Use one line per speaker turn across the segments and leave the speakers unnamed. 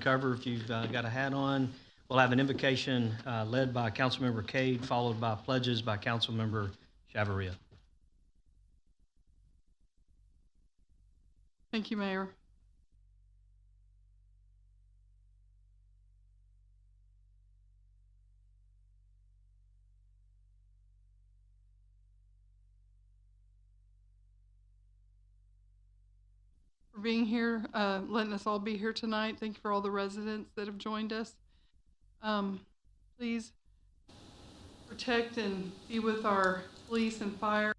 cover if you've got a hat on. We'll have an invocation led by Councilmember Cade, followed by pledges by Councilmember Chavarria.
Thank you, Mayor. For being here, letting us all be here tonight. Thank you for all the residents that have joined us. Please protect and be with our police and fire.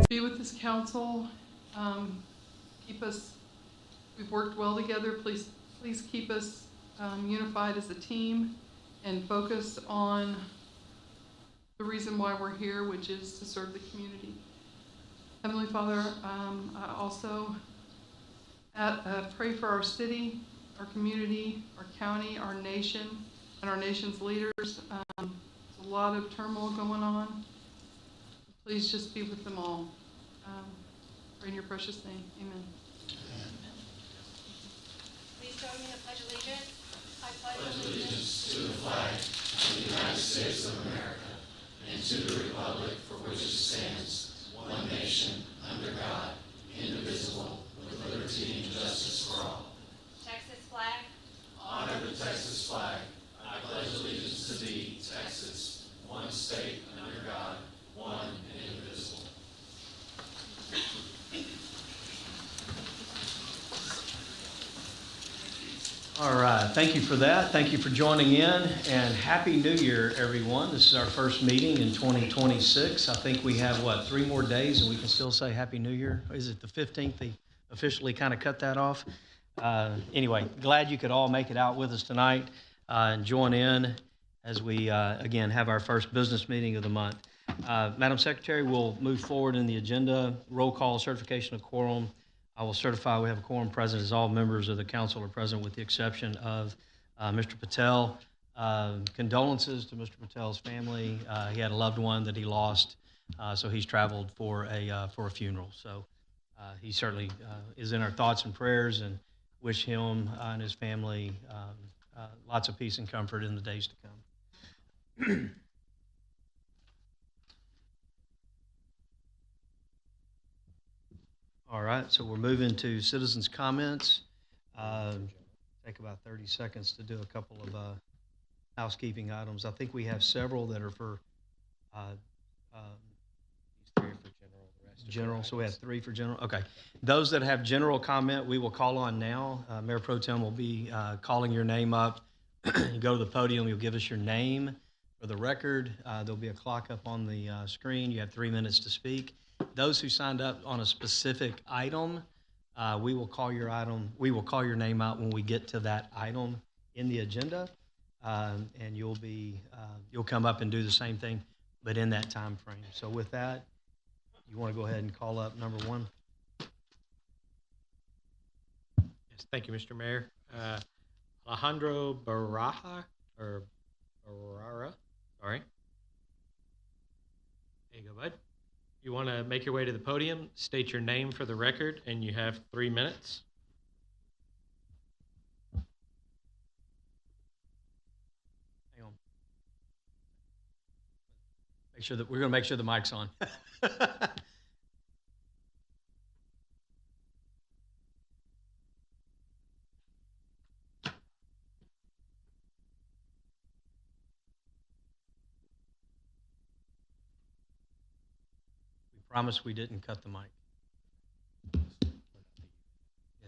Be with this council. Keep us, we've worked well together. Please keep us unified as a team and focus on the reason why we're here, which is to serve the community. Heavenly Father, I also pray for our city, our community, our county, our nation, and our nation's leaders. There's a lot of turmoil going on. Please just be with them all. Pray in your precious name. Amen.
Please join me in the Pledge of Allegiance. I
pledge allegiance to the flag of the United States of America and to the republic for which it stands, one nation, under God, indivisible, with liberty and justice for all.
Texas flag.
Honor the Texas flag. I pledge allegiance to thee, Texas, one state, under God, one and indivisible.
All right, thank you for that. Thank you for joining in, and Happy New Year, everyone. This is our first meeting in 2026. I think we have, 3 more days, and we can still say Happy New Year? Is it the 15th? They officially kind of cut that off. Anyway, glad you could all make it out with us tonight and join in as we, again, have our first business meeting of the month. Madam Secretary, we'll move forward in the agenda. Roll call, certification of quorum. I will certify we have a quorum present as all members of the council are present with the exception of Mr. Patel. Condolences to Mr. Patel's family. He had a loved one that he lost, so he's traveled for a funeral. So he certainly is in our thoughts and prayers, and wish him and his family lots of peace and comfort in the days to come. All right, so we're moving to citizens' comments. Take about 30 seconds to do a couple of housekeeping items. I think we have several that are for general, so we have 3 for general. Okay, those that have general comment, we will call on now. Mayor Pro Tem will be calling your name up. You go to the podium, you'll give us your name for the record. There'll be a clock up on the screen. You have 3 minutes to speak. Those who signed up on a specific item, we will call your name out when we get to that item in the agenda, and you'll come up and do the same thing, but in that time frame. So with that, you want to go ahead and call up number 1?
Yes, thank you, Mr. Mayor. Alejandro Barraja, or Barrara, sorry. There you go, bud. You want to make your way to the podium, state your name for the record, and you have 3 minutes.
Hang on. We're going to make sure the mic's on. Promise we didn't cut the mic. Yeah.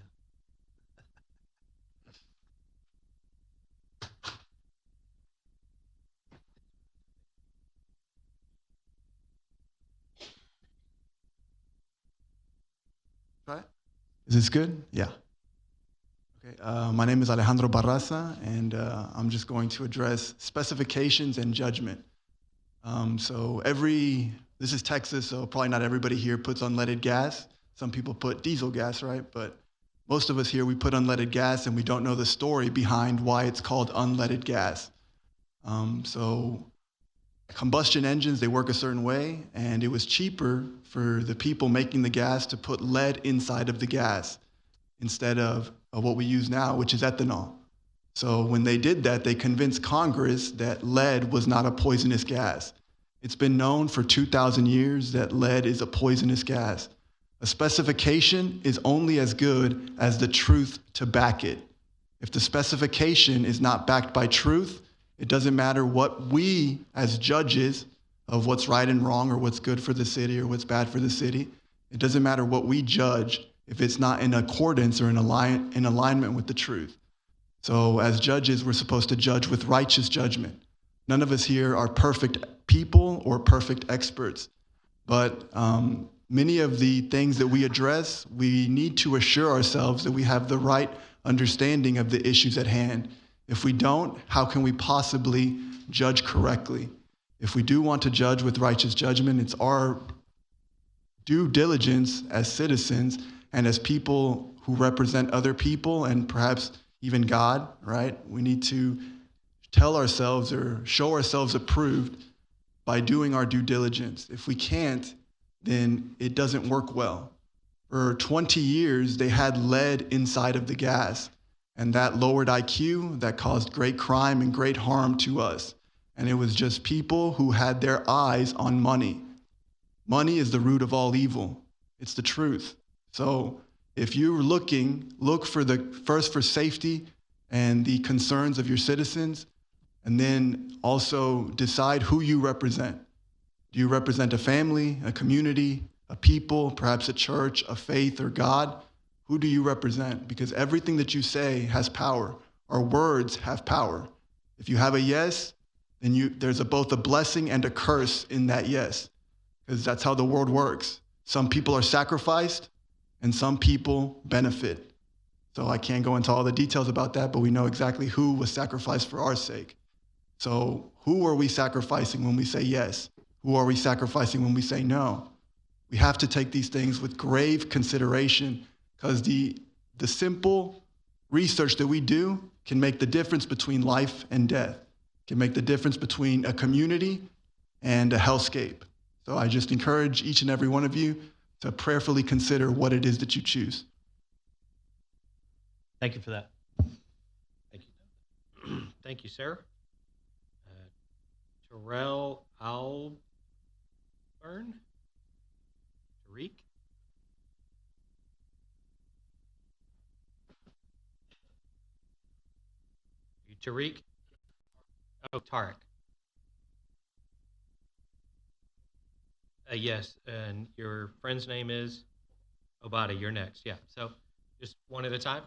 Right? Is this good? Yeah. Okay. My name is Alejandro Barraza, and I'm just going to address specifications and judgment. This is Texas, so probably not everybody here puts unleaded gas. Some people put diesel gas, right? But most of us here, we put unleaded gas and we don't know the story behind why it's called unleaded gas. So combustion engines, they work a certain way, and it was cheaper for the people making the gas to put lead inside of the gas instead of what we use now, which is ethanol. So when they did that, they convinced Congress that lead was not a poisonous gas. It's been known for 2,000 years that lead is a poisonous gas. A specification is only as good as the truth to back it. If the specification is not backed by truth, it doesn't matter what we as judges of what's right and wrong or what's good for the city or what's bad for the city. It doesn't matter what we judge if it's not in accordance or in alignment with the truth. So as judges, we're supposed to judge with righteous judgment. None of us here are perfect people or perfect experts, but many of the things that we address, we need to assure ourselves that we have the right understanding of the issues at hand. If we don't, how can we possibly judge correctly? If we do want to judge with righteous judgment, it's our due diligence as citizens and as people who represent other people and perhaps even God, right? We need to tell ourselves or show ourselves approved by doing our due diligence. If we can't, then it doesn't work well. For 20 years, they had lead inside of the gas, and that lowered IQ, that caused great crime and great harm to us. And it was just people who had their eyes on money. Money is the root of all evil. It's the truth. So if you're looking, look for first for safety and the concerns of your citizens, and then also decide who you represent. Do you represent a family, a community, a people, perhaps a church, a faith, or God? Who do you represent? Because everything that you say has power. Our words have power. If you have a yes, then there's both a blessing and a curse in that yes, because that's how the world works. Some people are sacrificed, and some people benefit. So I can't go into all the details about that, but we know exactly who was sacrificed for our sake. So who are we sacrificing when we say yes? Who are we sacrificing when we say no? We have to take these things with grave consideration, because the simple research that we do can make the difference between life and death, can make the difference between a community and a hellscape. So I just encourage each and every one of you to prayerfully consider what it is that you choose.
Thank you for that.
Thank you. Thank you, sir. Terrell Alburn? Tariq? You Tariq? Oh, Tarek. Yes, and your friend's name is Obata. You're next. Yeah, so just one at a time.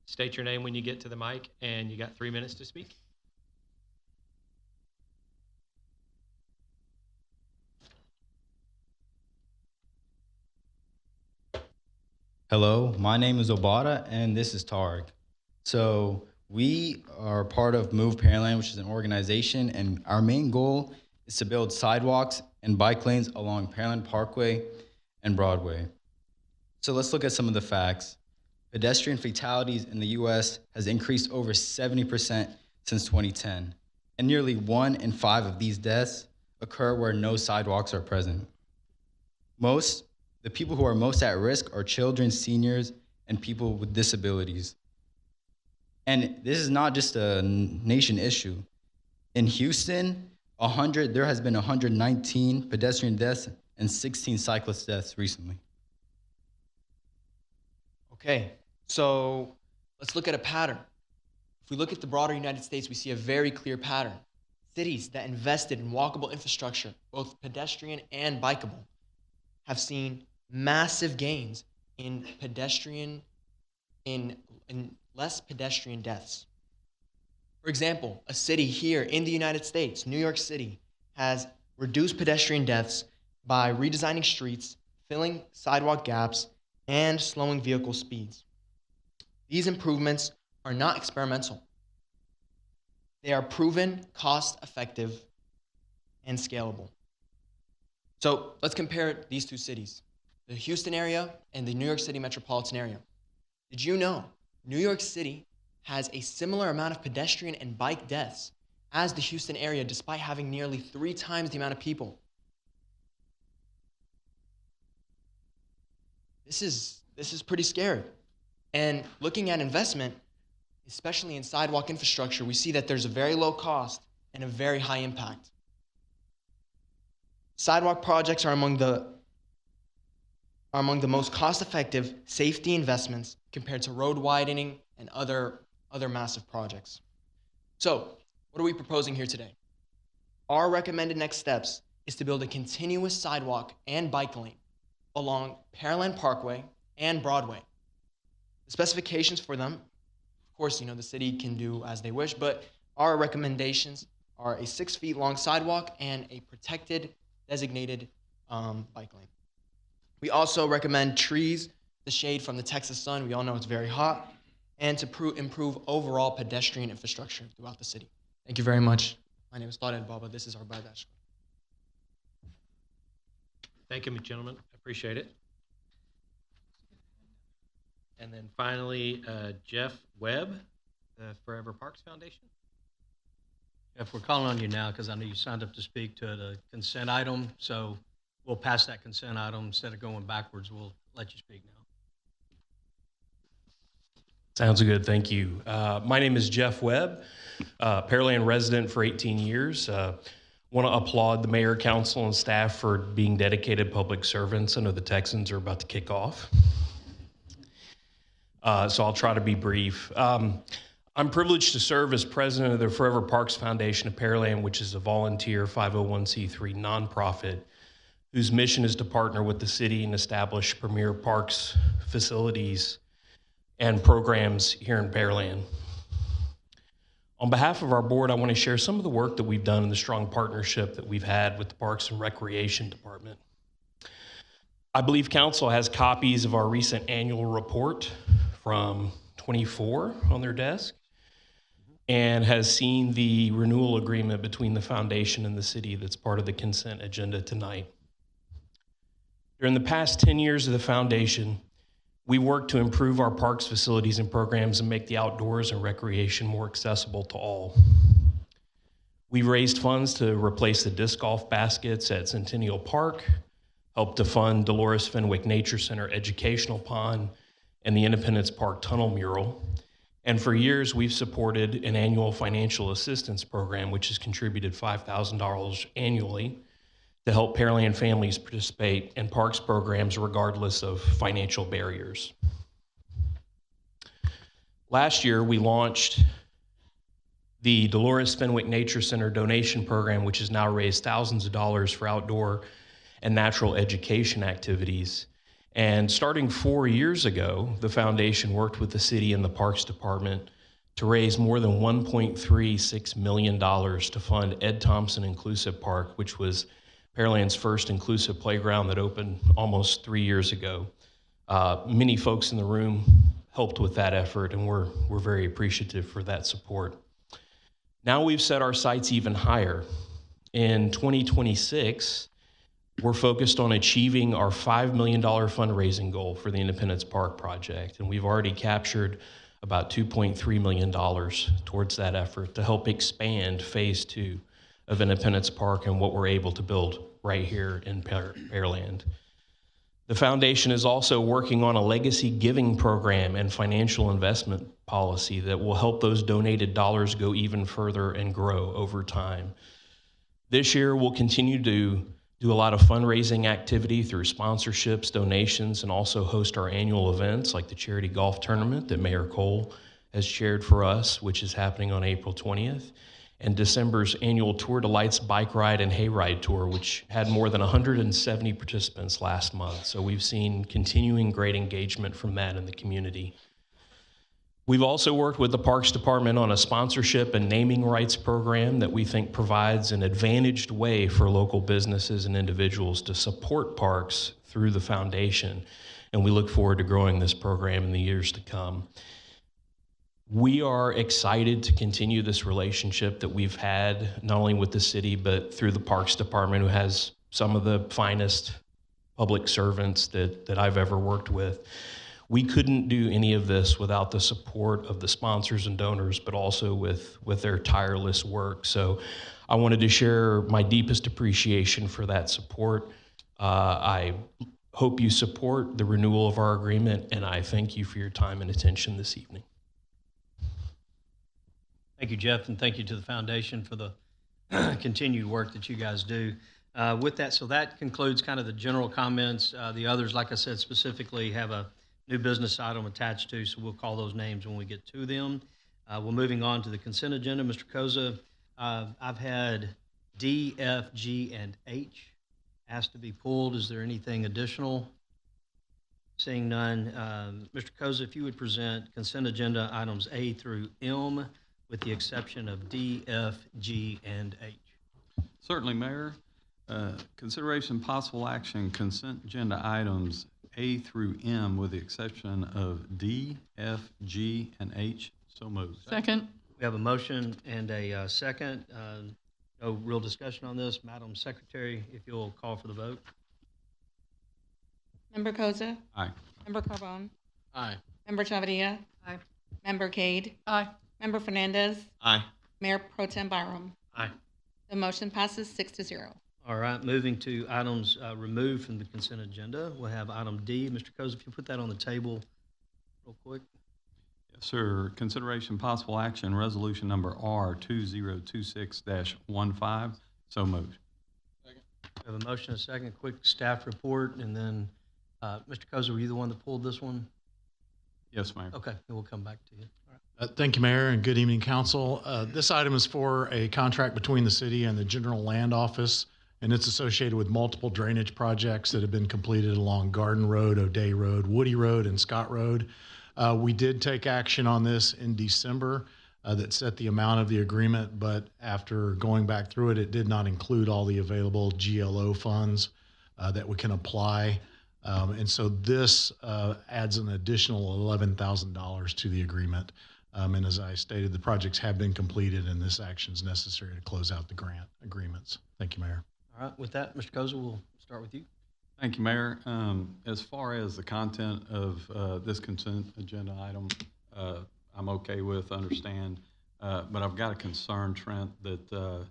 State your name when you get to the mic, and you got 3 minutes to speak.
Hello, my name is Obata, and this is Tarek. So we are part of Move Pearland, which is an organization, and our main goal is to build sidewalks and bike lanes along Pearland Parkway and Broadway. So let's look at some of the facts. Pedestrian fatalities in the U.S. has increased over 70% since 2010, and nearly 1 in 5 of these deaths occur where no sidewalks are present. The people who are most at risk are children, seniors, and people with disabilities. And this is not just a nation issue. In Houston, there has been 119 pedestrian deaths and 16 cyclist deaths recently.
Okay, so let's look at a pattern. If we look at the broader United States, we see a very clear pattern. Cities that invested in walkable infrastructure, both pedestrian and bikeable, have seen massive gains in less pedestrian deaths. For example, a city here in the United States, New York City, has reduced pedestrian deaths by redesigning streets, filling sidewalk gaps, and slowing vehicle speeds. These improvements are not experimental. They are proven, cost-effective and scalable. So let's compare these two cities, the Houston area and the New York City metropolitan area. Did you know New York City has a similar amount of pedestrian and bike deaths as the Houston area, despite having nearly 3 times the amount of people? This is pretty scary. And looking at investment, especially in sidewalk infrastructure, we see that there's a very low cost and a very high impact. Sidewalk projects are among the most cost-effective safety investments compared to road widening and other massive projects. So, what are we proposing here today? Our recommended next steps is to build a continuous sidewalk and bike lane along Pearland Parkway and Broadway. The specifications for them, of course, the city can do as they wish, but our recommendations are a 6 feet long sidewalk and a protected, designated bike lane. We also recommend trees, the shade from the Texas sun. We all know it's very hot, and to improve overall pedestrian infrastructure throughout the city. Thank you very much. My name is Tariq Baba. This is our Badash.
Thank you, gentlemen. I appreciate it. And then finally, Jeff Webb, the Forever Parks Foundation.
Jeff, we're calling on you now because I know you signed up to speak to the consent item, so we'll pass that consent item. Instead of going backwards, we'll let you speak now.
Sounds good, thank you. My name is Jeff Webb, Pearland resident for 18 years. Want to applaud the mayor, council, and staff for being dedicated public servants. I know the Texans are about to kick off. So I'll try to be brief. I'm privileged to serve as president of the Forever Parks Foundation of Pearland, which is a volunteer 501c3 nonprofit whose mission is to partner with the city and establish premier parks, facilities, and programs here in Pearland. On behalf of our board, I want to share some of the work that we've done and the strong partnership that we've had with the Parks and Recreation Department. I believe council has copies of our recent annual report from 24 on their desk and has seen the renewal agreement between the foundation and the city that's part of the consent agenda tonight. During the past 10 years of the foundation, we worked to improve our parks, facilities, and programs and make the outdoors and recreation more accessible to all. We've raised funds to replace the disc golf baskets at Centennial Park, helped to fund Dolores Fenwick Nature Center Educational Pond, and the Independence Park Tunnel Mural. And for years, we've supported an annual financial assistance program, which has contributed $5,000 annually to help Pearland families participate in parks programs regardless of financial barriers. Last year, we launched the Dolores Fenwick Nature Center donation program, which has now raised thousands of dollars for outdoor and natural education activities. And starting 4 years ago, the foundation worked with the city and the Parks Department to raise more than $1.36 million to fund Ed Thompson Inclusive Park, which was Pearland's first inclusive playground that opened almost 3 years ago. Many folks in the room helped with that effort, and we're very appreciative for that support. Now we've set our sights even higher. In 2026, we're focused on achieving our $5 million fundraising goal for the Independence Park project, and we've already captured about $2.3 million towards that effort to help expand phase 2 of Independence Park and what we're able to build right here in Pearland. The foundation is also working on a legacy giving program and financial investment policy that will help those donated dollars go even further and grow over time. This year, we'll continue to do a lot of fundraising activity through sponsorships, donations, and also host our annual events like the Charity Golf Tournament that Mayor Cole has chaired for us, which is happening on April 20th, and December's annual Tour de Lights bike ride and hayride tour, which had more than 170 participants last month. So we've seen continuing great engagement from that in the community. We've also worked with the Parks Department on a sponsorship and naming rights program that we think provides an advantaged way for local businesses and individuals to support parks through the foundation. And we look forward to growing this program in the years to come. We are excited to continue this relationship that we've had, not only with the city, but through the Parks Department, who has some of the finest public servants that I've ever worked with. We couldn't do any of this without the support of the sponsors and donors, but also with their tireless work. So I wanted to share my deepest appreciation for that support. I hope you support the renewal of our agreement, and I thank you for your time and attention this evening.
Thank you, Jeff, and thank you to the foundation for the continued work that you guys do. With that, so that concludes kind of the general comments. The others, like I said, specifically have a new business item attached to, so we'll call those names when we get to them. We're moving on to the consent agenda. Mr. Koza, I've had D, F, G, and H asked to be pulled. Is there anything additional? Seeing none, Mr. Koza, if you would present consent agenda items A through M, with the exception of D, F, G, and H.
Certainly, Mayor. Consideration possible action consent agenda items A through M with the exception of D, F, G, and H. So moved.
Second.
We have a motion and a second. No real discussion on this. Madam Secretary, if you'll call for the vote.
Member Koza?
Aye.
Member Carbone?
Aye.
Member Chavarria?
Aye.
Member Cade?
Aye.
Member Fernandez?
Aye.
Mayor Pro Tem Byram?
Aye.
The motion passes 6-0.
All right, moving to items removed from the consent agenda. We'll have item D. Mr. Koza, if you put that on the table real quick.
Yes, sir. Consideration possible action resolution number R2026-15. So moved.
We have a motion, a second, quick staff report, and then, Mr. Koza, were you the one that pulled this one?
Yes, Mayor.
Okay, then we'll come back to you. All right.
Thank you, Mayor, and good evening, Council. This item is for a contract between the city and the General Land Office, and it's associated with multiple drainage projects that have been completed along Garden Road, O'Day Road, Woody Road, and Scott Road. We did take action on this in December that set the amount of the agreement, but after going back through it, it did not include all the available GLO funds that we can apply. And so this adds an additional $11,000 to the agreement. And as I stated, the projects have been completed and this action is necessary to close out the grant agreements. Thank you, Mayor.
All right, with that, Mr. Koza, we'll start with you.
Thank you, Mayor. As far as the content of this consent agenda item, I'm okay with, understand, but I've got a concern, Trent, that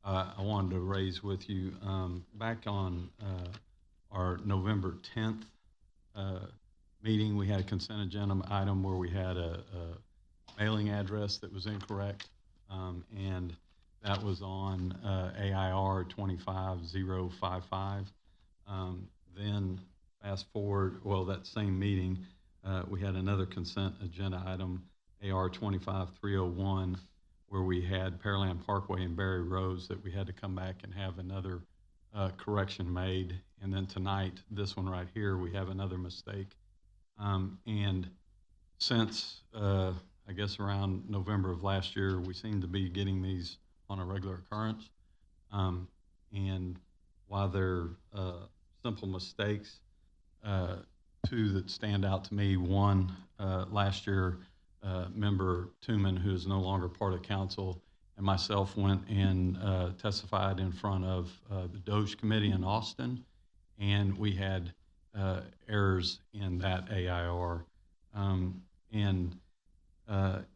I wanted to raise with you. Back on our November 10th meeting, we had a consent agenda item where we had a mailing address that was incorrect, and that was on AIR 25055. Then fast forward, well, that same meeting, we had another consent agenda item, AR 25301, where we had Pearland Parkway and Berry Roads that we had to come back and have another correction made. And then tonight, this one right here, we have another mistake. And since, I guess around November of last year, we seem to be getting these on a regular occurrence. And while they're simple mistakes, two that stand out to me. One, last year, member Tooman, who is no longer part of council, and myself went and testified in front of the Doge Committee in Austin, and we had errors in that AIR. And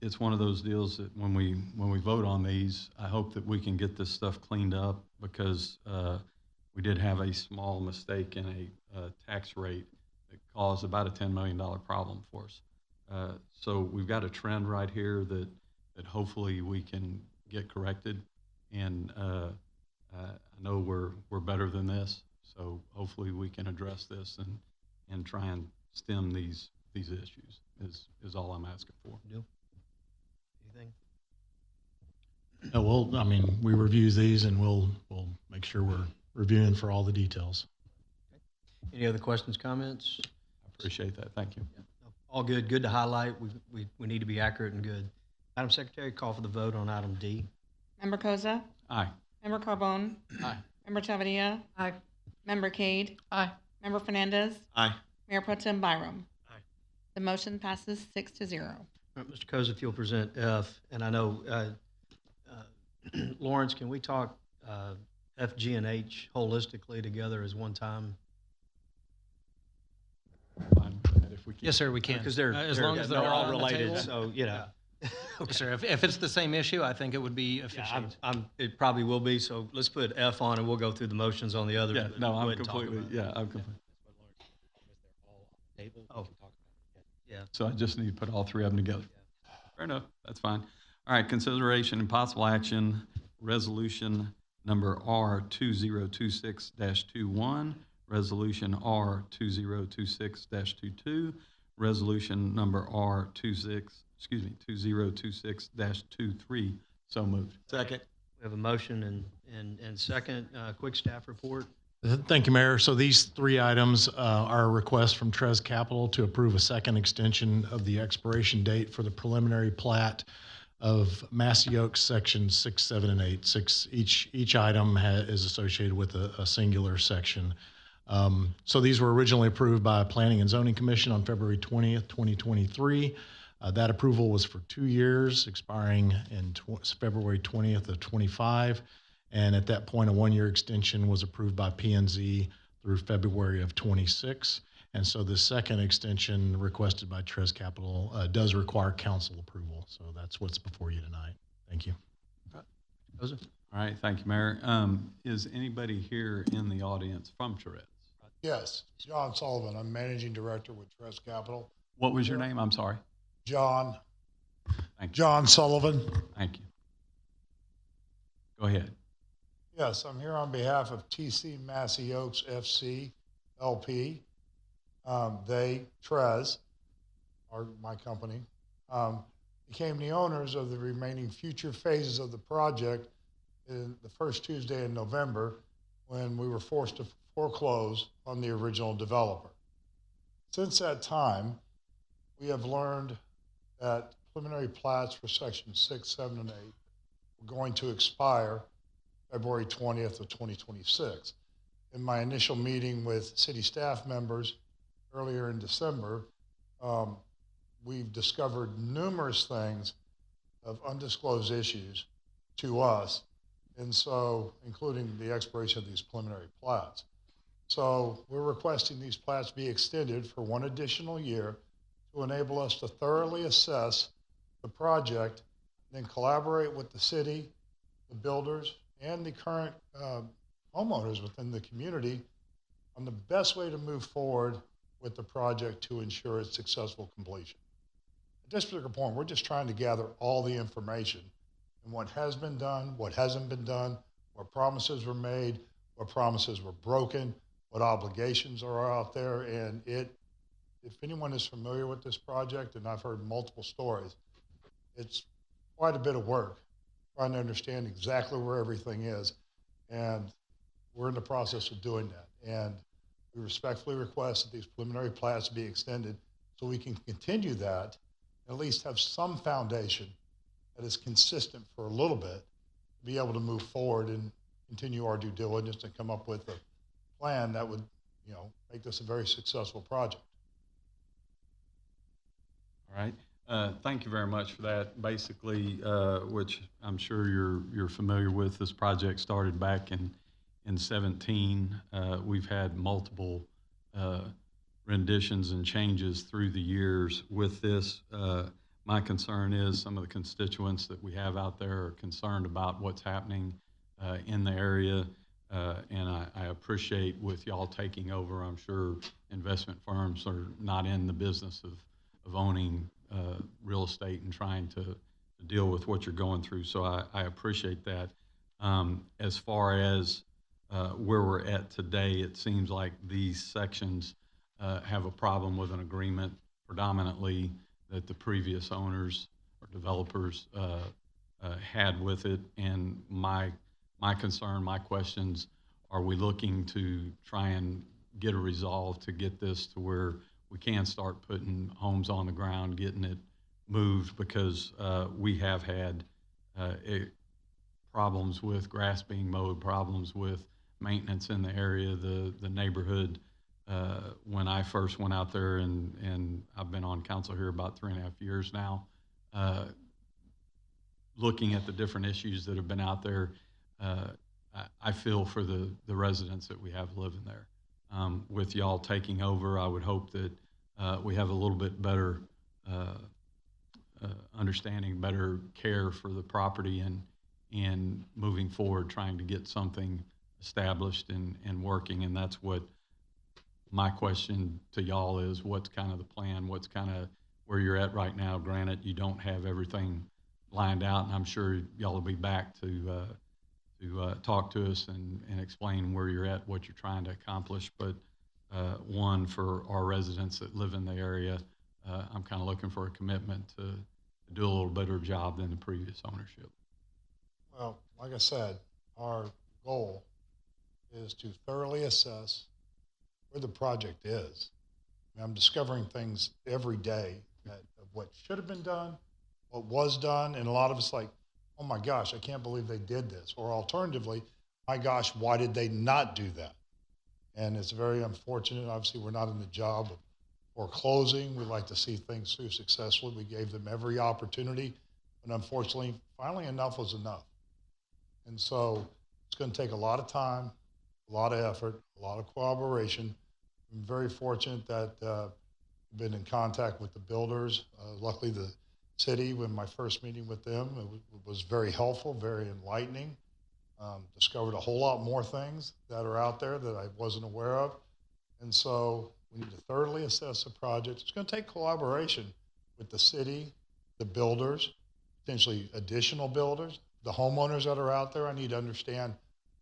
it's one of those deals that when we vote on these, I hope that we can get this stuff cleaned up, because we did have a small mistake in a tax rate that caused about a $10 million problem for us. So we've got a trend right here that hopefully we can get corrected, and I know we're better than this. So hopefully we can address this and try and stem these issues. Is all I'm asking for.
Anything?
No, we review these and we'll make sure we're reviewing for all the details.
Any other questions, comments?
I appreciate that. Thank you.
All good. Good to highlight. We need to be accurate and good. Madam Secretary, call for the vote on item D.
Member Koza?
Aye.
Member Carbone?
Aye.
Member Chavarria?
Aye.
Member Cade?
Aye.
Member Fernandez?
Aye.
Mayor Pro Tem Byram?
Aye.
The motion passes 6-0.
All right, Mr. Koza, if you'll present F, and I know, Lawrence, can we talk F, G, and H holistically together as one time?
Fine with that if we can.
Yes, sir, we can.
Because they're,
As long as they're
all
on the
related,
table.
so, you know.
Yes, sir. If it's the same issue, I think it would be
Yeah,
efficient.
it probably will be, so let's put F on and we'll go through the motions on the others.
Yeah,
but
no,
go
I'm
ahead and talk
completely,
about it.
I'm completely.
Oh. Yeah.
So I just need to put all three of them together. Fair enough, that's fine. All right, consideration and possible action, resolution number R2026-21, resolution R2026-22, resolution number R2026-23. So moved.
Second. We have a motion and second. Quick staff report.
Thank you, Mayor. So these three items are a request from Trez Capital to approve a second extension of the expiration date for the preliminary plat of Massey Oaks Section 6, 7, and 8. Each item is associated with a singular section. So these were originally approved by Planning and Zoning Commission on February 20th, 2023. That approval was for 2 years, expiring in February 20th of 25. And at that point, a 1-year extension was approved by P&Z through February of 26. And so the second extension requested by Trez Capital does require council approval. So that's what's before you tonight. Thank you.
All right, thank you, Mayor. Is anybody here in the audience from Trez?
Yes, John Sullivan. I'm Managing Director with Trez Capital.
What was your name? I'm sorry.
John.
Thank you.
John Sullivan.
Thank you. Go ahead.
Yes, I'm here on behalf of TC Massey Oaks FC LP. Trez, my company, became the owners of the remaining future phases of the project in the first Tuesday in November when we were forced to foreclose on the original developer. Since that time, we have learned that preliminary plats for sections 6, 7, and 8 were going to expire February 20th of 2026. In my initial meeting with city staff members earlier in December, we've discovered numerous things of undisclosed issues to us, and so including the expiration of these preliminary plats. So we're requesting these plats be extended for 1 additional year to enable us to thoroughly assess the project, then collaborate with the city, the builders, and the current homeowners within the community on the best way to move forward with the project to ensure its successful completion. At this particular point, we're just trying to gather all the information and what has been done, what hasn't been done, what promises were made, what promises were broken, what obligations are out there. And if anyone is familiar with this project, and I've heard multiple stories, it's quite a bit of work trying to understand exactly where everything is. And we're in the process of doing that. And we respectfully request that these preliminary plats be extended so we can continue that, at least have some foundation that is consistent for a little bit, to be able to move forward and continue our due diligence and come up with a plan that would, make this a very successful project.
All right. Thank you very much for that. Basically, which I'm sure you're familiar with, this project started back in 17. We've had multiple renditions and changes through the years with this. My concern is some of the constituents that we have out there are concerned about what's happening in the area. And I appreciate with y'all taking over. I'm sure investment firms are not in the business of owning real estate and trying to deal with what you're going through. So I appreciate that. As far as where we're at today, it seems like these sections have a problem with an agreement predominantly that the previous owners or developers had with it. And my concern, my questions, are we looking to try and get a resolve to get this to where we can start putting homes on the ground, getting it moved, because we have had problems with grass being mowed, problems with maintenance in the area, the neighborhood. When I first went out there, and I've been on council here about 3.5 years now, looking at the different issues that have been out there, I feel for the residents that we have living there. With y'all taking over, I would hope that we have a little bit better understanding, better care for the property, and moving forward, trying to get something established and working. And that's what my question to y'all is: what's kind of the plan? What's kind of where you're at right now? Granted, you don't have everything lined out, and I'm sure y'all will be back to talk to us and explain where you're at, what you're trying to accomplish. But one, for our residents that live in the area, I'm kind of looking for a commitment to do a little better job than the previous ownership.
Well, like I said, our goal is to thoroughly assess where the project is. I mean, I'm discovering things every day of what should have been done, what was done, and a lot of it's like, oh my gosh, I can't believe they did this. Or alternatively, my gosh, why did they not do that? And it's very unfortunate. Obviously, we're not in the job of foreclosing. We like to see things through successfully. We gave them every opportunity, but unfortunately, finally enough was enough. And so it's going to take a lot of time, a lot of effort, a lot of cooperation. I'm very fortunate that I've been in contact with the builders. Luckily, the city, when my first meeting with them, it was very helpful, very enlightening. Discovered a whole lot more things that are out there that I wasn't aware of. And so we need to thoroughly assess the project. It's going to take collaboration with the city, the builders, potentially additional builders, the homeowners that are out there. I need to understand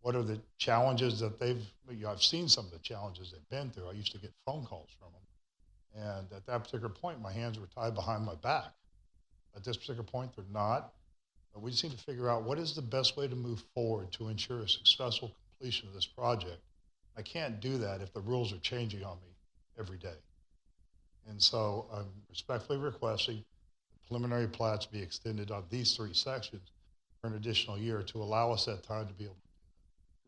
what are the challenges that I've seen some of the challenges they've been through. I used to get phone calls from them. And at that particular point, my hands were tied behind my back. At this particular point, they're not. But we just need to figure out what is the best way to move forward to ensure a successful completion of this project. I can't do that if the rules are changing on me every day. And so I'm respectfully requesting the preliminary plats be extended on these 3 sections for an additional year to allow us that time to be able to do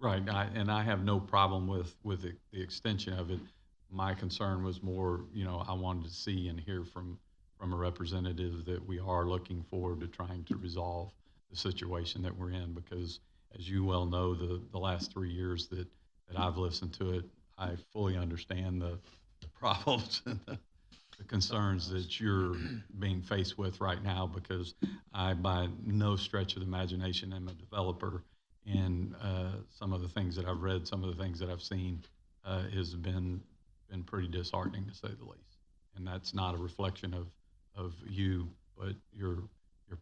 that.
Right, and I have no problem with the extension of it. My concern was more, I wanted to see and hear from a representative that we are looking forward to trying to resolve the situation that we're in, because as you well know, the last 3 years that I've listened to it, I fully understand the problems and the concerns that you're being faced with right now, because I, by no stretch of the imagination, am a developer, and some of the things that I've read, some of the things that I've seen has been pretty disheartening, to say the least. And that's not a reflection of you, but your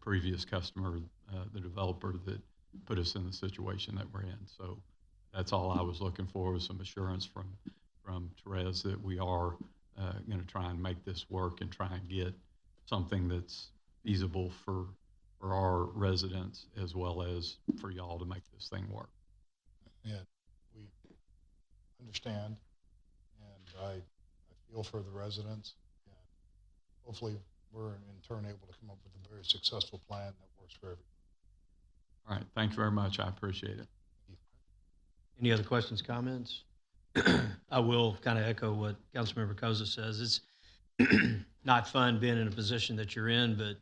previous customer, the developer that put us in the situation that we're in. So that's all I was looking for, was some assurance from Therese that we are going to try and make this work and try and get something that's feasible for our residents as well as for y'all to make this thing work.
Yeah, we understand, and I feel for the residents, and hopefully we're in turn able to come up with a very successful plan that works for everyone.
All right, thank you very much. I appreciate it.
Any other questions, comments? I will kind of echo what Councilmember Koza says. It's not fun being in a position that you're in, but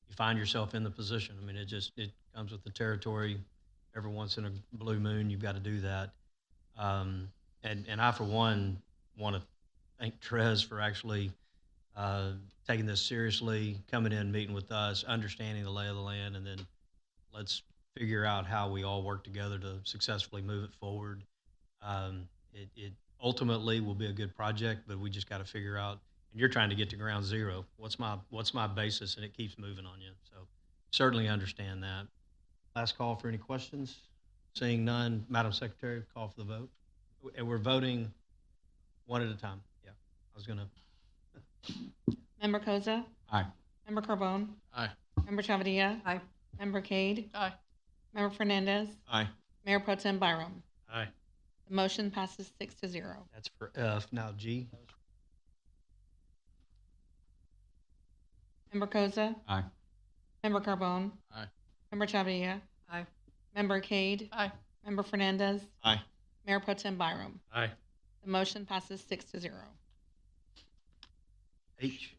you find yourself in the position. I mean, it comes with the territory. Every once in a blue moon, you've got to do that. And I, for one, want to thank Therese for actually taking this seriously, coming in, meeting with us, understanding the lay of the land, and then let's figure out how we all work together to successfully move it forward. It ultimately will be a good project, but we just got to figure out, and you're trying to get to ground zero. What's my basis? And it keeps moving on you. So certainly understand that. Last call for any questions. Seeing none, Madam Secretary, call for the vote. And we're voting one at a time. Yeah, I was going to.
Member Koza?
Aye.
Member Carbone?
Aye.
Member Chavadilla?
Aye.
Member Cade?
Aye.
Member Fernandez?
Aye.
Mayor Pro Tem Byram?
Aye.
The motion passes 6-0.
That's for F. Now G.
Member Koza?
Aye.
Member Carbone?
Aye.
Member Chavadilla?
Aye.
Member Cade?
Aye.
Member Fernandez?
Aye.
Mayor Pro Tem Byram?
Aye.
The motion passes 6-0.
H.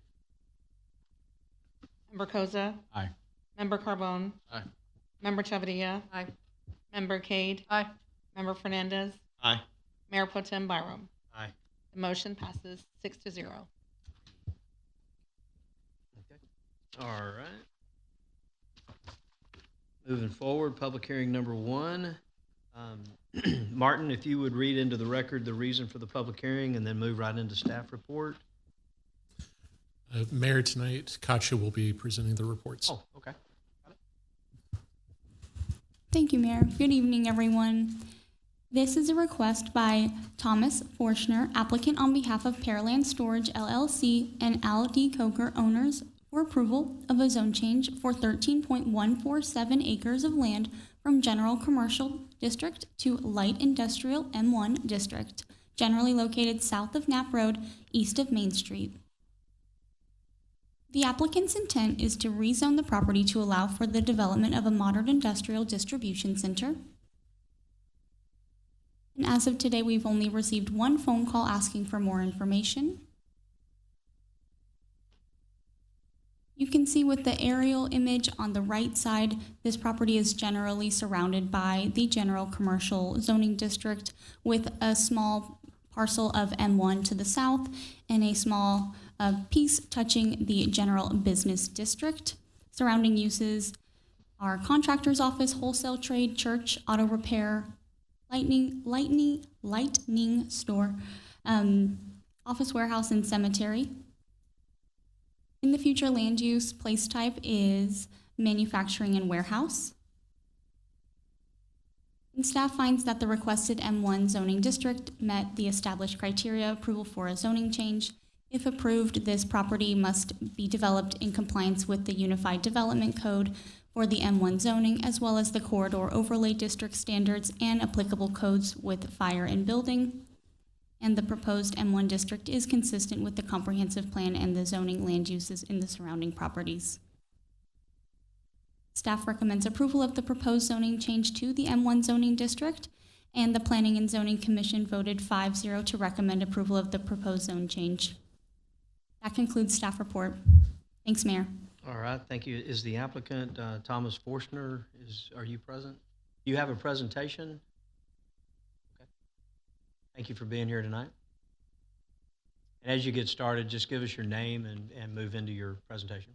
Member Koza.
Aye.
Member Carbone.
Aye.
Member Chavadilla.
Aye.
Member Cade.
Aye.
Member Fernandez.
Aye.
Mayor Pro Tem Byram.
Aye.
The motion passes 6-0.
All right. Moving forward, public hearing number 1. Martin, if you would read into the record the reason for the public hearing and then move right into staff report.
Mayor, tonight, Katja will be presenting the reports.
Oh, okay.
Thank you, Mayor. Good evening, everyone. This is a request by Thomas Forshner, applicant on behalf of Pearland Storage LLC and Al D. Coker owners, for approval of a zone change for 13.147 acres of land from General Commercial District to Light Industrial M1 District, generally located south of Knapp Road, east of Main Street. The applicant's intent is to rezone the property to allow for the development of a modern industrial distribution center. And as of today, we've only received one phone call asking for more information. You can see with the aerial image on the right side, this property is generally surrounded by the general commercial zoning district with a small parcel of M1 to the south and a small piece touching the general business district. Surrounding uses are contractor's office, wholesale trade, church, auto repair, lightning store, office warehouse, and cemetery. In the future, land use place type is manufacturing and warehouse. And staff finds that the requested M1 zoning district met the established criteria approval for a zoning change. If approved, this property must be developed in compliance with the Unified Development Code for the M1 zoning, as well as the Corridor Overlay District standards and applicable codes with fire and building. And the proposed M1 district is consistent with the comprehensive plan and the zoning land uses in the surrounding properties. Staff recommends approval of the proposed zoning change to the M1 zoning district, and the Planning and Zoning Commission voted 5-0 to recommend approval of the proposed zone change. That concludes staff report. Thanks, Mayor.
All right, thank you. Is the applicant, Thomas Forshner, are you present? Do you have a presentation? Okay. Thank you for being here tonight. And as you get started, just give us your name and move into your presentation.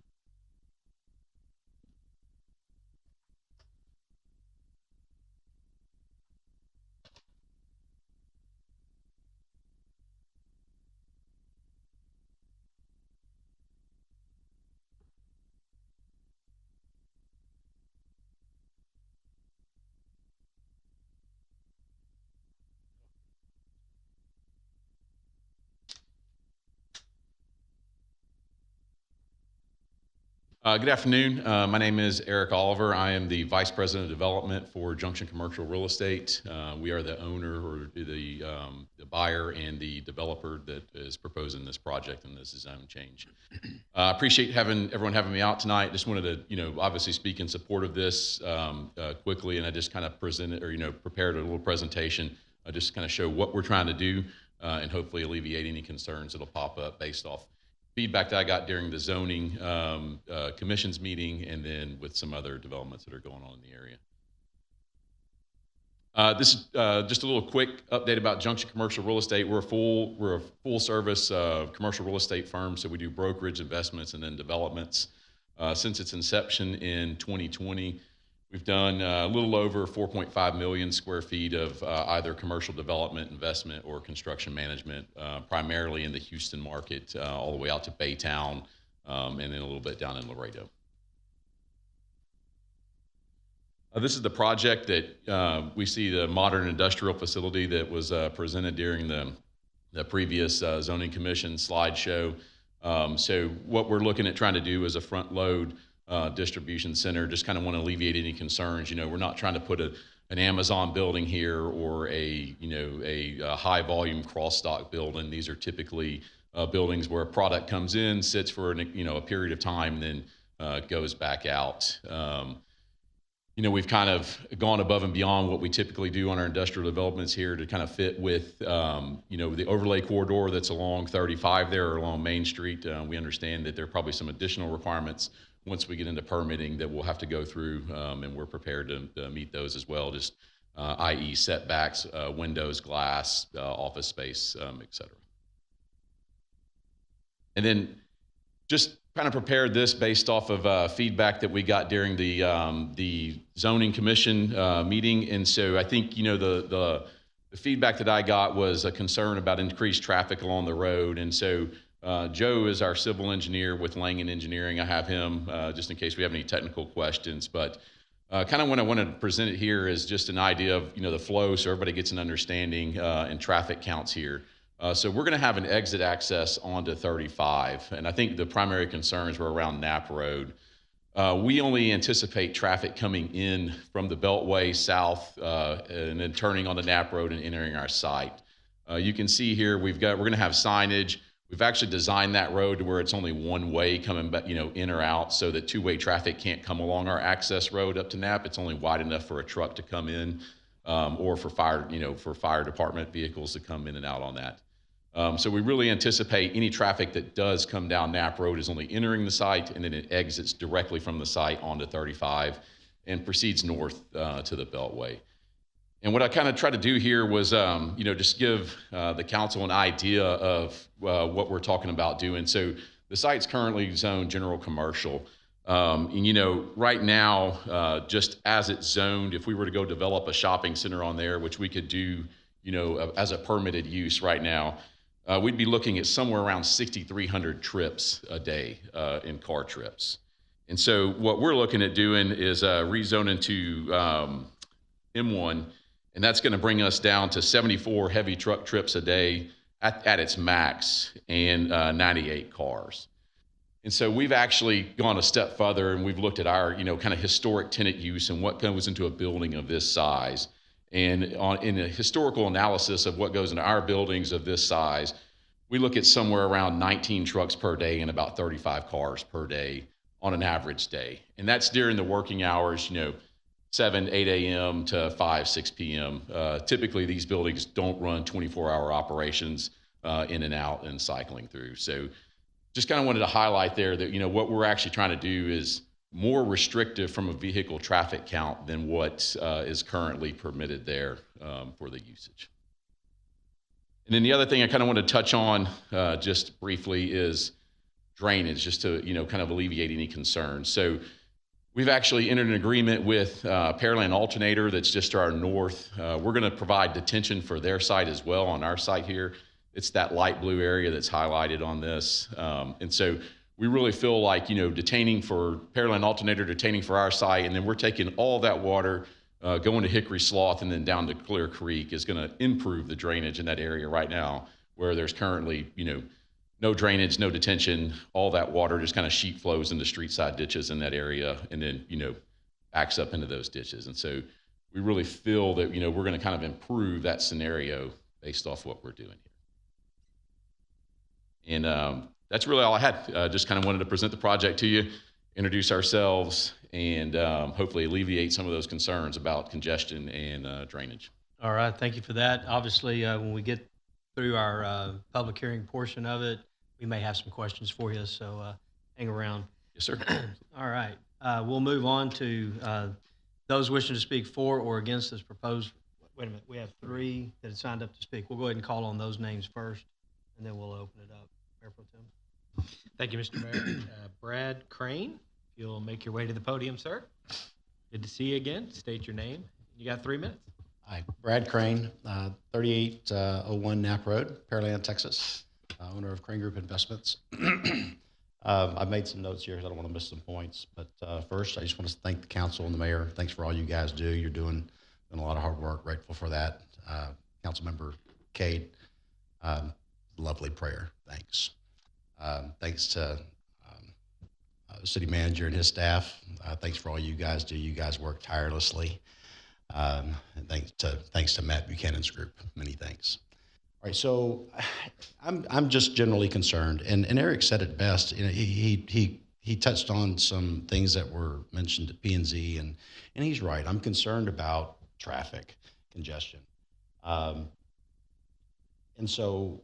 Good afternoon. My name is Eric Oliver. I am the Vice President of Development for Junction Commercial Real Estate. We are the owner or the buyer and the developer that is proposing this project and this zone change. I appreciate everyone having me out tonight. Just wanted to, obviously speak in support of this quickly, and I just kind of presented or, prepared a little presentation, just kind of show what we're trying to do and hopefully alleviate any concerns that'll pop up based off feedback that I got during the zoning commission's meeting, and then with some other developments that are going on in the area. This is just a little quick update about Junction Commercial Real Estate. We're a full service commercial real estate firm, so we do brokerage, investments, and then developments. Since its inception in 2020, we've done a little over 4.5 million square feet of either commercial development, investment, or construction management, primarily in the Houston market, all the way out to Baytown, and then a little bit down in Laredo. This is the project that we see, the modern industrial facility that was presented during the previous zoning commission slideshow. So what we're looking at trying to do is a front load distribution center. Just kind of want to alleviate any concerns. We're not trying to put an Amazon building here or a high volume cross stock building. These are typically buildings where a product comes in, sits for a period of time, then goes back out. We've kind of gone above and beyond what we typically do on our industrial developments here to kind of fit with, the overlay corridor that's along 35 there or along Main Street. We understand that there are probably some additional requirements once we get into permitting that we'll have to go through, and we're prepared to meet those as well, just i.e. setbacks, windows, glass, office space, et cetera. And then just kind of prepared this based off of feedback that we got during the zoning commission meeting. And so I think, the feedback that I got was a concern about increased traffic along the road. And so Joe is our civil engineer with Langen Engineering. I have him just in case we have any technical questions. But kind of what I wanted to present it here is just an idea of, the flow so everybody gets an understanding and traffic counts here. So we're going to have an exit access onto 35. And I think the primary concerns were around Knapp Road. We only anticipate traffic coming in from the Beltway south and then turning onto Knapp Road and entering our site. You can see here we're going to have signage. We've actually designed that road to where it's only one way coming back, in or out, so that two-way traffic can't come along our access road up to Knapp. It's only wide enough for a truck to come in, or for fire department vehicles to come in and out on that. So we really anticipate any traffic that does come down Knapp Road is only entering the site, and then it exits directly from the site onto 35 and proceeds north to the Beltway. And what I kind of tried to do here was, just give the council an idea of what we're talking about doing. So the site's currently zoned general commercial. And, right now, just as it's zoned, if we were to go develop a shopping center on there, which we could do, as a permitted use right now, we'd be looking at somewhere around 6,300 trips a day in car trips. And so what we're looking at doing is rezoning to M1, and that's going to bring us down to 74 heavy truck trips a day at its max and 98 cars. And so we've actually gone a step further, and we've looked at our, kind of historic tenant use and what goes into a building of this size. And in a historical analysis of what goes into our buildings of this size, we look at somewhere around 19 trucks per day and about 35 cars per day on an average day. And that's during the working hours, 7, 8 a.m. to 5, 6 p.m. Typically, these buildings don't run 24-hour operations in and out and cycling through. So just kind of wanted to highlight there that, what we're actually trying to do is more restrictive from a vehicle traffic count than what is currently permitted there for the usage. And then the other thing I kind of want to touch on just briefly is drainage, just to kind of alleviate any concerns. So we've actually entered an agreement with Pearland Alternator that's just to our north. We're going to provide detention for their site as well on our site here. It's that light blue area that's highlighted on this. And so we really feel like, detaining for Pearland Alternator, detaining for our site, and then we're taking all that water, going to Hickory Slough and then down to Clear Creek is going to improve the drainage in that area right now, where there's currently, no drainage, no detention. All that water just kind of sheet flows into street side ditches in that area and then, backs up into those ditches. And so we really feel that, we're going to kind of improve that scenario based off what we're doing here. And that's really all I had. Just kind of wanted to present the project to you, introduce ourselves, and hopefully alleviate some of those concerns about congestion and drainage.
All right, thank you for that. Obviously, when we get through our public hearing portion of it, we may have some questions for you, so hang around.
Yes, sir.
All right, we'll move on to those wishing to speak for or against this proposed. Wait a minute, we have 3 that have signed up to speak. We'll go ahead and call on those names first, and then we'll open it up. Mayor Pro Tem.
Thank you, Mr. Mayor. Brad Crane, if you'll make your way to the podium, sir. Good to see you again. State your name. You got 3 minutes.
Hi, Brad Crane, 3801 Knapp Road, Pearland, Texas, owner of Crane Group Investments. I've made some notes here because I don't want to miss some points. But first, I just want to thank the council and the mayor. Thanks for all you guys do. You're doing a lot of hard work. Grateful for that. Councilmember Cade, lovely prayer. Thanks. Thanks to the city manager and his staff. Thanks for all you guys do. You guys work tirelessly. And thanks to Matt Buchanan's group. Many thanks. All right, so I'm just generally concerned, and Eric said it best. He touched on some things that were mentioned at P&Z, and he's right. I'm concerned about traffic congestion, and so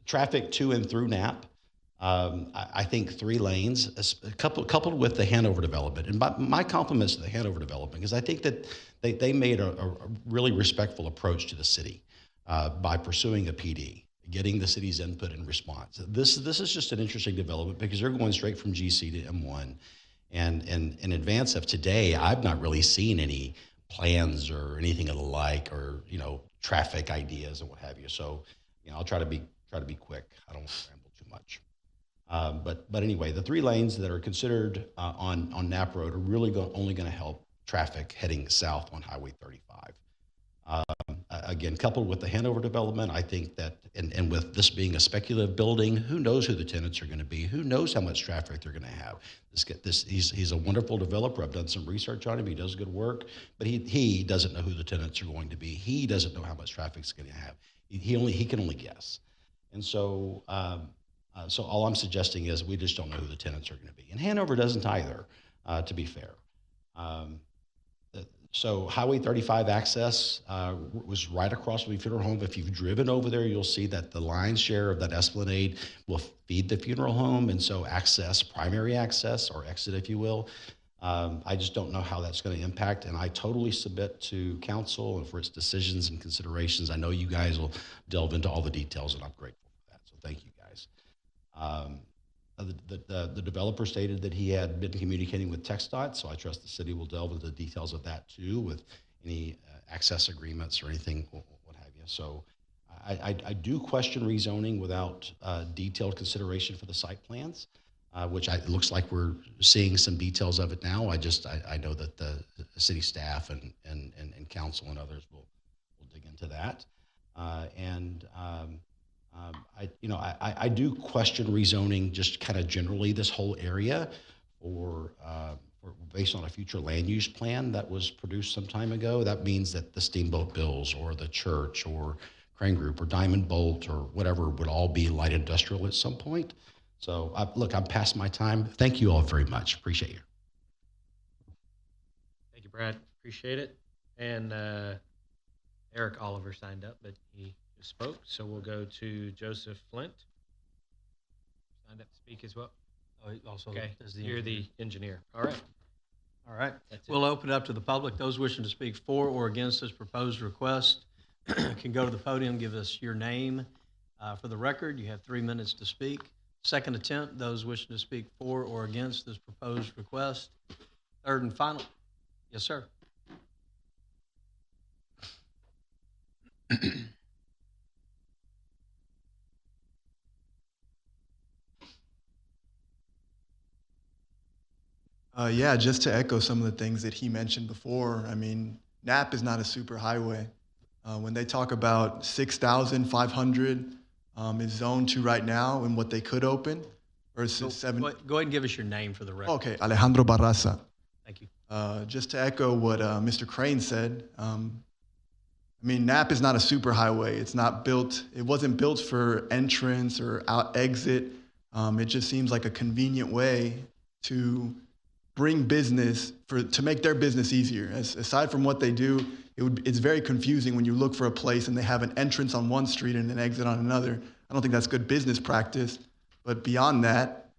traffic to and through Knapp I think 3 lanes, coupled with the Hanover development, and my compliments to the Hanover development, because I think that they made a really respectful approach to the city by pursuing a PD, getting the city's input and response. This is just an interesting development because they're going straight from GC to M1. And in advance of today, I've not really seen any plans or anything of the like, or traffic ideas and what have you. So, I'll try to be quick. I don't want to ramble too much. But anyway, the 3 lanes that are considered on Knapp Road are really only going to help traffic heading south on Highway 35. Again, coupled with the Hanover development, I think that, and with this being a speculative building, who knows who the tenants are going to be? Who knows how much traffic they're going to have? He's a wonderful developer. I've done some research on him. He does good work, but he doesn't know who the tenants are going to be. He doesn't know how much traffic it's going to have. He can only guess. And so, so all I'm suggesting is we just don't know who the tenants are going to be. And Hanover doesn't either, to be fair. So Highway 35 access was right across from the funeral home. If you've driven over there, you'll see that the lion's share of that esplanade will feed the funeral home. And so access, primary access or exit, if you will, I just don't know how that's going to impact. And I totally submit to council and for its decisions and considerations. I know you guys will delve into all the details, and I'm grateful for that. So thank you guys. The developer stated that he had been communicating with TxDOT, so I trust the city will delve into the details of that too, with any access agreements or anything, what have you. So I do question rezoning without detailed consideration for the site plans, which it looks like we're seeing some details of it now. I know that the city staff and council and others will dig into that. I do question rezoning just kind of generally this whole area for based on a future land use plan that was produced some time ago. That means that the Steamboat Bills or the church or Crane Group or Diamond Bolt or whatever would all be light industrial at some point. So look, I'm past my time. Thank you all very much. Appreciate you.
Thank you, Brad. Appreciate it. And Eric Oliver signed up, but he spoke, so we'll go to Joseph Flint. Signed up to speak as well.
Oh, also
Okay,
as the
you're the engineer. All right.
All right.
That's it.
We'll open it up to the public. Those wishing to speak for or against this proposed request can go to the podium, give us your name. For the record, you have 3 minutes to speak. Second attempt, those wishing to speak for or against this proposed request. Third and final. Yes, sir.
Yeah, just to echo some of the things that he mentioned before. I mean, Knapp is not a super highway. When they talk about 6,500 is zoned to right now and what they could open versus
Go ahead and give us your name for the record.
Okay, Alejandro Barraza.
Thank you.
Just to echo what Mr. Crane said, I mean, Knapp is not a super highway. It's not built, it wasn't built for entrance or exit. It just seems like a convenient way to bring business to make their business easier. Aside from what they do, it's very confusing when you look for a place and they have an entrance on one street and an exit on another. I don't think that's good business practice. But beyond that,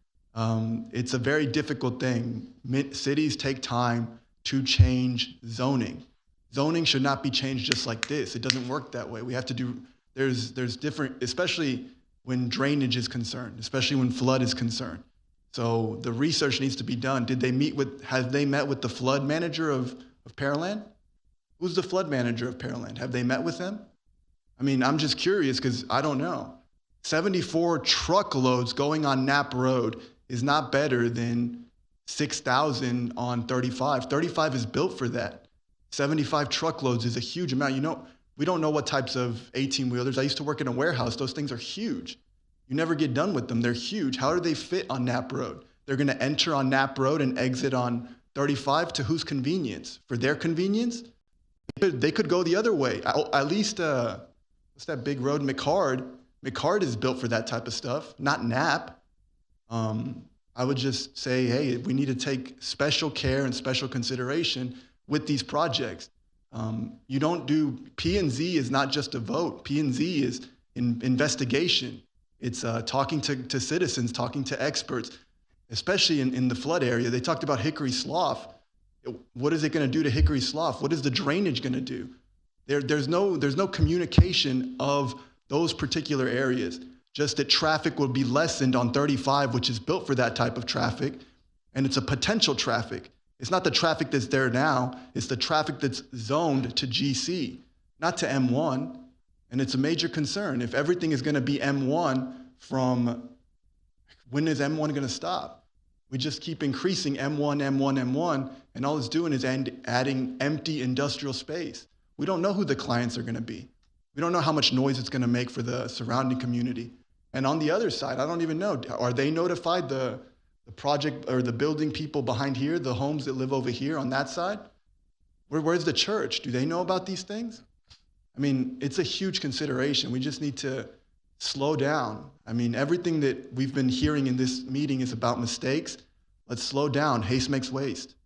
it's a very difficult thing. Cities take time to change zoning. Zoning should not be changed just like this. It doesn't work that way. We have to do, there's different, especially when drainage is concerned, especially when flood is concerned. So the research needs to be done. Have they met with the flood manager of Pearland? Who's the flood manager of Pearland? Have they met with them? I mean, I'm just curious because I don't know. 74 truckloads going on Knapp Road is not better than 6,000 on 35. 35 is built for that. 75 truckloads is a huge amount. You know, we don't know what types of 18-wheelers. I used to work in a warehouse. Those things are huge. You never get done with them. They're huge. How do they fit on Knapp Road? They're going to enter on Knapp Road and exit on 35 to whose convenience? For their convenience? They could go the other way. At least, what's that big road, McCard? McCard is built for that type of stuff, not Knapp. I would just say, hey, we need to take special care and special consideration with these projects. You don't do, P&Z is not just a vote. P&Z is investigation. It's talking to citizens, talking to experts, especially in the flood area. They talked about Hickory Slough. What is it going to do to Hickory Slough? What is the drainage going to do? There's no communication of those particular areas. Just that traffic will be lessened on 35, which is built for that type of traffic, and it's a potential traffic. It's not the traffic that's there now. It's the traffic that's zoned to GC, not to M1. And it's a major concern. If everything is going to be M1 from, when is M1 going to stop? We just keep increasing M1, M1, M1, and all it's doing is adding empty industrial space. We don't know who the clients are going to be. We don't know how much noise it's going to make for the surrounding community. And on the other side, I don't even know, are they notified, the project or the building people behind here, the homes that live over here on that side? Where's the church? Do they know about these things? I mean, it's a huge consideration. We just need to slow down. I mean, everything that we've been hearing in this meeting is about mistakes. Let's slow down. Haste makes waste.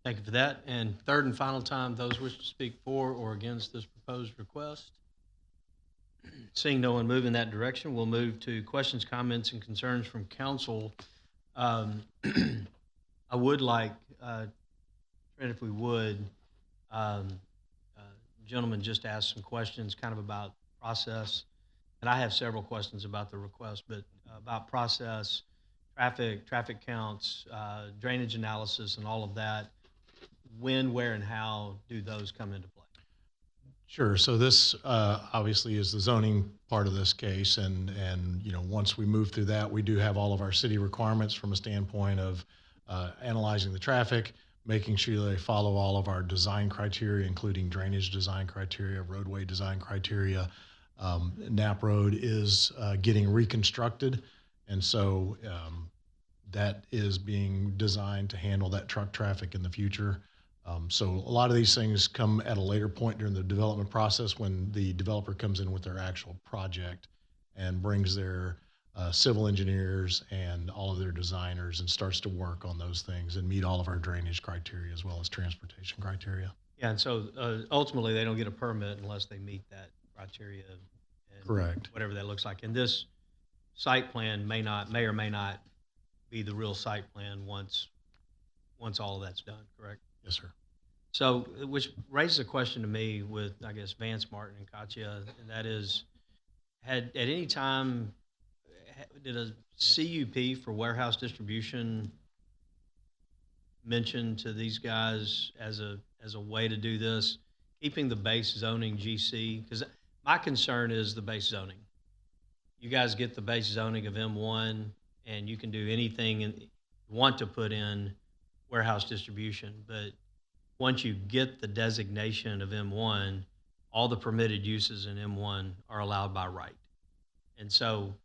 Thank you for that. And third and final time, those wish to speak for or against this proposed request. Seeing no one move in that direction, we'll move to questions, comments, and concerns from council. I would like, Trent, if we would, gentlemen, just ask some questions kind of about process. And I have several questions about the request, but about process, traffic counts, drainage analysis, and all of that. When, where, and how do those come into play?
Sure. So this obviously is the zoning part of this case, and once we move through that, we do have all of our city requirements from a standpoint of analyzing the traffic, making sure they follow all of our design criteria, including drainage design criteria, roadway design criteria. Knapp Road is getting reconstructed, and so that is being designed to handle that truck traffic in the future. So a lot of these things come at a later point during the development process when the developer comes in with their actual project and brings their civil engineers and all of their designers and starts to work on those things and meet all of our drainage criteria as well as transportation criteria.
Yeah, and so ultimately they don't get a permit unless they meet that criteria. And
correct.
Whatever that looks like. And this site plan may or may not be the real site plan once all of that's done, correct?
Yes, sir.
So, which raises a question to me with, I guess, Vance, Martin, and Katya, and that is, at any time, did a CUP for warehouse distribution mention to these guys as a way to do this, keeping the base zoning GC? Because my concern is the base zoning. You guys get the base zoning of M1, and you can do anything you want to put in warehouse distribution, but once you get the designation of M1, all the permitted uses in M1 are allowed by right. And so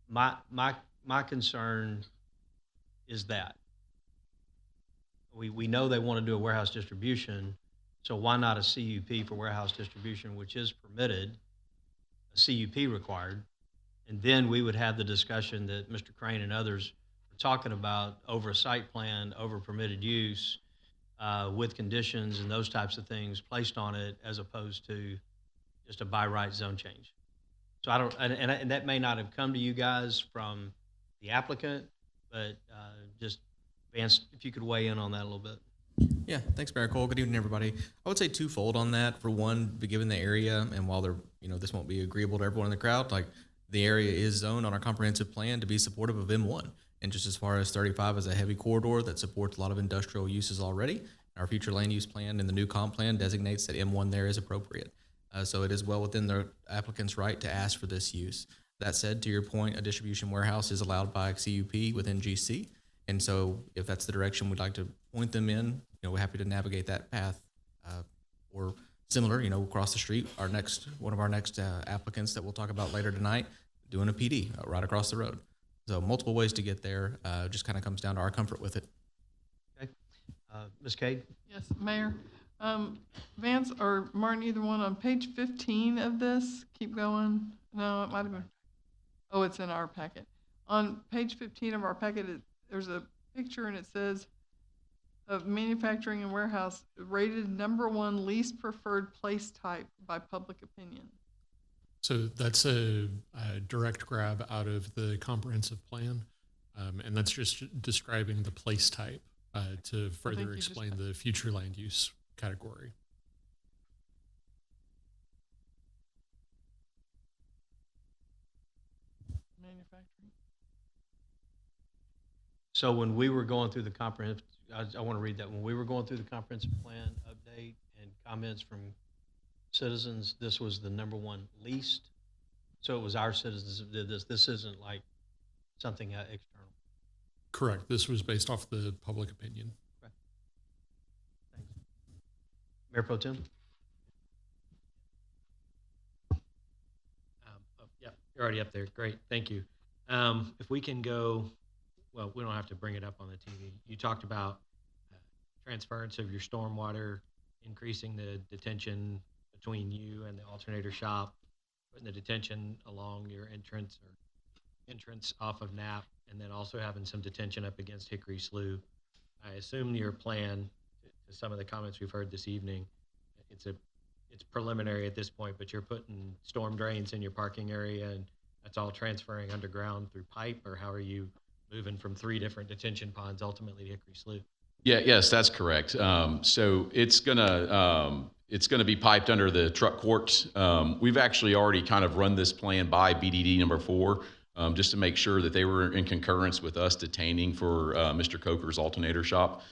my concern is that we know they want to do a warehouse distribution, so why not a CUP for warehouse distribution, which is permitted, a CUP required, and then we would have the discussion that Mr. Crane and others are talking about over a site plan, over permitted use, with conditions and those types of things placed on it, as opposed to just a by right zone change. So I don't, and that may not have come to you guys from the applicant, but just Vance, if you could weigh in on that a little bit.
Yeah, thanks, Mayor Cole. Good evening, everybody. I would say twofold on that. For one, given the area, and while this won't be agreeable to everyone in the crowd, like the area is zoned on our comprehensive plan to be supportive of M1. And just as far as 35 as a heavy corridor that supports a lot of industrial uses already, our future land use plan and the new comp plan designates that M1 there is appropriate. So it is well within the applicant's right to ask for this use. That said, to your point, a distribution warehouse is allowed by CUP within GC. And so if that's the direction we'd like to point them in, we're happy to navigate that path. Or similar, across the street, one of our next applicants that we'll talk about later tonight, doing a PD right across the road. So multiple ways to get there, just kind of comes down to our comfort with it.
Okay. Ms. Cade?
Yes, Mayor. Vance or Martin, either one, on page 15 of this, keep going. No, it might have been. Oh, it's in our packet. On page 15 of our packet, there's a picture and it says of manufacturing and warehouse rated #1 least preferred place type by public opinion.
So that's a direct grab out of the comprehensive plan, and that's just describing the place type to further
you just-
explain the future land use category.
Manufacturing.
So when we were going through the comprehensive, I want to read that. When we were going through the comprehensive plan update and comments from citizens, this was the number one least. So it was our citizens that did this. This isn't like something external.
Correct. This was based off the public opinion.
Thanks. Mayor Pro Tem?
Yeah, you're already up there. Great, thank you. If we can go, well, we don't have to bring it up on the TV. You talked about transference of your stormwater, increasing the detention between you and the alternator shop, putting the detention along your entrance off of Knapp, and then also having some detention up against Hickory Slough. I assume your plan, to some of the comments we've heard this evening, it's preliminary at this point, but you're putting storm drains in your parking area, and that's all transferring underground through pipe, or how are you moving from 3 different detention ponds ultimately to Hickory Slough?
Yes, that's correct. So it's gonna be piped under the truck court. We've actually already kind of run this plan by BDD number 4, just to make sure that they were in concurrence with us detaining for Mr. Coker's alternator shop,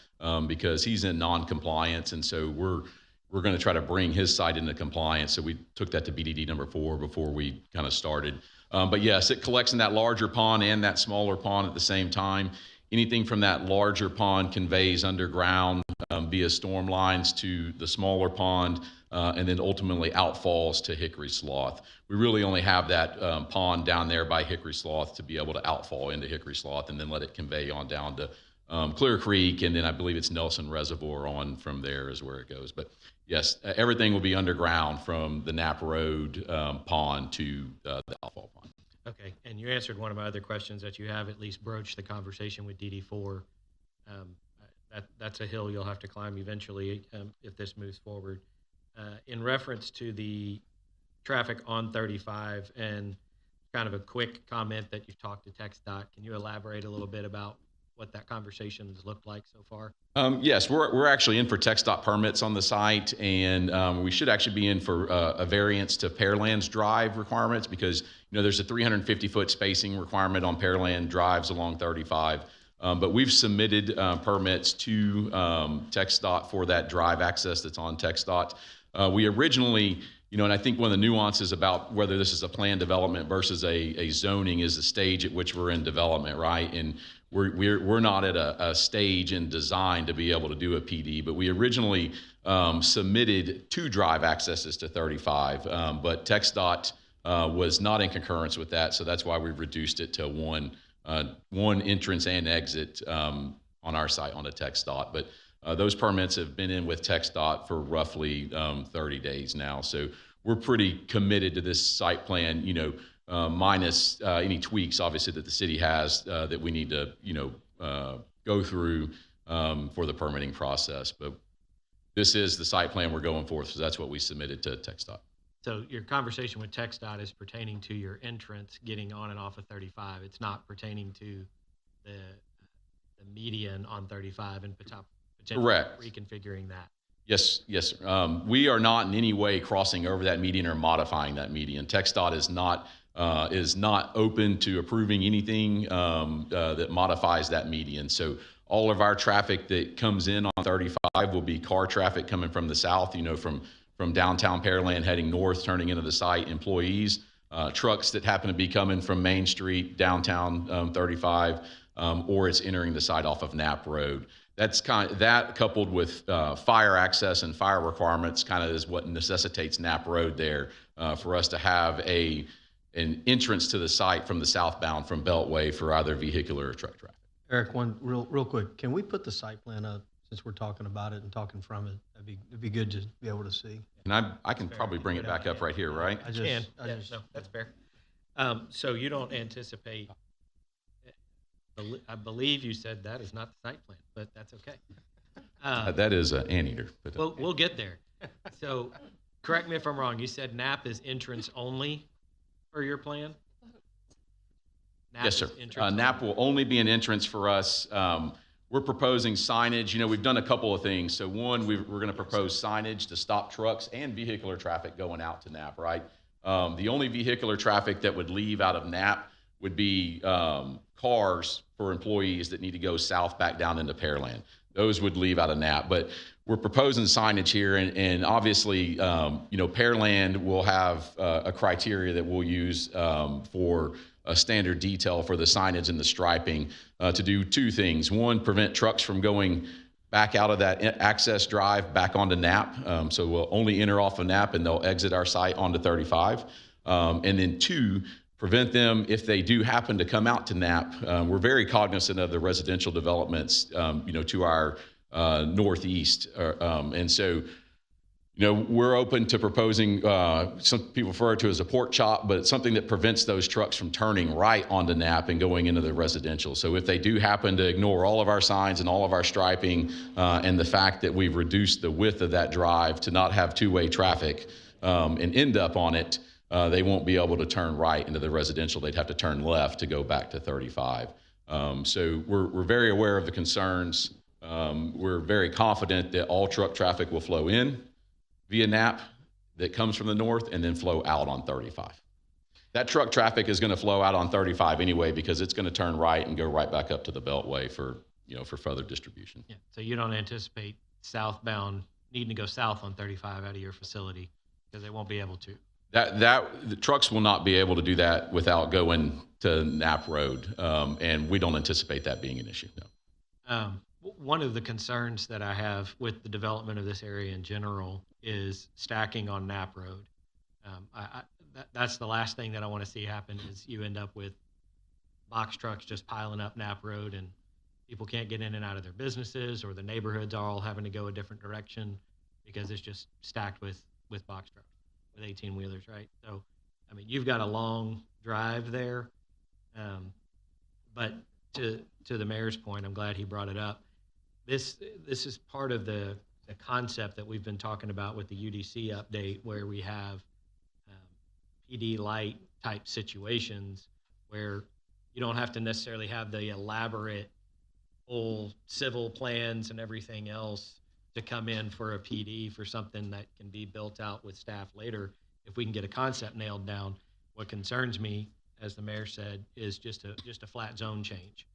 because he's in non-compliance, and so we're going to try to bring his site into compliance. So we took that to BDD number 4 before we kind of started. But yes, it collects in that larger pond and that smaller pond at the same time. Anything from that larger pond conveys underground via storm lines to the smaller pond, and then ultimately outfalls to Hickory Slough. We really only have that pond down there by Hickory Slough to be able to outfall into Hickory Slough, and then let it convey on down to Clear Creek, and then I believe it's Nelson Reservoir on from there is where it goes. But yes, everything will be underground from the Knapp Road pond to the outfall pond.
Okay, and you answered one of my other questions, that you have at least broached the conversation with DD4. That's a hill you'll have to climb eventually if this moves forward. In reference to the traffic on 35 and kind of a quick comment that you've talked to TxDOT, can you elaborate a little bit about what that conversation has looked like so far?
Yes, we're actually in for TxDOT permits on the site, and we should actually be in for a variance to Pearland's Drive requirements, because there's a 350-foot spacing requirement on Pearland drives along 35. But we've submitted permits to TxDOT for that drive access that's on TxDOT. We originally, and I think one of the nuances about whether this is a planned development versus a zoning is the stage at which we're in development, right? And we're not at a stage in design to be able to do a PD, but we originally submitted 2 drive accesses to 35, but TxDOT was not in concurrence with that, so that's why we've reduced it to one entrance and exit on our site on the TxDOT. But those permits have been in with TxDOT for roughly 30 days now, so we're pretty committed to this site plan, minus any tweaks, obviously, that the city has that we need to, go through for the permitting process. But this is the site plan we're going for, so that's what we submitted to TxDOT.
So your conversation with TxDOT is pertaining to your entrance getting on and off of 35. It's not pertaining to the median on 35 and potentially
Correct.
Reconfiguring that.
Yes. We are not in any way crossing over that median or modifying that median. TxDOT is not open to approving anything that modifies that median. So all of our traffic that comes in on 35 will be car traffic coming from the south, from downtown Pearland heading north, turning into the site, employees, trucks that happen to be coming from Main Street, downtown 35, or it's entering the site off of Knapp Road. That coupled with fire access and fire requirements kind of is what necessitates Knapp Road there for us to have an entrance to the site from the southbound from Beltway for either vehicular or truck traffic.
Eric, one real quick. Can we put the site plan up since we're talking about it and talking from it? It'd be good to be able to see.
And I can probably bring it back up right here, right?
No, that's fair. So you don't anticipate, I believe you said that is not the site plan, but that's okay.
That is an anteater.
We'll get there. So correct me if I'm wrong. You said Knapp is entrance only for your plan? Nap
Yes, sir.
is entrance
NAP will only be an entrance for us. We're proposing signage. You know, we've done a couple of things. So one, we're going to propose signage to stop trucks and vehicular traffic going out to NAP, right? The only vehicular traffic that would leave out of NAP would be cars for employees that need to go south back down into Pearland. Those would leave out of NAP. But we're proposing signage here, and obviously, you know, Pearland will have a criteria that we'll use for a standard detail for the signage and the striping to do two things. One, prevent trucks from going back out of that access drive back onto NAP. So we'll only enter off of NAP and they'll exit our site onto 35. And then two, prevent them if they do happen to come out to NAP. We're very cognizant of the residential developments, you know, to our northeast. And so, you know, we're open to proposing, some people refer to it as a pork chop, but it's something that prevents those trucks from turning right onto NAP and going into the residential. So if they do happen to ignore all of our signs and all of our striping, and the fact that we've reduced the width of that drive to not have two-way traffic, and end up on it, they won't be able to turn right into the residential. They'd have to turn left to go back to 35. So we're very aware of the concerns. We're very confident that all truck traffic will flow in via NAP that comes from the north and then flow out on 35. That truck traffic is going to flow out on 35 anyway because it's going to turn right and go right back up to the Beltway for, you know, for further distribution.
Yeah. So you don't anticipate southbound needing to go south on 35 out of your facility because they won't be able to.
The trucks will not be able to do that without going to Knapp Road, and we don't anticipate that being an issue. No.
One of the concerns that I have with the development of this area in general is stacking on Knapp Road. That's the last thing that I want to see happen is you end up with box trucks just piling up Knapp Road and people can't get in and out of their businesses, or the neighborhoods are all having to go a different direction because it's just stacked with box trucks, with 18-wheelers, right? So, I mean, you've got a long drive there. But to the mayor's point, I'm glad he brought it up. This is part of the concept that we've been talking about with the UDC update, where we have PD light type situations where you don't have to necessarily have the elaborate whole civil plans and everything else to come in for a PD for something that can be built out with staff later. If we can get a concept nailed down, what concerns me, as the mayor said, is just a flat zone change.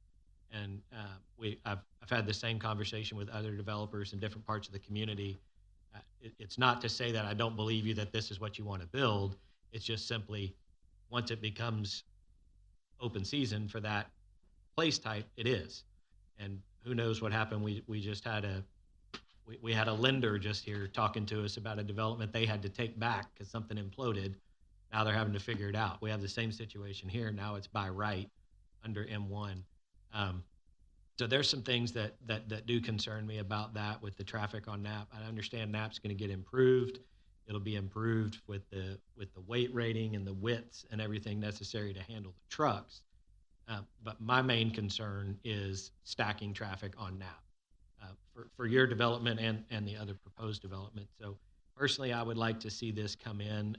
And I've had the same conversation with other developers in different parts of the community. It's not to say that I don't believe you that this is what you want to build. It's just simply once it becomes open season for that place type, it is. And who knows what happened? We just had we had a lender just here talking to us about a development they had to take back because something imploded. Now they're having to figure it out. We have the same situation here. Now it's by right under M1. So there's some things that do concern me about that with the traffic on Knapp. I understand Knapp's going to get improved. It'll be improved with the weight rating and the widths and everything necessary to handle the trucks. But my main concern is stacking traffic on Knapp for your development and the other proposed development. So personally, I would like to see this come in,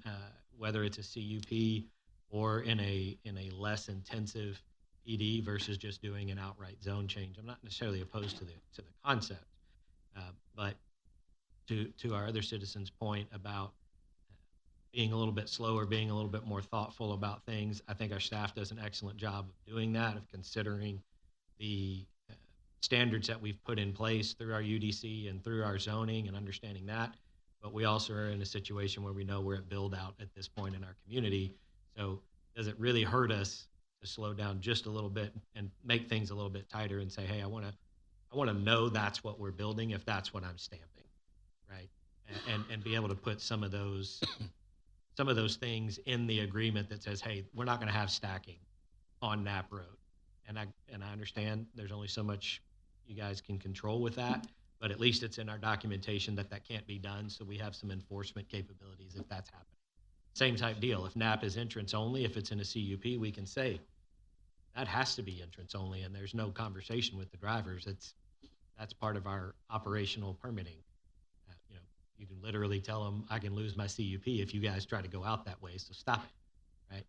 whether it's a CUP or in a less intensive PD versus just doing an outright zone change. I'm not necessarily opposed to the concept, but to our other citizens' point about being a little bit slower, being a little bit more thoughtful about things, I think our staff does an excellent job of doing that, of considering the standards that we've put in place through our UDC and through our zoning and understanding that. But we also are in a situation where we know we're at build out at this point in our community. So does it really hurt us to slow down just a little bit and make things a little bit tighter and say, hey, I want to know that's what we're building if that's what I'm stamping, right? And be able to put some of those things in the agreement that says, hey, we're not going to have stacking on Knapp Road. And I understand there's only so much you guys can control with that, but at least it's in our documentation that can't be done, so we have some enforcement capabilities if that's happening. Same type deal. If Knapp is entrance only, if it's in a CUP, we can say that has to be entrance only, and there's no conversation with the drivers. That's part of our operational permitting. You can literally tell them, I can lose my CUP if you guys try to go out that way, so stop it, right?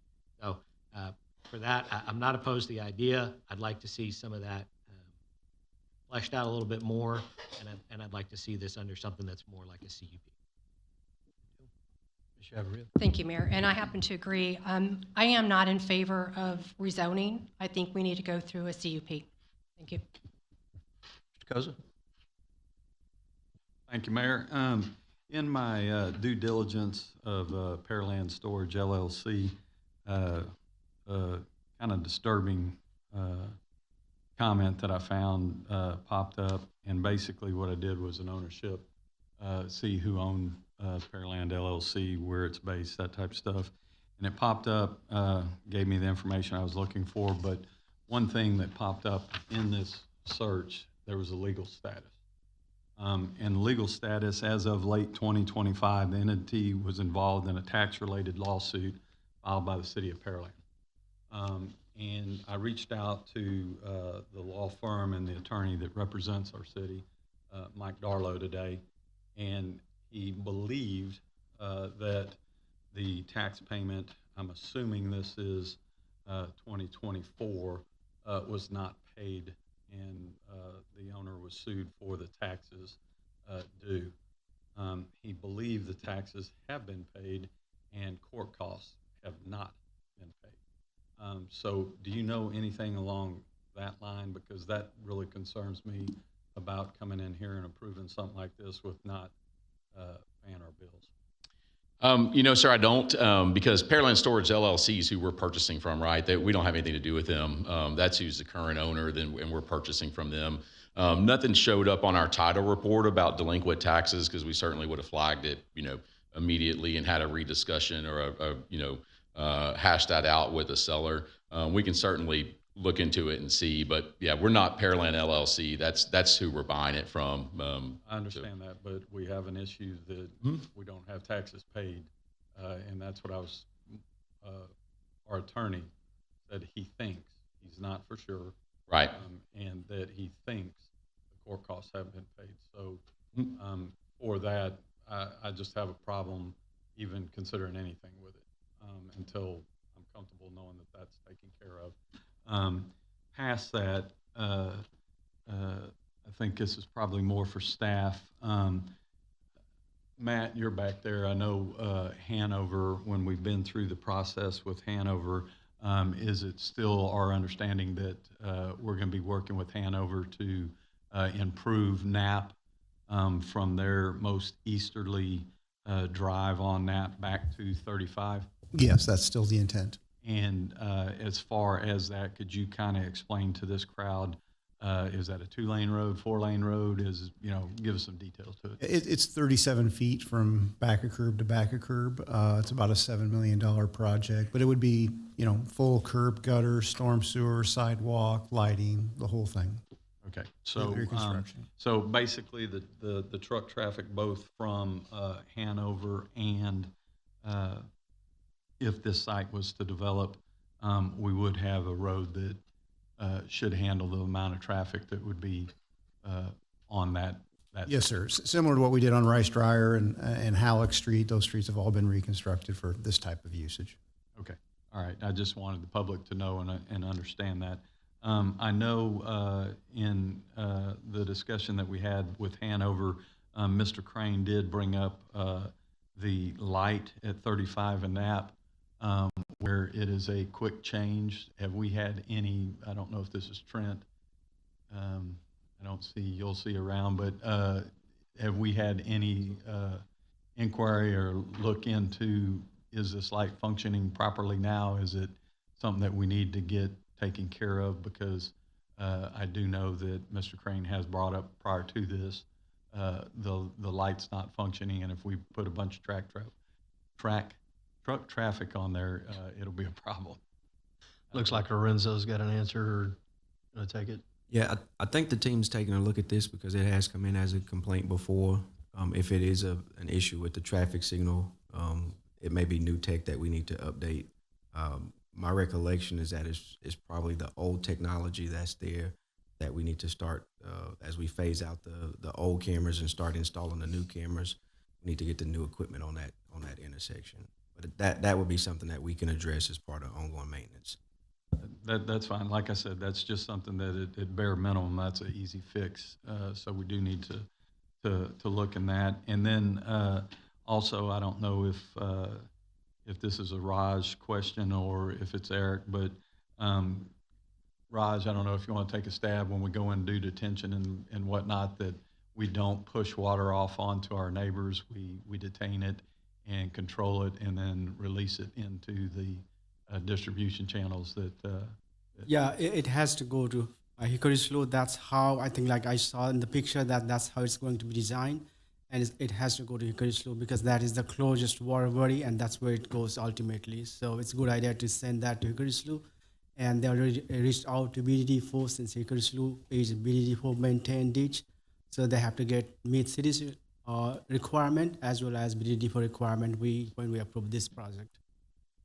for that. I'm not opposed to the idea. I'd like to see some of that fleshed out a little bit more, and I'd like to see this under something that's more like a CUP.
Ms. Chavarria.
Thank you, Mayor. And I happen to agree. I am not in favor of rezoning. I think we need to go through a CUP. Thank you.
Mr. Koza.
Thank you, Mayor. In my due diligence of Pearland Storage LLC, kind of disturbing comment that I found popped up, and basically what I did was an ownership, see who owned Pearland LLC, where it's based, that type of stuff. And it popped up, gave me the information I was looking for, but one thing that popped up in this search, there was a legal status. And legal status, as of late 2025, the entity was involved in a tax-related lawsuit filed by the city of Pearland. And I reached out to the law firm and the attorney that represents our city, Mike Darlow, today, and he believed that the tax payment, I'm assuming this is 2024, was not paid, and the owner was sued for the taxes due. He believed the taxes have been paid and court costs have not been paid. So do you know anything along that line? Because that really concerns me about coming in here and approving something like this with not paying our bills.
You know, sir, I don't, because Pearland Storage LLC is who we're purchasing from, right? We don't have anything to do with them. That's who's the current owner, and we're purchasing from them. Nothing showed up on our title report about delinquent taxes, because we certainly would have flagged it, you know, immediately and had a rediscussion or hash that out with the seller. We can certainly look into it and see, but yeah, we're not Pearland LLC. That's who we're buying it from.
I understand that, but we have an issue that we don't have taxes paid, and that's what I was. Our attorney said he thinks, he's not for sure,
right,
and that he thinks the court costs have been paid. So for that, I just have a problem even considering anything with it until I'm comfortable knowing that that's taken care of. Past that, I think this is probably more for staff. Matt, you're back there. I know Hanover, when we've been through the process with Hanover, is it still our understanding that we're going to be working with Hanover to improve Knapp from their most easterly drive on Knapp back to 35?
Yes, that's still the intent.
And as far as that, could you kind of explain to this crowd, is that a 2-lane road, 4-lane road? Give us some details to it.
It's 37 feet from back of curb to back of curb. It's about a $7 million project, but it would be, full curb, gutter, storm sewer, sidewalk, lighting, the whole thing.
Okay, so basically the truck traffic both from Hanover and if this site was to develop, we would have a road that should handle the amount of traffic that would be on that.
Yes, sir. Similar to what we did on Rice Dryer and Halleck Street. Those streets have all been reconstructed for this type of usage.
Okay. All right. I just wanted the public to know and understand that. I know in the discussion that we had with Hanover, Mr. Crane did bring up the light at 35 and Knapp, where it is a quick change. Have we had any, I don't know if this is Trent, I don't see, you'll see around, but have we had any inquiry or look into, is this light functioning properly now? Is it something that we need to get taken care of? Because I do know that Mr. Crane has brought up prior to this, the light's not functioning, and if we put a bunch of truck traffic on there, it'll be a problem.
Looks like Lorenzo's got an answer. Or gonna take it?
Yeah, I think the team's taking a look at this because it has come in as a complaint before. If it is an issue with the traffic signal, it may be new tech that we need to update. My recollection is that it's probably the old technology that's there that we need to start, as we phase out the old cameras and start installing the new cameras, we need to get the new equipment on that intersection. But that would be something that we can address as part of ongoing maintenance.
That's fine. Like I said, that's just something that at bare minimum, that's an easy fix. So we do need to look in that. And then also, I don't know if this is a Raj question or if it's Eric, but Raj, I don't know if you want to take a stab when we go and do detention and whatnot, that we don't push water off onto our neighbors. We detain it and control it and then release it into the distribution channels that.
Yeah, it has to go to Hickory Slough. That's how I think, like I saw in the picture, that's how it's going to be designed. And it has to go to Hickory Slough because that is the closest water body and that's where it goes ultimately. So it's a good idea to send that to Hickory Slough. And they already reached out to BDD4 since Hickory Slough is BDD4 maintained ditch. So they have to meet city's requirement as well as BDD4 requirement when we approve this project.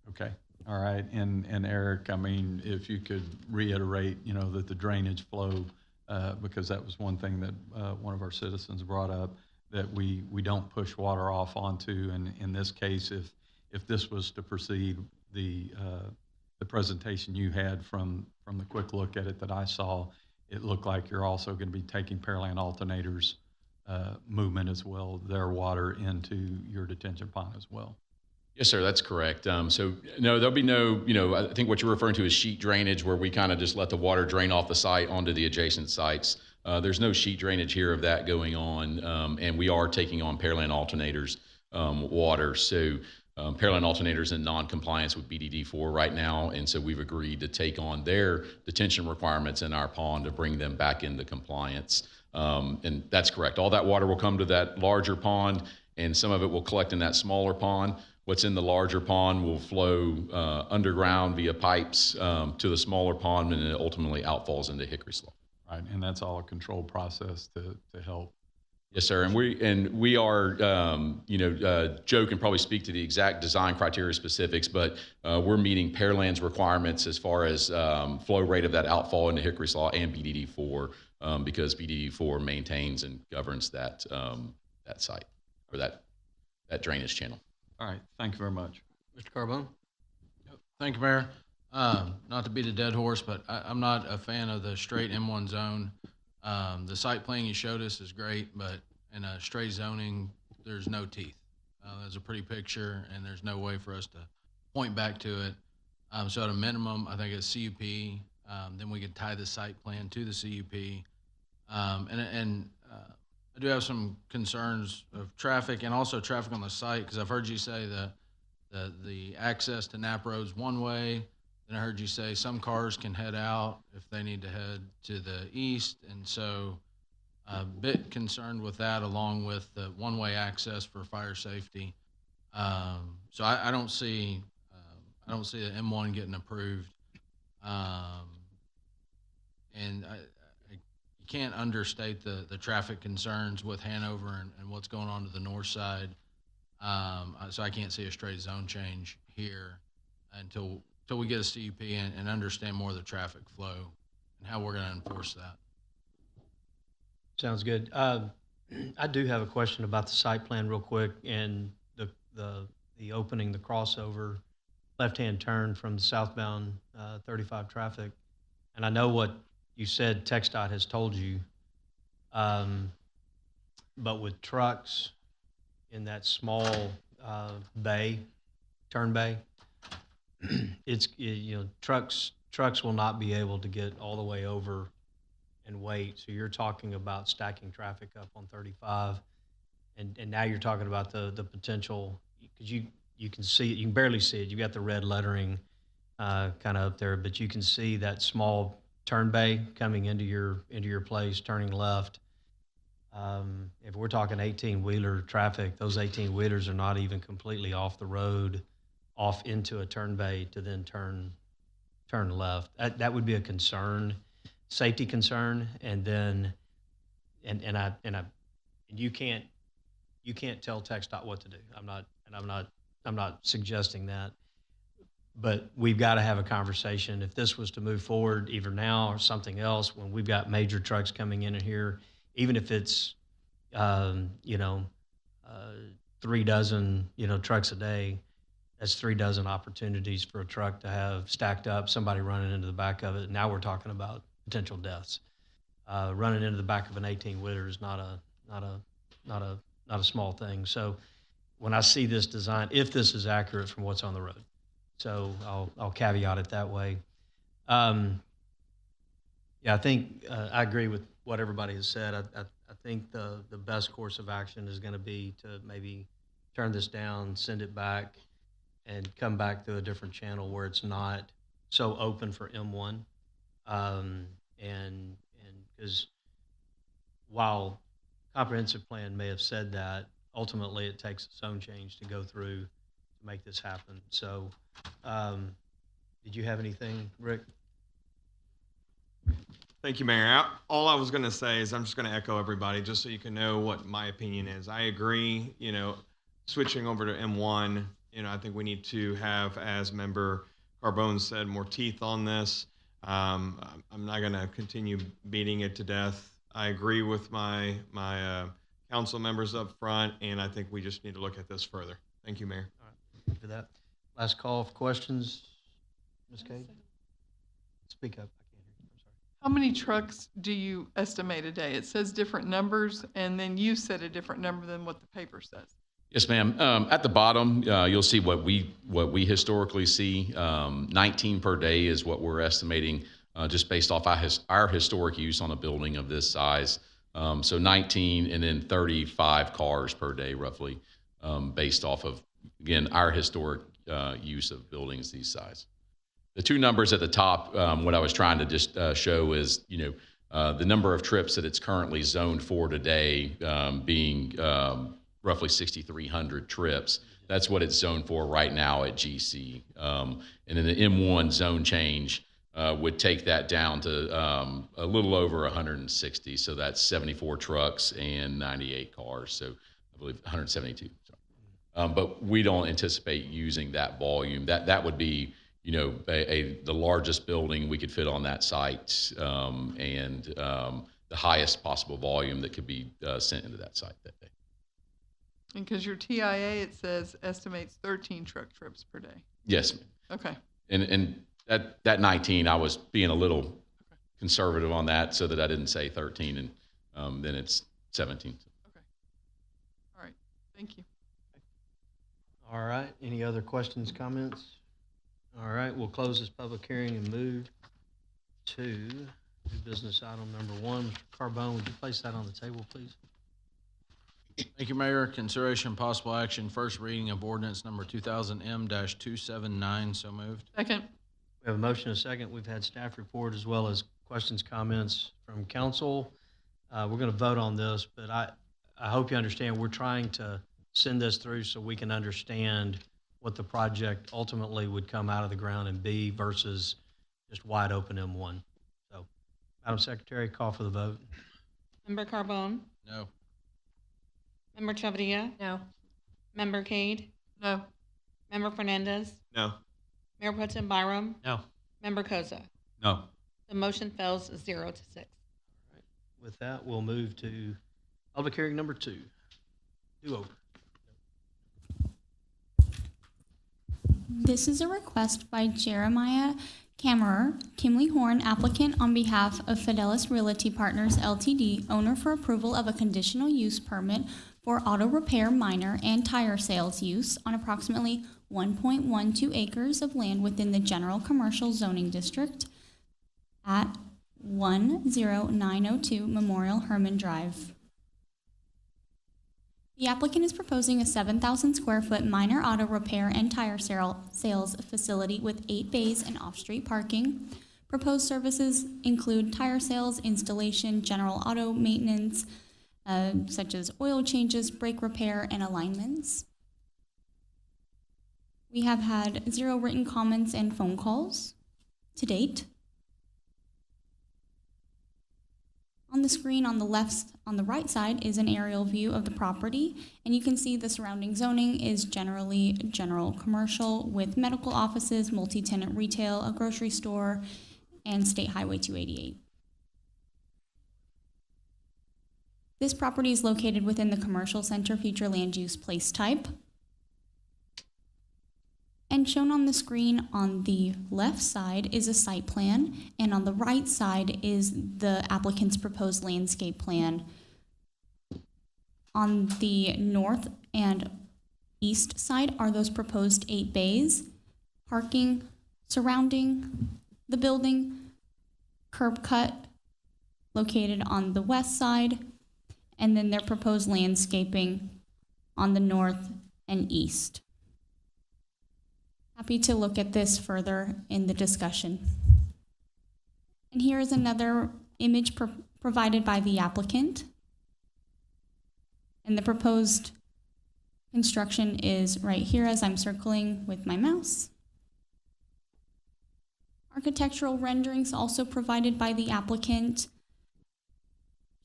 Okay. All right. And Eric, I mean, if you could reiterate, that the drainage flow, because that was one thing that one of our citizens brought up, that we don't push water off onto. And in this case, if this was to proceed, the presentation you had from the quick look at it that I saw, it looked like you're also going to be taking Pearland Alternators movement as well, their water into your detention pond as well.
Yes, sir, that's correct. So no, there'll be no, I think what you're referring to is sheet drainage, where we kind of just let the water drain off the site onto the adjacent sites. There's no sheet drainage here of that going on, and we are taking on Pearland Alternators water. So Pearland Alternators in non-compliance with BDD4 right now, and so we've agreed to take on their detention requirements in our pond to bring them back into compliance. And that's correct. All that water will come to that larger pond, and some of it will collect in that smaller pond. What's in the larger pond will flow underground via pipes to the smaller pond, and it ultimately outfalls into Hickory Slough.
Right, and that's all a controlled process to help.
Yes, sir. And we are, Joe can probably speak to the exact design criteria specifics, but we're meeting Pearland's requirements as far as flow rate of that outfall into Hickory Slough and BDD4, because BDD4 maintains and governs that site or that drainage channel.
All right. Thank you very much.
Mr. Carbone?
Thank you, Mayor. Not to beat a dead horse, but I'm not a fan of the straight M1 zone. The site plan you showed us is great, but in a straight zoning, there's no teeth. There's a pretty picture, and there's no way for us to point back to it. So at a minimum, I think it's CUP. Then we could tie the site plan to the CUP. I do have some concerns of traffic and also traffic on the site, because I've heard you say that the access to Knapp Road's one way. Then I heard you say some cars can head out if they need to head to the east. And so a bit concerned with that, along with the one-way access for fire safety. So I don't see the M1 getting approved. And you can't understate the traffic concerns with Hanover and what's going on to the north side. So I can't see a straight zone change here until we get a CUP and understand more of the traffic flow and how we're going to enforce that.
Sounds good. I do have a question about the site plan real quick, and the opening, the crossover, left-hand turn from the southbound 35 traffic. And I know what you said TxDOT has told you, but with trucks in that small turn bay, trucks will not be able to get all the way over and wait. So you're talking about stacking traffic up on 35, and now you're talking about the potential, because you can see it, you can barely see it. You got the red lettering kind of up there, but you can see that small turn bay coming into your place, turning left. If we're talking 18-wheeler traffic, those 18-wheelers are not even completely off the road, off into a turn bay to then turn left. That would be a concern, safety concern, and then you can't tell TxDOT what to do. I'm not suggesting that, but we've got to have a conversation. If this was to move forward, either now or something else, when we've got major trucks coming in here, even if it's 3 dozen trucks a day,
that's 36 opportunities for a truck to have stacked up, somebody running into the back of it. Now we're talking about potential deaths. Running into the back of an 18-wheeler is not a small thing. So when I see this design, if this is accurate from what's on the road, so I'll caveat it that way. Yeah, I think I agree with what everybody has said. I think the best course of action is going to be to maybe turn this down, send it back, and come back through a different channel where it's not so open for M1. And because while comprehensive plan may have said that, ultimately it takes a zone change to go through to make this happen. So, did you have anything, Rick?
Thank you, Mayor. All I was going to say is I'm just going to echo everybody just so you can know what my opinion is. I agree, switching over to M1, I think we need to have, as Member Carbone said, more teeth on this. I'm not going to continue beating it to death. I agree with my council members up front, and I think we just need to look at this further. Thank you, Mayor.
All right, thank you for that. Last call for questions. Ms. Cade? Speak up.
How many trucks do you estimate a day? It says different numbers, and then you said a different number than what the paper says.
Yes, ma'am. At the bottom, you'll see what we historically see. 19 per day is what we're estimating, just based off our historic use on a building of this size. So 19 and then 35 cars per day, roughly, based off of, again, our historic use of buildings these size. The two numbers at the top, what I was trying to just show is, the number of trips that it's currently zoned for today, being roughly 6,300 trips. That's what it's zoned for right now at GC. And then the M1 zone change would take that down to a little over 160. So that's 74 trucks and 98 cars. So I believe 172. But we don't anticipate using that volume. That would be, the largest building we could fit on that site, and the highest possible volume that could be sent into that site that day.
And because your TIA, it says estimates 13 truck trips per day.
Yes.
Okay.
And that 19, I was being a little conservative on that so that I didn't say 13, and then it's 17.
Okay. All right. Thank you.
All right. Any other questions, comments? All right. We'll close this public hearing and move to new business item number 1. Mr. Carbone, would you place that on the table, please?
Thank you, Mayor. Consideration possible action, first reading of ordinance number 2000M-279. So moved.
Second.
We have a motion and a second. We've had staff report as well as questions, comments from council. We're going to vote on this, but I hope you understand we're trying to send this through so we can understand what the project ultimately would come out of the ground and be versus just wide open M1. So, Madam Secretary, call for the vote.
Member Carbone?
No.
Member Chavarria?
No.
Member Cade?
No.
Member Fernandez?
No.
Mayor Pro Tem Byram?
No.
Member Koza?
No.
The motion fails 0-6.
With that, we'll move to public hearing number 2. Do over.
This is a request by Jeremiah Kammerer, Kimley Horn, applicant on behalf of Fidelis Realty Partners LTD, owner, for approval of a conditional use permit for auto repair, minor, and tire sales use on approximately 1.12 acres of land within the general commercial zoning district at 10902 Memorial Herman Drive. The applicant is proposing a 7,000 square foot minor auto repair and tire sales facility with 8 bays and off-street parking. Proposed services include tire sales, installation, general auto maintenance, such as oil changes, brake repair, and alignments. We have had 0 written comments and phone calls to date. On the screen on the right side is an aerial view of the property, and you can see the surrounding zoning is generally general commercial with medical offices, multi-tenant retail, a grocery store, and State Highway 288. This property is located within the commercial center future land use place type. And shown on the screen on the left side is a site plan, and on the right side is the applicant's proposed landscape plan. On the north and east side are those proposed 8 bays, parking surrounding the building, curb cut located on the west side, and then their proposed landscaping on the north and east. Happy to look at this further in the discussion. And here is another image provided by the applicant. And the proposed construction is right here as I'm circling with my mouse. Architectural renderings also provided by the applicant,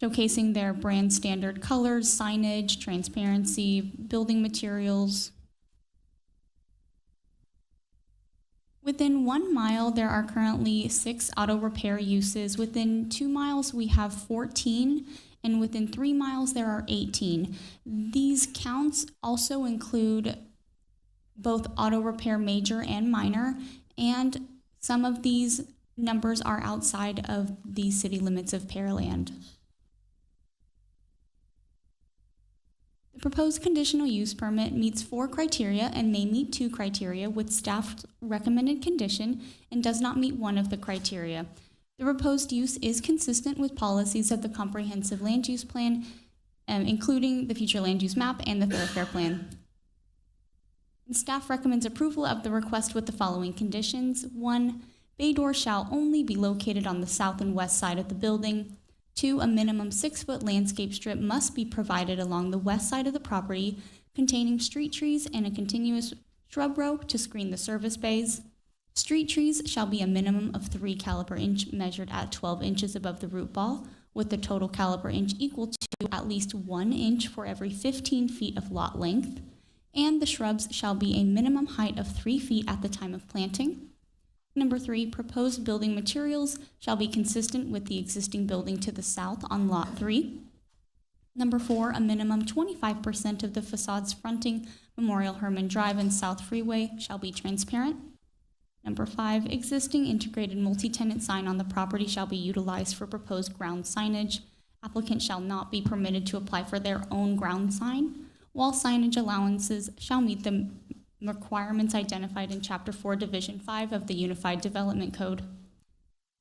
showcasing their brand standard colors, signage, transparency, building materials. Within 1 mile, there are currently 6 auto repair uses. Within 2 miles, we have 14, and within 3 miles, there are 18. These counts also include both auto repair major and minor, and some of these numbers are outside of the city limits of Pearland. The proposed conditional use permit meets 4 criteria and may meet 2 criteria with staff's recommended condition and does not meet 1 of the criteria. The proposed use is consistent with policies of the comprehensive land use plan, including the future land use map and the thoroughfare plan. And staff recommends approval of the request with the following conditions. 1, bay doors shall only be located on the south and west side of the building. 2, a minimum 6-foot landscape strip must be provided along the west side of the property, containing street trees and a continuous shrub row to screen the service bays. Street trees shall be a minimum of 3 caliper inch measured at 12 inches above the root ball, with the total caliper inch equal to at least 1 inch for every 15 feet of lot length. And the shrubs shall be a minimum height of 3 feet at the time of planting. Number 3, proposed building materials shall be consistent with the existing building to the south on Lot 3. Number 4, a minimum 25% of the facades fronting Memorial Herman Drive and South Freeway shall be transparent. Number 5, existing integrated multi-tenant sign on the property shall be utilized for proposed ground signage. Applicant shall not be permitted to apply for their own ground sign. Wall signage allowances shall meet the requirements identified in Chapter 4, Division 5 of the Unified Development Code.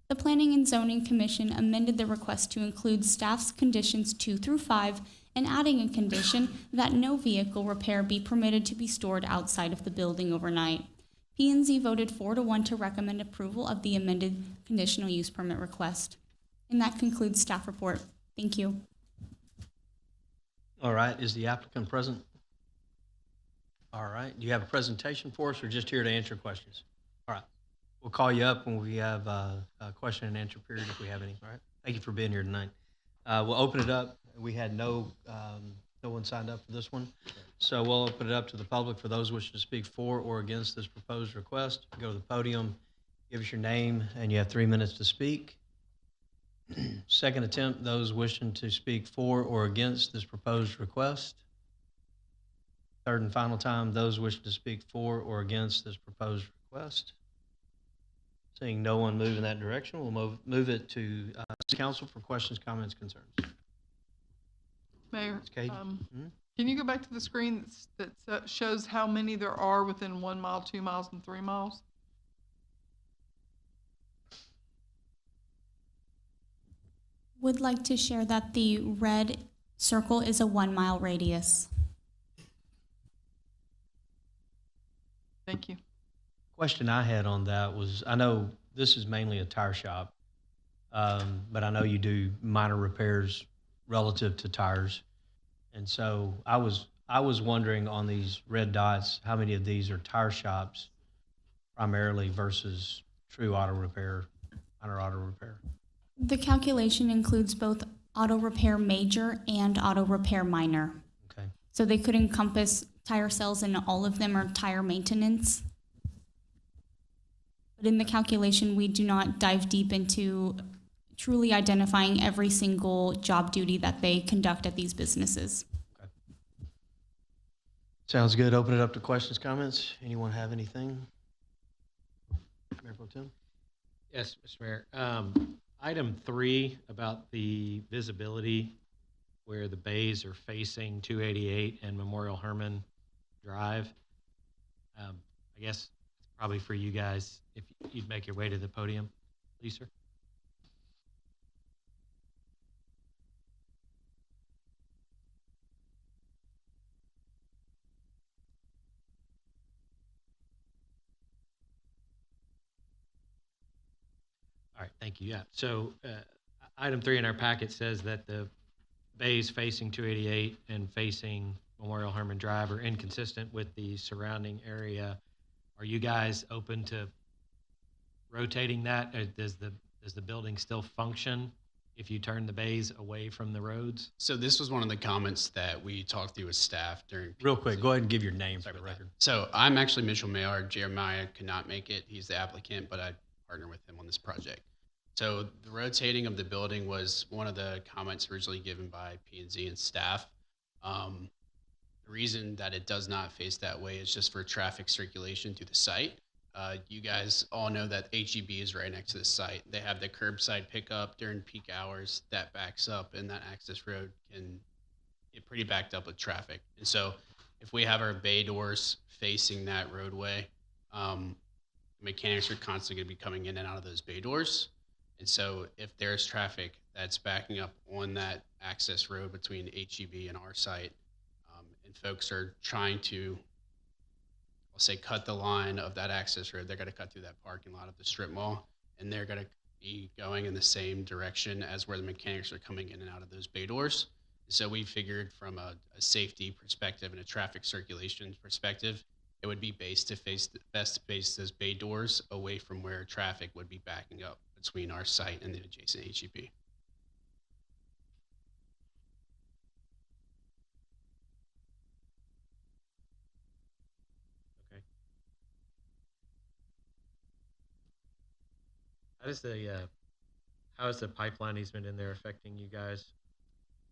The Planning and Zoning Commission amended the request to include staff's conditions 2 through 5 and adding a condition that no vehicle repair be permitted to be stored outside of the building overnight. P&Z voted 4-1 to recommend approval of the amended conditional use permit request. And that concludes staff report. Thank you.
All right, is the applicant present? All right, do you have a presentation for us or just here to answer questions? All right, we'll call you up when we have a question and answer period if we have any. All right, thank you for being here tonight. We'll open it up. We had no one signed up for this one. So we'll open it up to the public for those wishing to speak for or against this proposed request. Go to the podium, give us your name, and you have 3 minutes to speak. Second attempt, those wishing to speak for or against this proposed request. Third and final time, those wishing to speak for or against this proposed request. Seeing no one move in that direction, we'll move it to council for questions, comments, concerns.
Mayor,
Katie?
can you go back to the screen that shows how many there are within 1 mile, 2 miles, and 3 miles?
Would like to share that the red circle is a 1 mile radius.
Thank you.
Question I had on that was, I know this is mainly a tire shop, but I know you do minor repairs relative to tires. And so I was wondering on these red dots, how many of these are tire shops primarily versus true auto repair, minor auto repair?
The calculation includes both auto repair major and auto repair minor.
Okay.
So they could encompass tire sales, and all of them are tire maintenance. But in the calculation, we do not dive deep into truly identifying every single job duty that they conduct at these businesses.
Sounds good. Open it up to questions, comments. Anyone have anything? Mayor Pro Tem?
Yes, Mr. Mayor. Item 3 about the visibility where the bays are facing 288 and Memorial Herman Drive. I guess it's probably for you guys if you'd make your way to the podium, please, sir. All right, thank you. Yeah, so item 3 in our packet says that the bays facing 288 and facing Memorial Herman Drive are inconsistent with the surrounding area. Are you guys open to rotating that? Or does the building still function if you turn the bays away from the roads?
So this was one of the comments that we talked through with staff during.
Real quick, go ahead and give your name for the record.
So I'm actually Mitchell Maillard. Jeremiah could not make it. He's the applicant, but I partner with him on this project. So the rotating of the building was one of the comments originally given by P&Z and staff. The reason that it does not face that way is just for traffic circulation through the site. You guys all know that HEB is right next to the site. They have the curbside pickup during peak hours that backs up, and that access road can get pretty backed up with traffic. And so if we have our bay doors facing that roadway, mechanics are constantly going to be coming in and out of those bay doors. And so if there's traffic that's backing up on that access road between HEB and our site, and folks are trying to, I'll say, cut the line of that access road, they're going to cut through that parking lot of the strip mall, and they're going to be going in the same direction as where the mechanics are coming in and out of those bay doors. So we figured from a safety perspective and a traffic circulation perspective, it would be best to face those bay doors away from where traffic would be backing up between our site and the adjacent HEB.
Okay. How is the pipeline easement in there affecting you guys?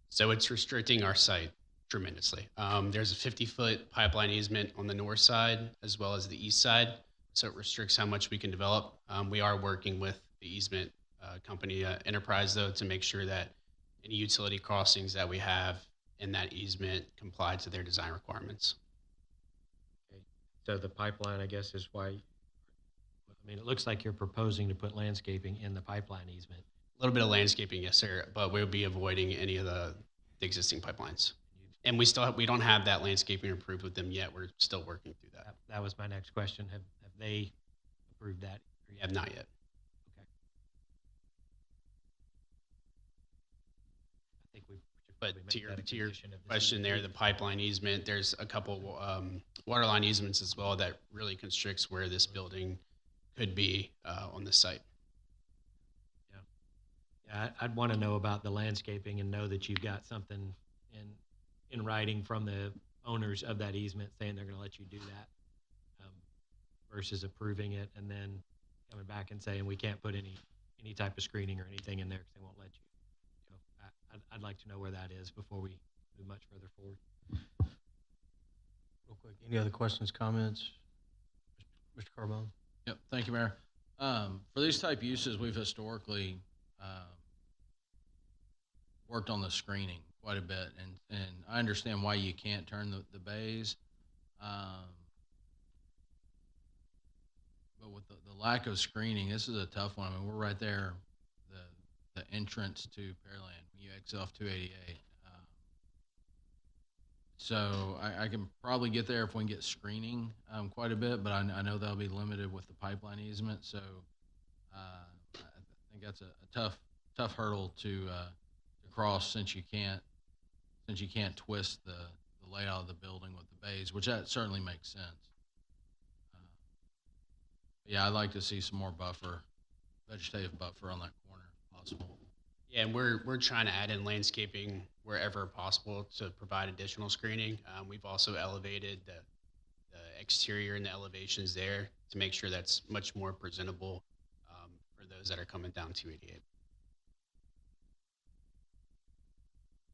So it's restricting our site tremendously. There's a 50-foot pipeline easement on the north side as well as the east side, so it restricts how much we can develop. We are working with the easement company, Enterprise, though, to make sure that any utility crossings that we have in that easement comply to their design requirements.
Okay. So the pipeline, I guess, is why, I mean, it looks like you're proposing to put landscaping in the pipeline easement.
A little bit of landscaping, yes, sir, but we'll be avoiding any of the existing pipelines. And we don't have that landscaping approved with them yet. We're still working through that.
That was my next question. Have they approved that?
We have not yet.
Okay. I think we should
But
probably
to
make
your
that a condition of the
question there,
CUP.
the pipeline easement, there's a couple water line easements as well that really constricts where this building could be on the site.
Yeah, I'd want to know about the landscaping and know that you've got something in writing from the owners of that easement saying they're going to let you do that, versus approving it and then coming back and saying we can't put any type of screening or anything in there because they won't let you. So I'd like to know where that is before we move much further forward.
Real quick, any other questions, comments? Mr. Carbone?
Yep, thank you, Mayor. For these type uses, we've historically worked on the screening quite a bit, and I understand why you can't turn the bays, but with the lack of screening, this is a tough one. I mean, we're right there, the entrance to Pearland when you exit off 288. So I can probably get there if we can get screening quite a bit, but I know that'll be limited with the pipeline easement. So I think that's a tough hurdle to cross since you can't twist the layout of the building with the bays, which that certainly makes sense. Yeah, I'd like to see some more vegetative buffer on that corner if possible.
Yeah, and we're trying to add in landscaping wherever possible to provide additional screening. We've also elevated the exterior and the elevations there to make sure that's much more presentable for those that are coming down 288.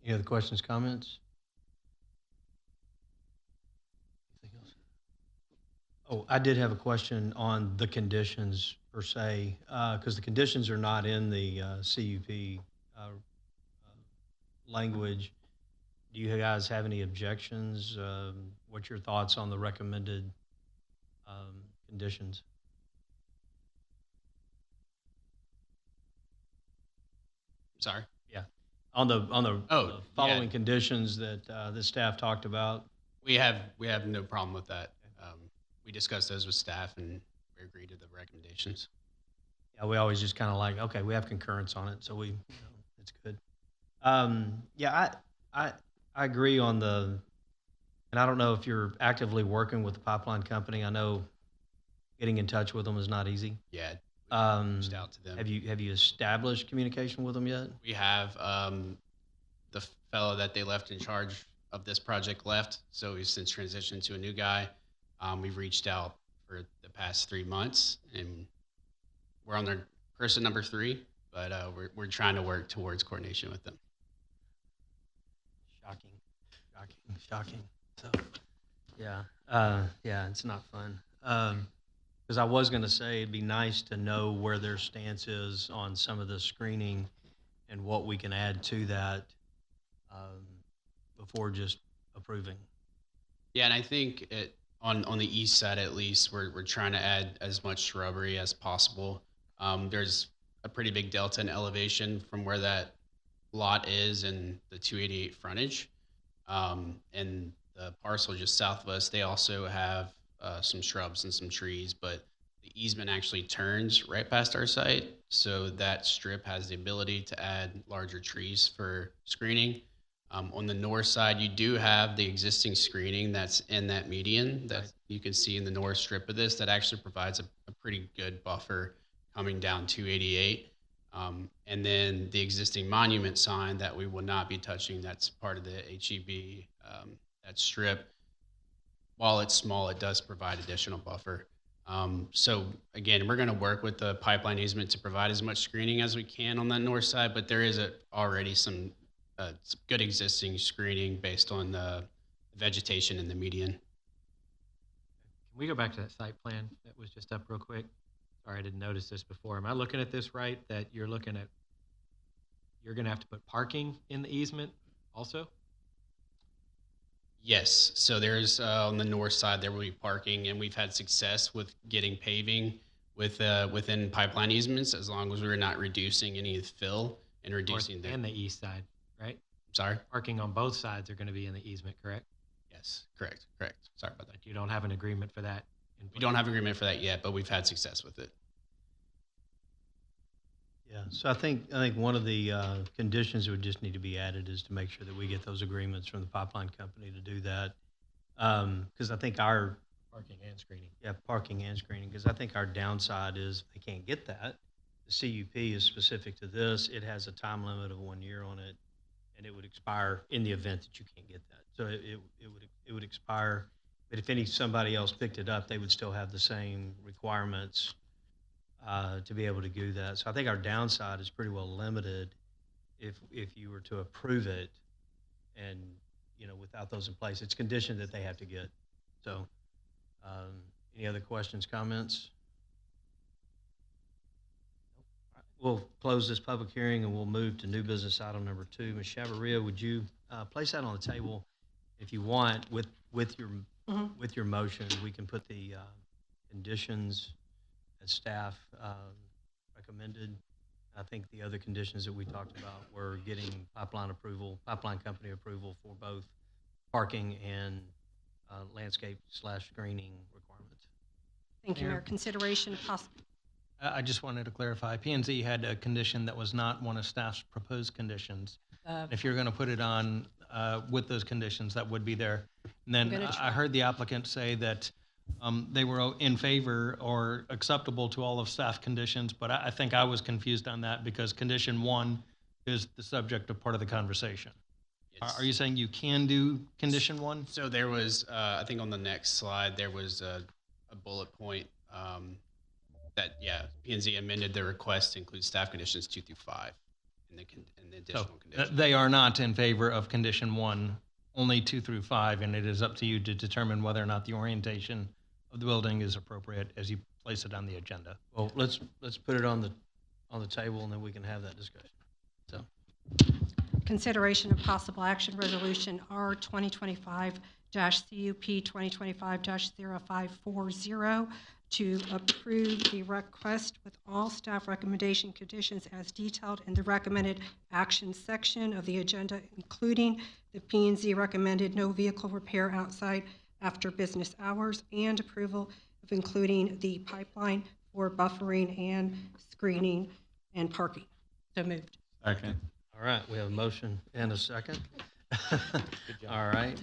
Any other questions, comments? Oh, I did have a question on the conditions per se, because the conditions are not in the CUP language. Do you guys have any objections? What's your thoughts on the recommended conditions?
Sorry.
Yeah. On the
Oh,
following
yeah.
conditions that the staff talked about.
We have no problem with that. We discussed those with staff and we agreed to the recommendations.
Yeah, we always just kind of like, okay, we have concurrence on it, so it's good. Yeah, I agree on the, and I don't know if you're actively working with the pipeline company. I know getting in touch with them is not easy.
Yeah, reached out to them.
Have you established communication with them yet?
We have the fellow that they left in charge of this project left, so he's since transitioned to a new guy. We've reached out for the past 3 months, and we're on their person number 3, but we're trying to work towards coordination with them.
Shocking. So, yeah, it's not fun. Because I was going to say it'd be nice to know where their stance is on some of the screening and what we can add to that before just approving.
Yeah, and I think on the east side at least, we're trying to add as much shrubbery as possible. There's a pretty big delta in elevation from where that lot is and the 288 frontage. And the parcel just south of us, they also have some shrubs and some trees, but the easement actually turns right past our site. So that strip has the ability to add larger trees for screening. On the north side, you do have the existing screening that's in that median that you can see in the north strip of this that actually provides a pretty good buffer coming down 288. And then the existing monument sign that we will not be touching, that's part of the HEB, that strip. While it's small, it does provide additional buffer. So again, we're going to work with the pipeline easement to provide as much screening as we can on that north side, but there is already some good existing screening based on the vegetation in the median.
Can we go back to that site plan that was just up real quick? Sorry, I didn't notice this before. Am I looking at this right, that you're going to have to put parking in the easement also?
Yes, so there's on the north side there will be parking, and we've had success with getting paving within pipeline easements as long as we're not reducing any fill and reducing
And the east side, right?
Sorry?
Parking on both sides are going to be in the easement, correct?
Yes, correct. Sorry about that.
You don't have an agreement for that?
We don't have agreement for that yet, but we've had success with it.
Yeah, so I think one of the conditions that would just need to be added is to make sure that we get those agreements from the pipeline company to do that. Because I think our
Parking and screening.
Yeah, parking and screening, because I think our downside is they can't get that. The CUP is specific to this. It has a time limit of 1 year on it, and it would expire in the event that you can't get that. So it would expire, but if somebody else picked it up, they would still have the same requirements to be able to do that. So I think our downside is pretty well limited if you were to approve it, and without those in place, it's conditioned that they have to get. So, any other questions, comments? We'll close this public hearing and we'll move to new business item number 2. Ms. Chavarria, would you place that on the table if you want with your motion? We can put the conditions that staff recommended. I think the other conditions that we talked about were getting pipeline company approval for both parking and landscape/screening requirements.
Thank you, Mayor. Consideration of possible.
I just wanted to clarify. P&Z had a condition that was not one of staff's proposed conditions. If you're going to put it on with those conditions, that would be there. And then I heard the applicant say that they were in favor or acceptable to all of staff conditions, but I think I was confused on that because condition 1 is the subject of part of the conversation. Are you saying you can do condition 1?
So there was, I think on the next slide, there was a bullet point that, P&Z amended their request to include staff conditions 2 through 5 in the additional conditions.
They are not in favor of condition 1, only 2 through 5, and it is up to you to determine whether or not the orientation of the building is appropriate as you place it on the agenda.
Well, let's put it on the table, and then we can have that discussion. So,
Consideration of possible action resolution R 2025-CUP 2025-0540 to approve the request with all staff recommendation conditions as detailed in the recommended action section of the agenda, including the P&Z recommended no vehicle repair outside after business hours, and approval of including the pipeline for buffering and screening and parking. So moved.
Second.
all right, we have a motion and a second. All right.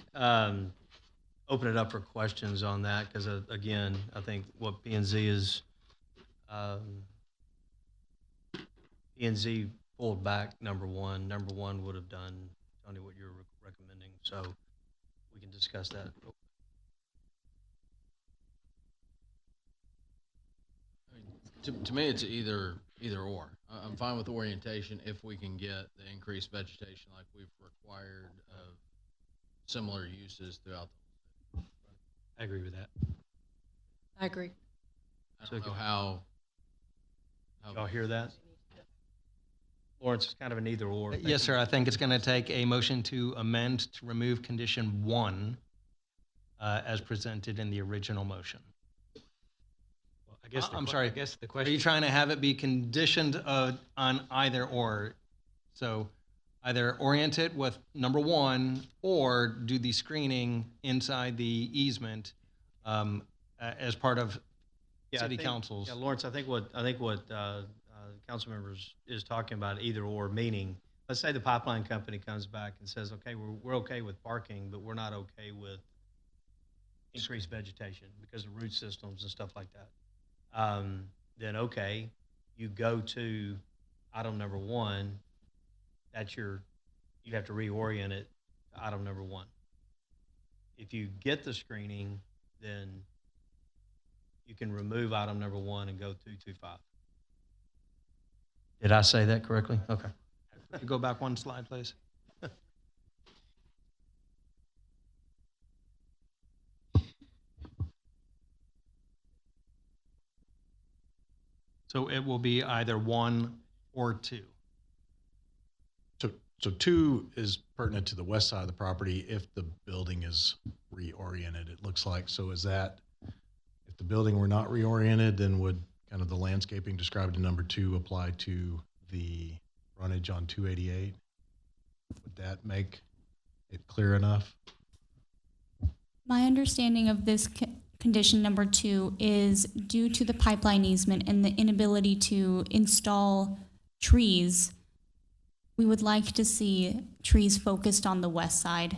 Open it up for questions on that, because again, I think what P&Z is, P&Z pulled back number one. Number one would have done, Tony, what you're recommending, so we can discuss that.
To me, it's either or. I'm fine with orientation if we can get the increased vegetation like we've required of similar uses throughout.
I agree with that.
I agree.
I don't know how.
Y'all hear that? Lawrence, it's kind of an either or.
Yes, sir. I think it's going to take a motion to amend to remove condition 1 as presented in the original motion.
Well, I guess
I'm sorry.
I guess the
Are
question.
you trying to have it be conditioned on either or? So either orient it with number 1 or do the screening inside the easement as part of city councils.
Yeah, Lawrence, I think what council members is talking about either or, meaning, let's say the pipeline company comes back and says, okay, we're okay with parking, but we're not okay with increased vegetation because of root systems and stuff like that. Then okay, you go to item number 1. That's you have to reorient it to item number 1. If you get the screening, then you can remove item number 1 and go 225. Did I say that correctly? Okay.
Could you go back one slide, please? So it will be either 1 or 2.
So 2 is pertinent to the west side of the property if the building is reoriented, it looks like. So is that, if the building were not reoriented, then would kind of the landscaping described in number 2 apply to the frontage on 288? Would that make it clear enough?
My understanding of this condition number 2 is due to the pipeline easement and the inability to install trees, we would like to see trees focused on the west side.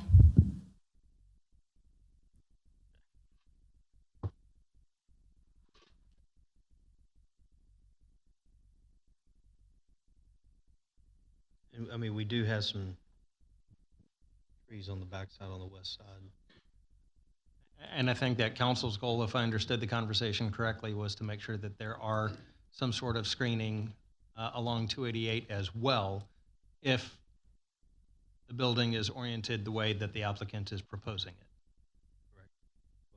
I mean, we do have some trees on the backside on the west side.
And I think that council's goal, if I understood the conversation correctly, was to make sure that there are some sort of screening along 288 as well, if the building is oriented the way that the applicant is proposing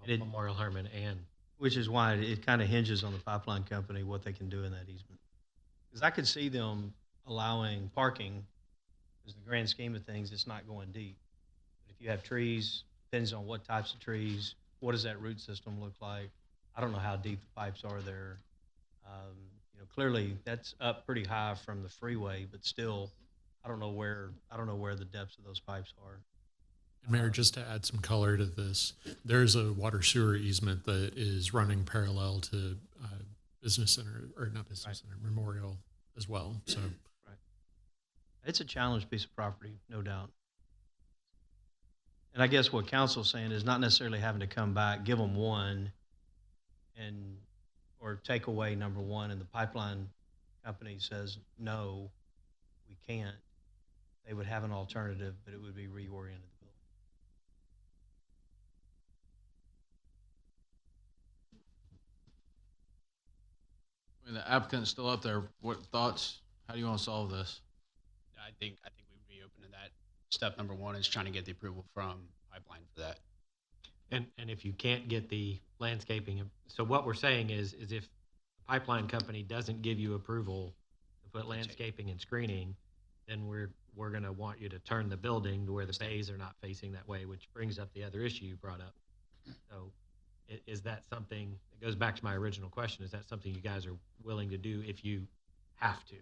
it.
It-
Memorial Herman and
Which is why it kind of hinges on the pipeline company, what they can do in that easement. Because I could see them allowing parking, because the grand scheme of things, it's not going deep. But if you have trees, depends on what types of trees, what does that root system look like? I don't know how deep the pipes are there. Clearly that's up pretty high from the freeway, but still, I don't know where the depths of those pipes are.
Mayor, just to add some color to this, there's a water sewer easement that is running parallel to Business Center, or not Business Center, Memorial as well. So
It's a challenged piece of property, no doubt. And I guess what council's saying is not necessarily having to come back, give them 1, or take away number 1, and the pipeline company says, no, we can't. They would have an alternative, but it would be reoriented the building.
I mean, the applicant's still up there. What thoughts? How do you want to solve this?
I think we would be open to that. Step number 1 is trying to get the approval from pipeline for that.
And if you can't get the landscaping, so what we're saying is if the pipeline company doesn't give you approval to put landscaping and screening, then we're gonna want you to turn the building to where the bays are not facing that way, which brings up the other issue you brought up. So is that something, it goes back to my original question, is that something you guys are willing to do if you have to?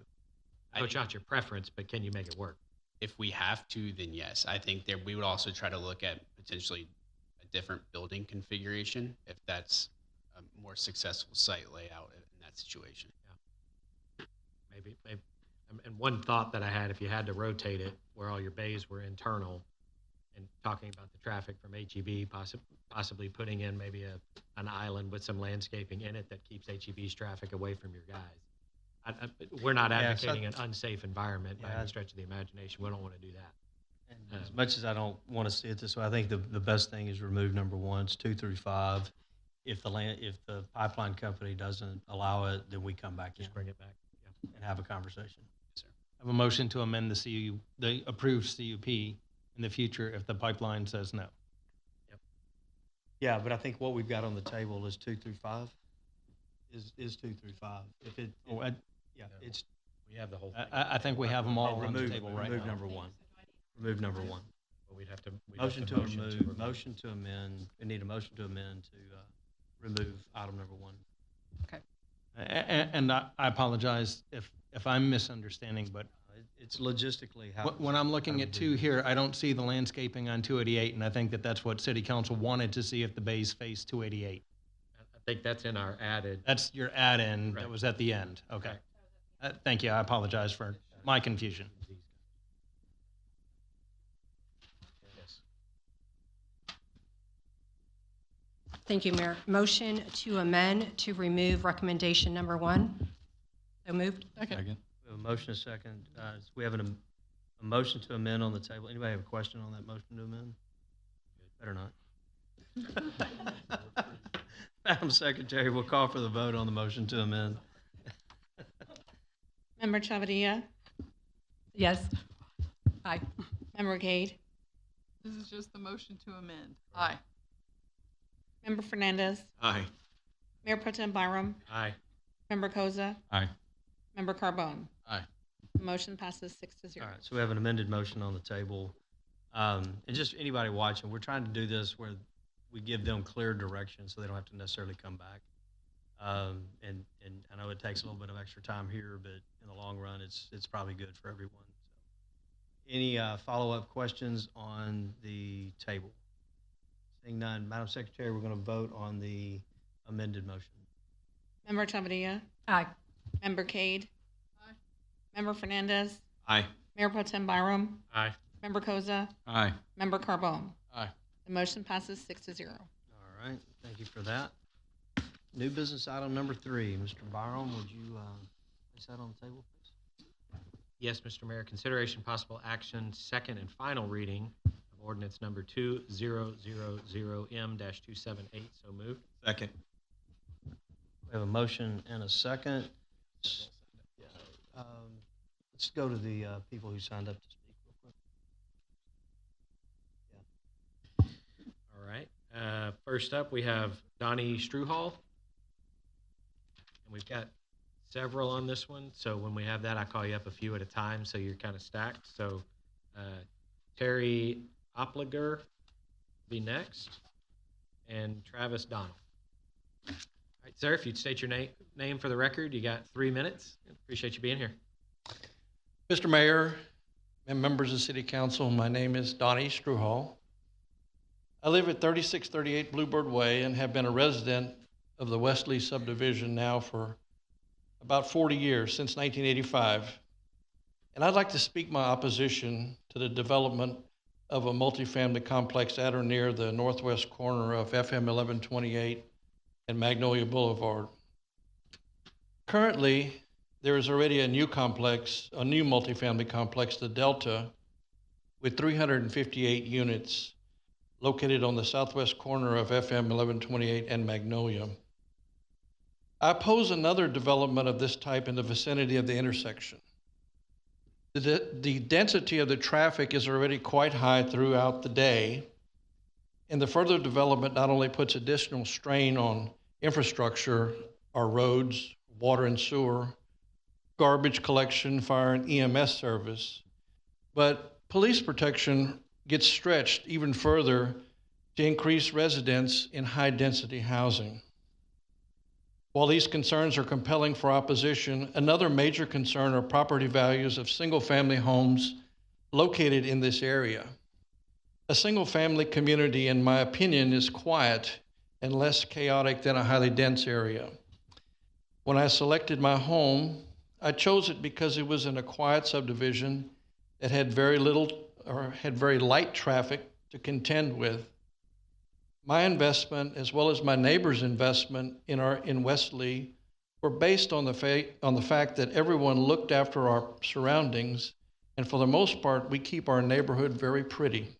I know it's not your preference, but can you make it work?
If we have to, then yes. I think that we would also try to look at potentially a different building configuration if that's a more successful site layout in that situation.
Maybe. And one thought that I had, if you had to rotate it where all your bays were internal and talking about the traffic from HEB, possibly putting in maybe an island with some landscaping in it that keeps HEB's traffic away from your guys. We're not advocating an unsafe environment by any stretch of the imagination. We don't want to do that.
And as much as I don't want to see it this way, I think the best thing is remove number 1, 2 through 5. If the pipeline company doesn't allow it, then we come back in.
Just bring it back.
And have a conversation.
Yes, sir.
I have a motion to amend the approved CUP in the future if the pipeline says no.
Yeah, but I think what we've got on the table is 2 through 5. Is 2 through 5. If it, it's.
We have the whole thing.
I think we have them all on the table right now.
Remove number 1. Remove number 1.
But we'd have to.
Motion to remove. Motion to amend. We need a motion to amend to remove item number 1.
Okay.
And I apologize if I'm misunderstanding, but
It's logistically how.
when I'm looking at 2 here, I don't see the landscaping on 288, and I think that's what City Council wanted to see if the bays face 288.
I think that's in our added.
That's your add-in that was at the end. Okay. Thank you. I apologize for my confusion.
Yes.
Thank you, Mayor. Motion to amend to remove recommendation number 1. So moved.
Second.
We have a motion, a second. We have a motion to amend on the table. Anybody have a question on that motion to amend? Better not. Madam Secretary, we'll call for the vote on the motion to amend.
Member Chavadilla?
Yes. Aye.
Member Cade?
This is just the motion to amend. Aye.
Member Fernandez?
Aye.
Mayor Pro Tem Byram?
Aye.
Member Koza?
Aye.
Member Carbone?
Aye.
The motion passes 6-0.
All right, so we have an amended motion on the table. And just anybody watching, we're trying to do this where we give them clear direction so they don't have to necessarily come back. And I know it takes a little bit of extra time here, but in the long run, it's probably good for everyone. So, any follow-up questions on the table? Seeing none, Madam Secretary, we're going to vote on the amended motion.
Member Chavadilla?
Aye.
Member Cade?
Aye.
Member Fernandez?
Aye.
Mayor Pro Tem Byram?
Aye.
Member Koza?
Aye.
Member Carbone?
Aye.
The motion passes 6-0.
All right, thank you for that. New business item number 3. Mr. Byram, would you place that on the table, please?
Yes, Mr. Mayor. Consideration possible action, second and final reading of ordinance number 2000M-278. So moved.
Second.
We have a motion and a second. Let's go to the people who signed up to speak real quick.
All right. First up, we have Donnie Struhall. And we've got several on this one. So when we have that, I call you up a few at a time, so you're kind of stacked. So Terry Opliger be next, and Travis Donald. All right, sir, if you'd state your name for the record, you got 3 minutes. Appreciate you being here.
Mr. Mayor and members of City Council, my name is Donnie Struhall. I live at 3638 Bluebird Way and have been a resident of the Westley subdivision now for about 40 years, since 1985. And I'd like to speak my opposition to the development of a multifamily complex at or near the northwest corner of FM 1128 and Magnolia Boulevard. Currently, there is already a new multifamily complex, the Delta, with 358 units located on the southwest corner of FM 1128 and Magnolia. I oppose another development of this type in the vicinity of the intersection. The density of the traffic is already quite high throughout the day, And the further development not only puts additional strain on infrastructure, our roads, water and sewer, garbage collection, fire and EMS service, but police protection gets stretched even further to increase residents in high-density housing. While these concerns are compelling for opposition, another major concern are property values of single-family homes located in this area. A single-family community, in my opinion, is quiet and less chaotic than a highly dense area. When I selected my home, I chose it because it was in a quiet subdivision that had very light traffic to contend with. My investment, as well as my neighbor's investment in Wesley, were based on the fact that everyone looked after our surroundings, and for the most part, we keep our neighborhood very pretty.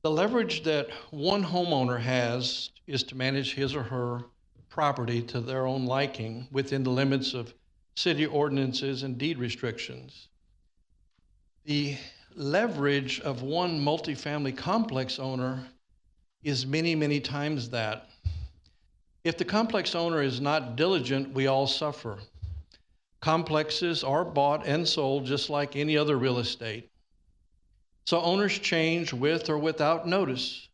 The leverage that one homeowner has is to manage his or her property to their own liking within the limits of city ordinances and deed restrictions. The leverage of one multifamily complex owner is many, many times that. If the complex owner is not diligent, we all suffer. Complexes are bought and sold just like any other real estate. So owners change with or without notice.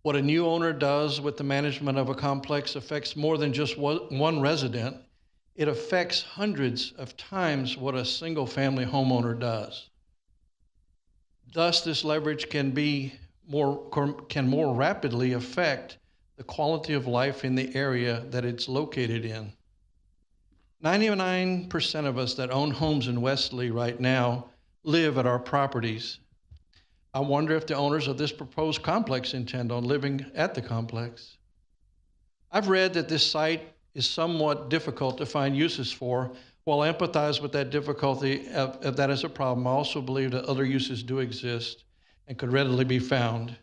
What a new owner does with the management of a complex affects more than just one resident. It affects hundreds of times what a single-family homeowner does. Thus, this leverage can more rapidly affect the quality of life in the area that it's located in. 99% of us that own homes in Wesley right now live at our properties. I wonder if the owners of this proposed complex intend on living at the complex. I've read that this site is somewhat difficult to find uses for. While I empathize with that difficulty, if that is a problem, I also believe that other uses do exist and could readily be found,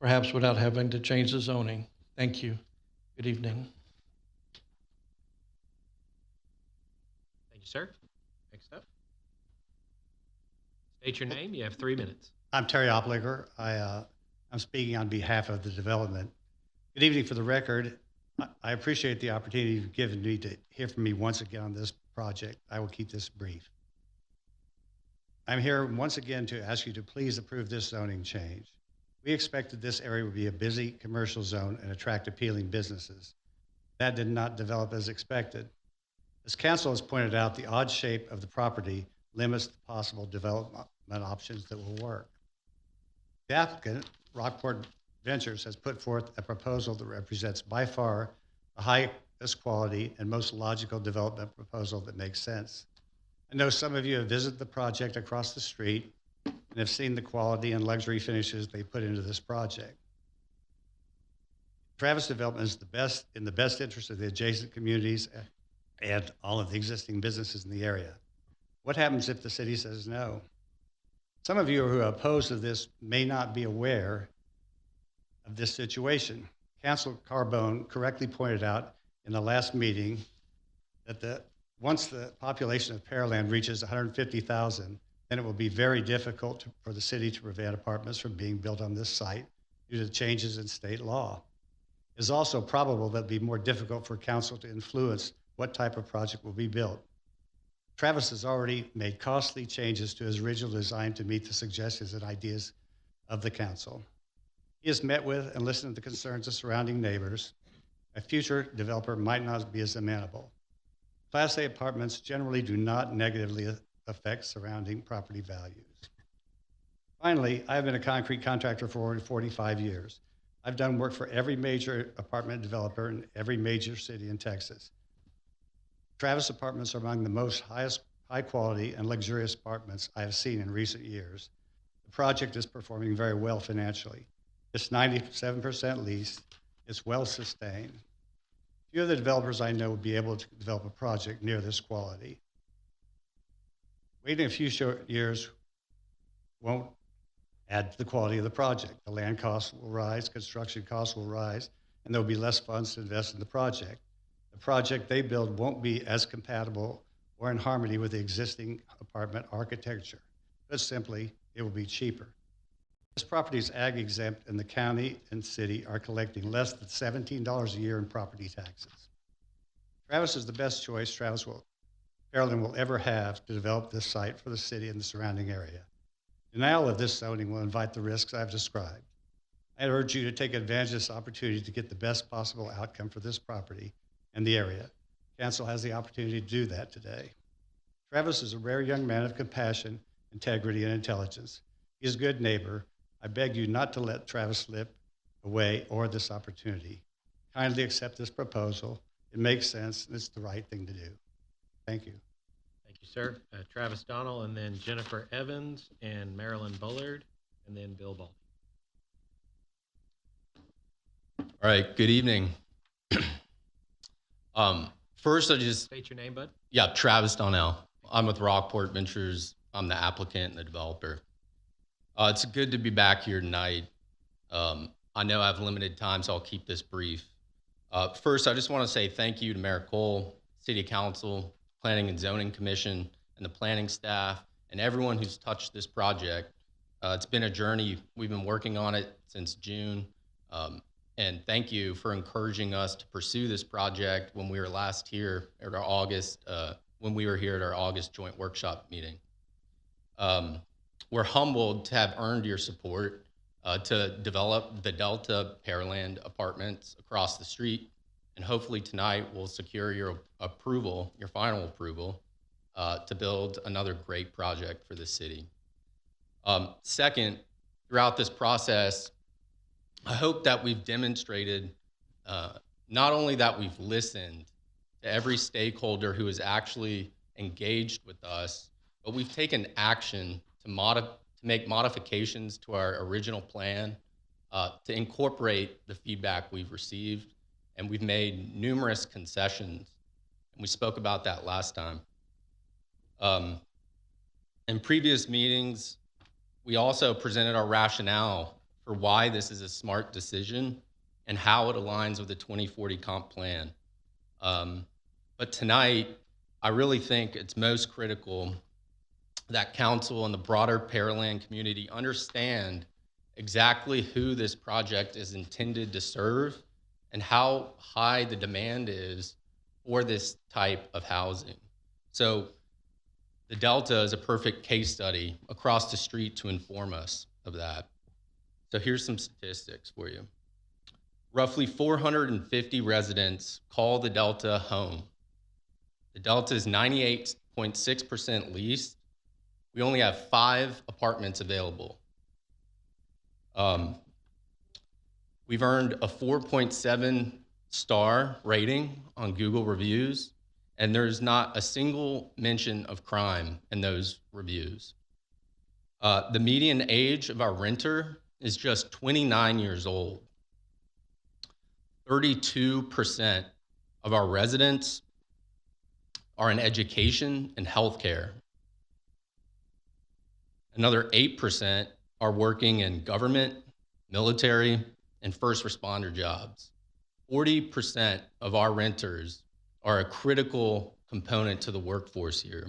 perhaps without having to change the zoning. Thank you. Good evening.
Thank you, sir. Next up. State your name. You have 3 minutes.
I'm Terry Opliger. I'm speaking on behalf of the development. Good evening. For the record, I appreciate the opportunity you've given me to hear from me once again on this project. I will keep this brief. I'm here once again to ask you to please approve this zoning change. We expected this area would be a busy commercial zone and attract appealing businesses. That did not develop as expected. As council has pointed out, the odd shape of the property limits the possible development options that will work. The applicant, Rockport Ventures, has put forth a proposal that represents by far the highest quality and most logical development proposal that makes sense. I know some of you have visited the project across the street and have seen the quality and luxury finishes they put into this project. Travis Development is in the best interest of the adjacent communities and all of the existing businesses in the area. What happens if the city says no? Some of you who are opposed to this may not be aware of this situation. Councilor Carbone correctly pointed out in the last meeting that once the population of Pearland reaches 150,000, then it will be very difficult for the city to prevent apartments from being built on this site due to changes in state law. It is also probable that it will be more difficult for council to influence what type of project will be built. Travis has already made costly changes to his original design to meet the suggestions and ideas of the council. He has met with and listened to the concerns of surrounding neighbors. A future developer might not be as amenable. Class A apartments generally do not negatively affect surrounding property values. Finally, I have been a concrete contractor for over 45 years. I've done work for every major apartment developer in every major city in Texas. Travis Apartments are among the highest high quality and luxurious apartments I have seen in recent years. The project is performing very well financially. It's 97% leased. It's well sustained. Few of the developers I know would be able to develop a project near this quality. Waiting a few short years won't add to the quality of the project. The land costs will rise, construction costs will rise, and there will be less funds to invest in the project. The project they build won't be as compatible or in harmony with the existing apartment architecture. But simply, it will be cheaper. This property is ag exempt, and the county and city are collecting less than $17 a year in property taxes. Travis is the best choice Pearland will ever have to develop this site for the city and the surrounding area. Denial of this zoning will invite the risks I've described. I urge you to take advantage of this opportunity to get the best possible outcome for this property and the area. Council has the opportunity to do that today. Travis is a rare young man of compassion, integrity, and intelligence. He is a good neighbor. I beg you not to let Travis slip away or this opportunity. Kindly accept this proposal. It makes sense, and it's the right thing to do. Thank you.
Thank you, sir. Travis Donnell, and then Jennifer Evans, and Marilyn Bullard, and then Bill Ball.
All right, good evening. First, I just...
State your name, bud.
Yeah, Travis Donnell. I'm with Rockport Ventures. I'm the applicant and the developer. It's good to be back here tonight. I know I have limited time, so I'll keep this brief. First, I just want to say thank you to Mayor Cole, City Council, Planning and Zoning Commission, and the planning staff, and everyone who's touched this project. It's been a journey. We've been working on it since June. And thank you for encouraging us to pursue this project when we were last here at our August, when we were here at our August joint workshop meeting. We're humbled to have earned your support to develop the Delta Pearland apartments across the street. And hopefully tonight we'll secure your approval, your final approval, to build another great project for the city. Second, throughout this process, I hope that we've demonstrated not only that we've listened to every stakeholder who has actually engaged with us, but we've taken action to make modifications to our original plan to incorporate the feedback we've received, and we've made numerous concessions, and we spoke about that last time. In previous meetings, we also presented our rationale for why this is a smart decision and how it aligns with the 2040 comp plan. But tonight, I really think it's most critical that council and the broader Pearland community understand exactly who this project is intended to serve and how high the demand is for this type of housing. So the Delta is a perfect case study across the street to inform us of that. So here's some statistics for you. Roughly 450 residents call the Delta home. The Delta is 98.6% leased. We only have 5 apartments available. We've earned a 4.7 star rating on Google reviews, and there's not a single mention of crime in those reviews. The median age of our renter is just 29 years old. 32% of our residents are in education and healthcare. Another 8% are working in government, military, and first responder jobs. 40% of our renters are a critical component to the workforce here.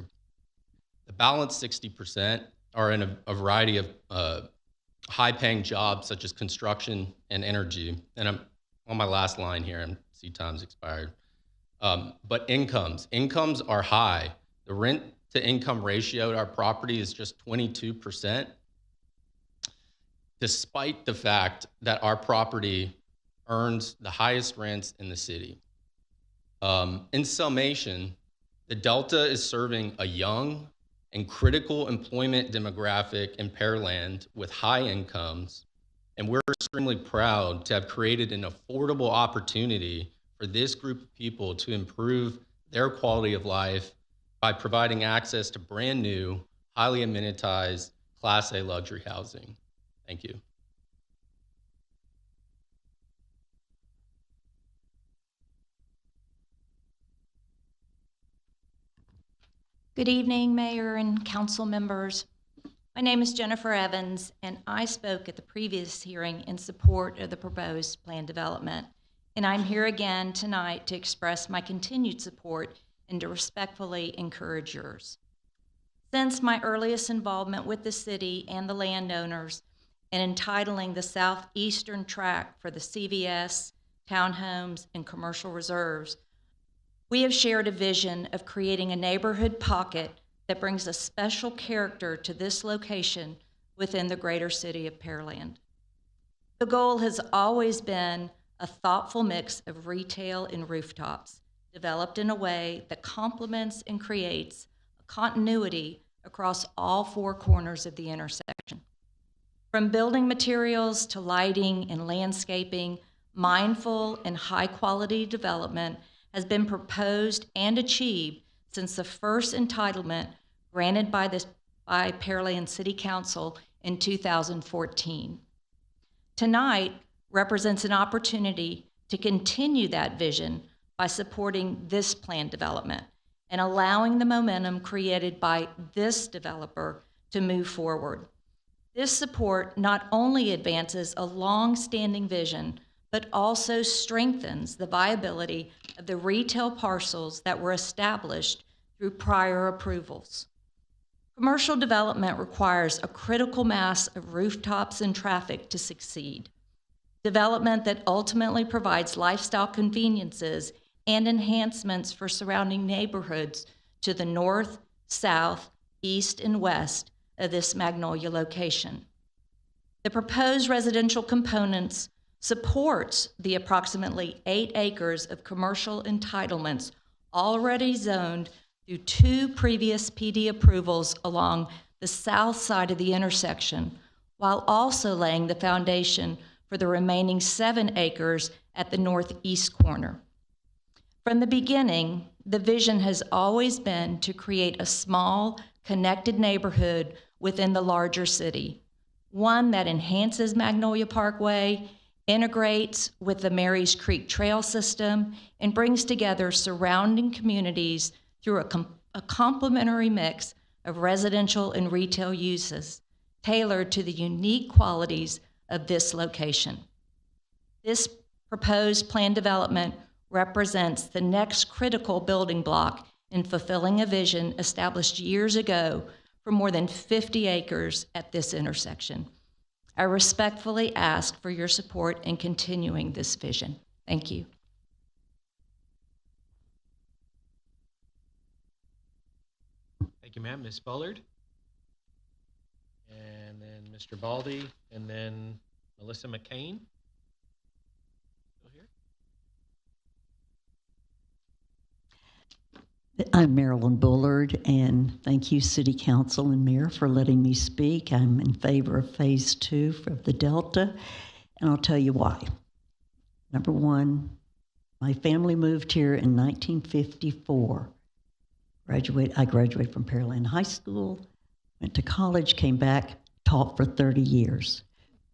The balance 60% are in a variety of high-paying jobs such as construction and energy. And I'm on my last line here, and see time's expired. But incomes are high. The rent-to-income ratio at our property is just 22%, despite the fact that our property earns the highest rents in the city. In summation, the Delta is serving a young and critical employment demographic in Pearland with high incomes, and we're extremely proud to have created an affordable opportunity for this group of people to improve their quality of life by providing access to brand new, highly amenitized Class A luxury housing. Thank you.
Good evening, Mayor and council members. My name is Jennifer Evans, and I spoke at the previous hearing in support of the proposed plan development. And I'm here again tonight to express my continued support and to respectfully encourage yours. Since my earliest involvement with the city and the landowners, and entitling the southeastern tract for the CVS, townhomes, and commercial reserves, we have shared a vision of creating a neighborhood pocket that brings a special character to this location within the greater city of Pearland. The goal has always been a thoughtful mix of retail and rooftops, developed in a way that complements and creates a continuity across all four corners of the intersection. From building materials to lighting and landscaping, mindful and high-quality development has been proposed and achieved since the first entitlement granted by Pearland City Council in 2014. Tonight represents an opportunity to continue that vision by supporting this planned development and allowing the momentum created by this developer to move forward. This support not only advances a long-standing vision, but also strengthens the viability of the retail parcels that were established through prior approvals. Commercial development requires a critical mass of rooftops and traffic to succeed. Development that ultimately provides lifestyle conveniences and enhancements for surrounding neighborhoods to the north, south, east, and west of this Magnolia location. The proposed residential components supports the approximately 8 acres of commercial entitlements already zoned through 2 previous PD approvals along the south side of the intersection, while also laying the foundation for the remaining 7 acres at the northeast corner. From the beginning, the vision has always been to create a small, connected neighborhood within the larger city, one that enhances Magnolia Parkway, integrates with the Marys Creek Trail system, and brings together surrounding communities through a complementary mix of residential and retail uses tailored to the unique qualities of this location. This proposed planned development represents the next critical building block in fulfilling a vision established years ago for more than 50 acres at this intersection. I respectfully ask for your support in continuing this vision. Thank you.
Thank you, ma'am. Ms. Bullard? And then Mr. Baldy, and then Melissa McCain? Still here?
I'm Marilyn Bullard, and thank you, City Council and Mayor, for letting me speak. I'm in favor of Phase 2 of the Delta, and I'll tell you why. Number one, my family moved here in 1954. I graduated from Pearland High School, went to college, came back, taught for 30 years.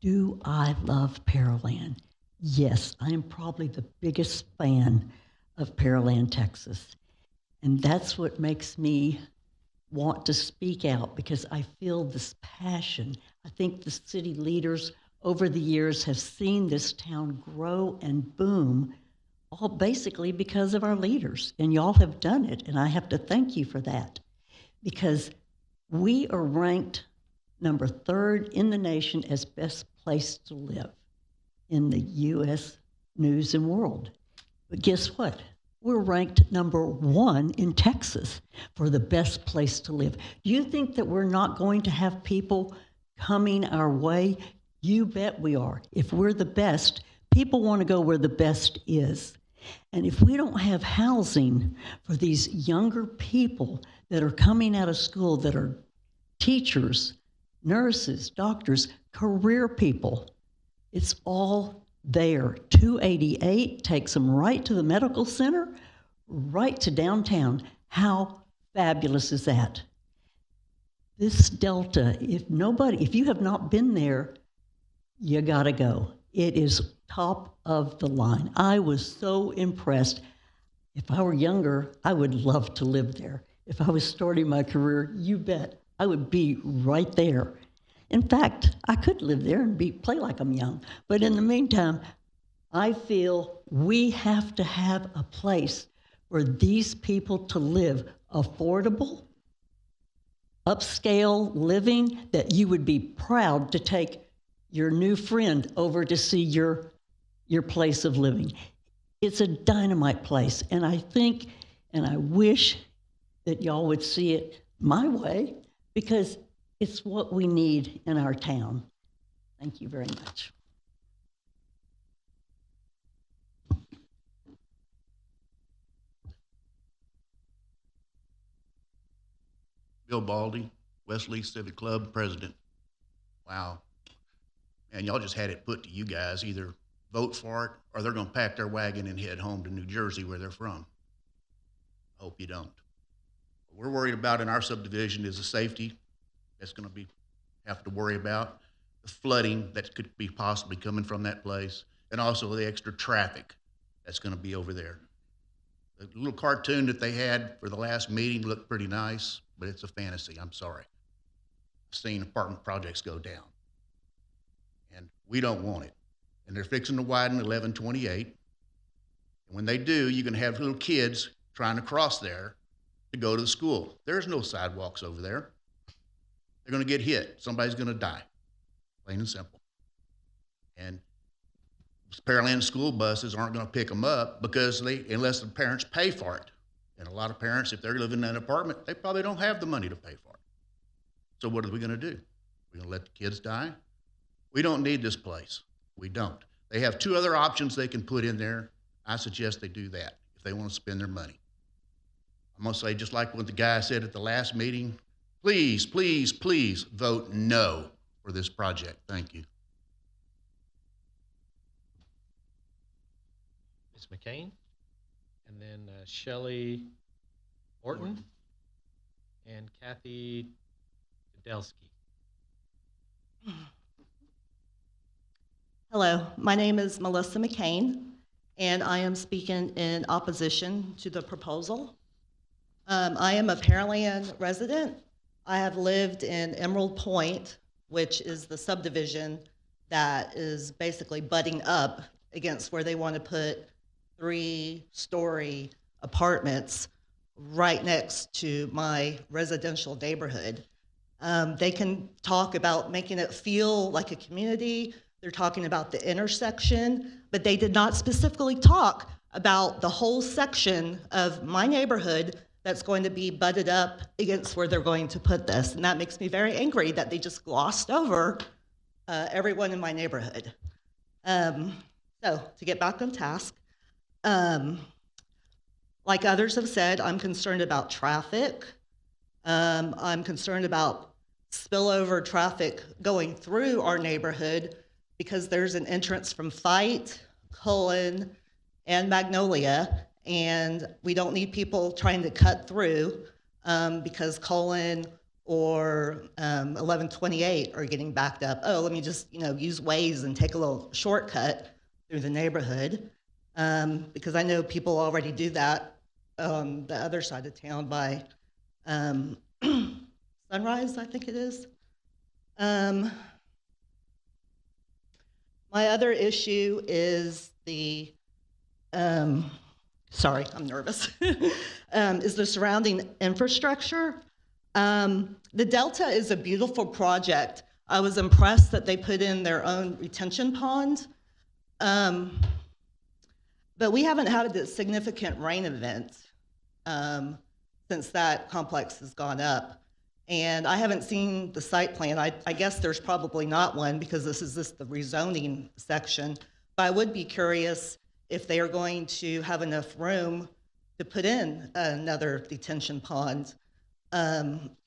Do I love Pearland? Yes, I am probably the biggest fan of Pearland, Texas. And that's what makes me want to speak out, because I feel this passion. I think the city leaders over the years have seen this town grow and boom, all basically because of our leaders. And y'all have done it, and I have to thank you for that, because we are ranked number 3rd in the nation as best place to live in the U.S. News and World. But guess what? We're ranked number 1 in Texas for the best place to live. Do you think that we're not going to have people coming our way? You bet we are. If we're the best, people want to go where the best is. And if we don't have housing for these younger people that are coming out of school, that are teachers, nurses, doctors, career people, it's all there. 288 takes them right to the medical center, right to downtown. How fabulous is that? This Delta, if you have not been there, you gotta go. It is top of the line. I was so impressed. If I were younger, I would love to live there. If I was starting my career, you bet, I would be right there. In fact, I could live there and play like I'm young. But in the meantime, I feel we have to have a place for these people to live affordable, upscale living that you would be proud to take your new friend over to see your place of living. It's a dynamite place, and I think and I wish that y'all would see it my way, because it's what we need in our town. Thank you very much.
Bill Baldy, Wesley Civic Club president. Wow. And y'all just had it put to you guys, either vote for it or they're going to pack their wagon and head home to New Jersey where they're from. I hope you don't. What we're worried about in our subdivision is the safety that's going to have to worry about, the flooding that could be possibly coming from that place, and also the extra traffic that's going to be over there. The little cartoon that they had for the last meeting looked pretty nice, but it's a fantasy. I'm sorry. I've seen apartment projects go down, and we don't want it. And they're fixing to widen 1128. And when they do, you're going to have little kids trying to cross there to go to the school. There's no sidewalks over there. They're going to get hit. Somebody's going to die, plain and simple. And Pearland school buses aren't going to pick them up because unless the parents pay for it. And a lot of parents, if they're living in an apartment, they probably don't have the money to pay for it. So what are we going to do? We're going to let the kids die? We don't need this place. We don't. They have two other options they can put in there. I suggest they do that if they want to spend their money. I'm going to say, just like what the guy said at the last meeting, please, please, please vote no for this project. Thank you.
Ms. McCain, and then Shelley Orton, and Kathy Delsky.
Hello, my name is Melissa McCain, and I am speaking in opposition to the proposal. I am a Pearland resident. I have lived in Emerald Point, which is the subdivision that is basically butting up against where they want to put 3-story apartments right next to my residential neighborhood. They can talk about making it feel like a community. They're talking about the intersection, but they did not specifically talk about the whole section of my neighborhood that's going to be butted up against where they're going to put this. And that makes me very angry that they just glossed over everyone in my neighborhood. So to get back on task, like others have said, I'm concerned about traffic. I'm concerned about spillover traffic going through our neighborhood because there's an entrance from Fight, Cullen, and Magnolia, and we don't need people trying to cut through because Cullen or 1128 are getting backed up. Oh, let me just use Waze and take a little shortcut through the neighborhood because I know people already do that on the other side of town by Sunrise, I think it is. My other issue is the sorry, I'm nervous, is the surrounding infrastructure. The Delta is a beautiful project. I was impressed that they put in their own retention pond, but we haven't had a significant rain event since that complex has gone up. And I haven't seen the site plan. I guess there's probably not one because this is the rezoning section, but I would be curious if they are going to have enough room to put in another detention pond.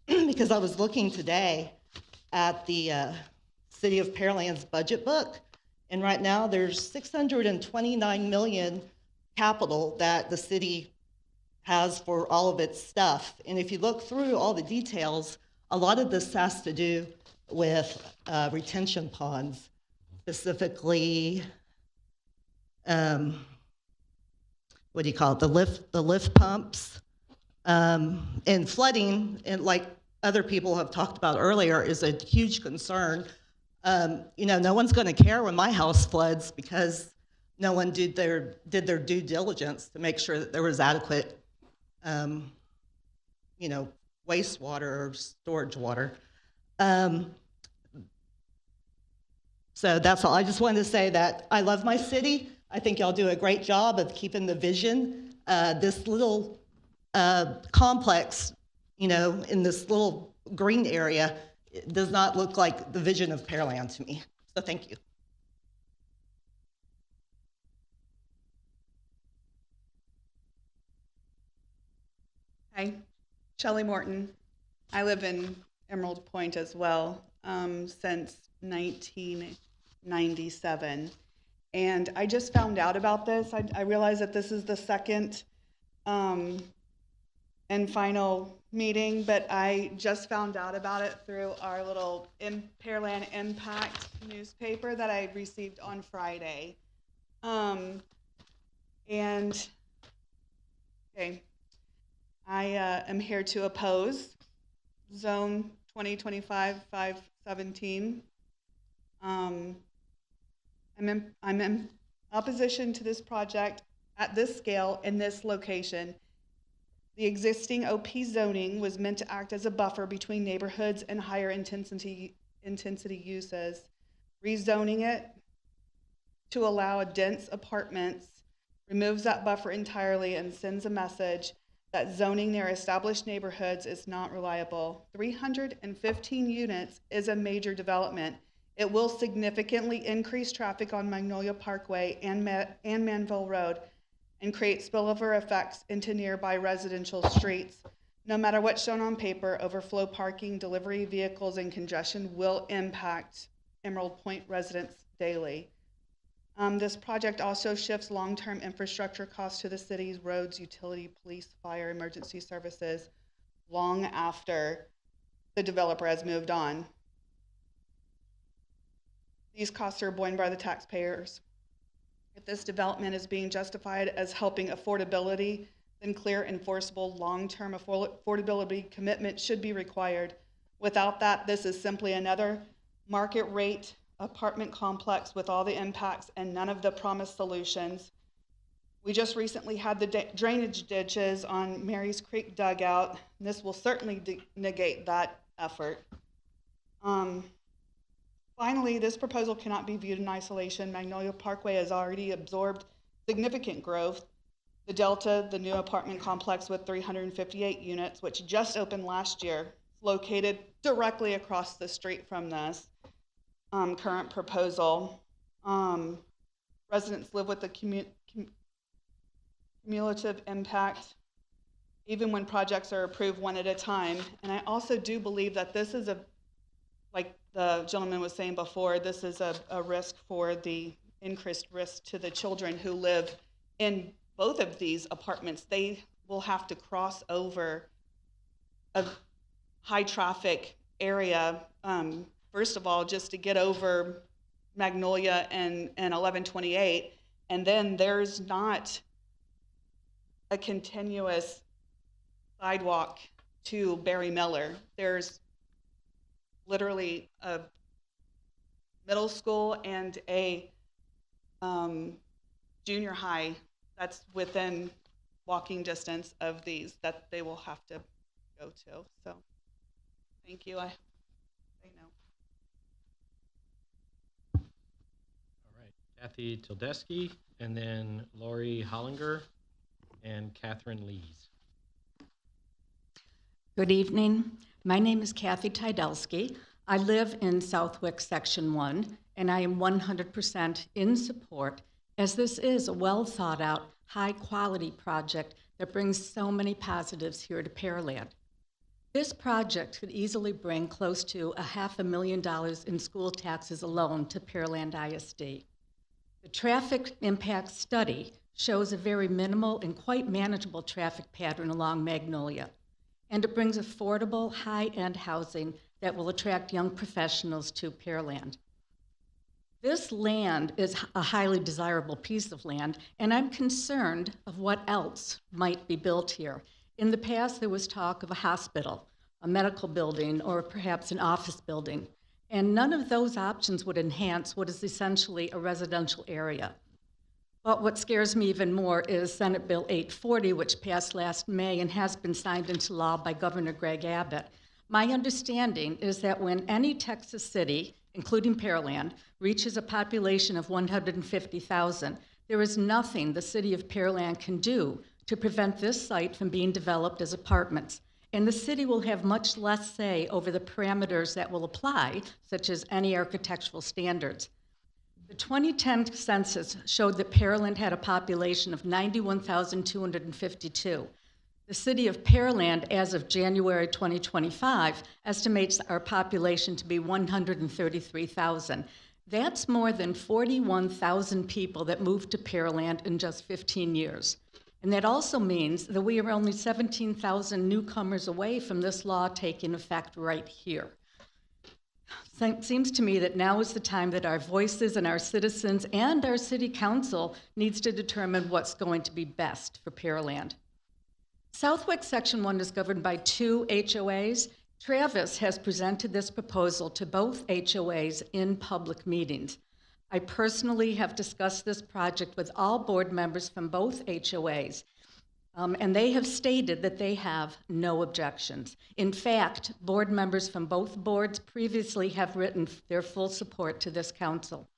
Because I was looking today at the City of Pearland's budget book, and right now there's $629 million capital that the city has for all of its stuff. And if you look through all the details, a lot of this has to do with retention ponds, specifically what do you call it, the lift pumps, and flooding, and like other people have talked about earlier, is a huge concern. No one's going to care when my house floods because no one did their due diligence to make sure that there was adequate wastewater or storage water. So that's all. I just wanted to say that I love my city. I think y'all do a great job of keeping the vision. This little complex, you know, in this little green area, it does not look like the vision of Pearland to me. So thank you.
Hi, Shelley Morton. I live in Emerald Point as well since 1997. And I just found out about this. I realize that this is the second and final meeting, but I just found out about it through our little Pearland Impact newspaper that I received on Friday. I am here to oppose Zone 2025-517. I'm in opposition to this project at this scale in this location. The existing OP zoning was meant to act as a buffer between neighborhoods and higher intensity uses. Rezoning it to allow dense apartments removes that buffer entirely and sends a message that zoning near established neighborhoods is not reliable. 315 units is a major development. It will significantly increase traffic on Magnolia Parkway and Manville Road and create spillover effects into nearby residential streets. No matter what's shown on paper, overflow parking, delivery vehicles, and congestion will impact Emerald Point residents daily. This project also shifts long-term infrastructure costs to the city's roads, utility, police, fire, emergency services long after the developer has moved on. These costs are borne by the taxpayers. If this development is being justified as helping affordability, then clear, enforceable, long-term affordability commitment should be required. Without that, this is simply another market rate apartment complex with all the impacts and none of the promised solutions. We just recently had the drainage ditches on Mary's Creek dug out. This will certainly negate that effort. Finally, this proposal cannot be viewed in isolation. Magnolia Parkway has already absorbed significant growth. The Delta, the new apartment complex with 358 units, which just opened last year, located directly across the street from this current proposal. Residents live with the cumulative impact, even when projects are approved one at a time. And I also do believe that this is like the gentleman was saying before, this is a risk for the increased risk to the children who live in both of these apartments. They will have to cross over a high traffic area, first of all, just to get over Magnolia and 1128. And then there's not a continuous sidewalk to Barry Miller. There's literally a middle school and a junior high that's within walking distance of these that they will have to go to. So thank you. I know.
All right, Kathy Tildesky, and then Lori Hollinger and Catherine Lees.
Good evening. My name is Kathy Tydelsky. I live in Southwick Section 1, and I am 100% in support, as this is a well-thought-out, high-quality project that brings so many positives here to Pearland. This project could easily bring close to $500,000 in school taxes alone to Pearland ISD. The traffic impact study shows a very minimal and quite manageable traffic pattern along Magnolia, and it brings affordable, high-end housing that will attract young professionals to Pearland. This land is a highly desirable piece of land, and I'm concerned of what else might be built here. In the past, there was talk of a hospital, a medical building, or perhaps an office building, and none of those options would enhance what is essentially a residential area. But what scares me even more is Senate Bill 840, which passed last May and has been signed into law by Governor Greg Abbott. My understanding is that when any Texas city including Pearland, reaches a population of 150,000, there is nothing the city of Pearland can do to prevent this site from being developed as apartments. And the city will have much less say over the parameters that will apply, such as any architectural standards. The 2010 census showed that Pearland had a population of 91,252. The city of Pearland, as of January 2025, estimates our population to be 133,000. That's more than 41,000 people that moved to Pearland in just 15 years. And that also means that we are only 17,000 newcomers away from this law taking effect right here. It seems to me that now is the time that our voices and our citizens and our city council needs to determine what's going to be best for Pearland. Southwick Section 1 is governed by 2 HOAs. Travis has presented this proposal to both HOAs in public meetings. I personally have discussed this project with all board members from both HOAs, and they have stated that they have no objections. In fact, board members from both boards previously have written their full support to this council.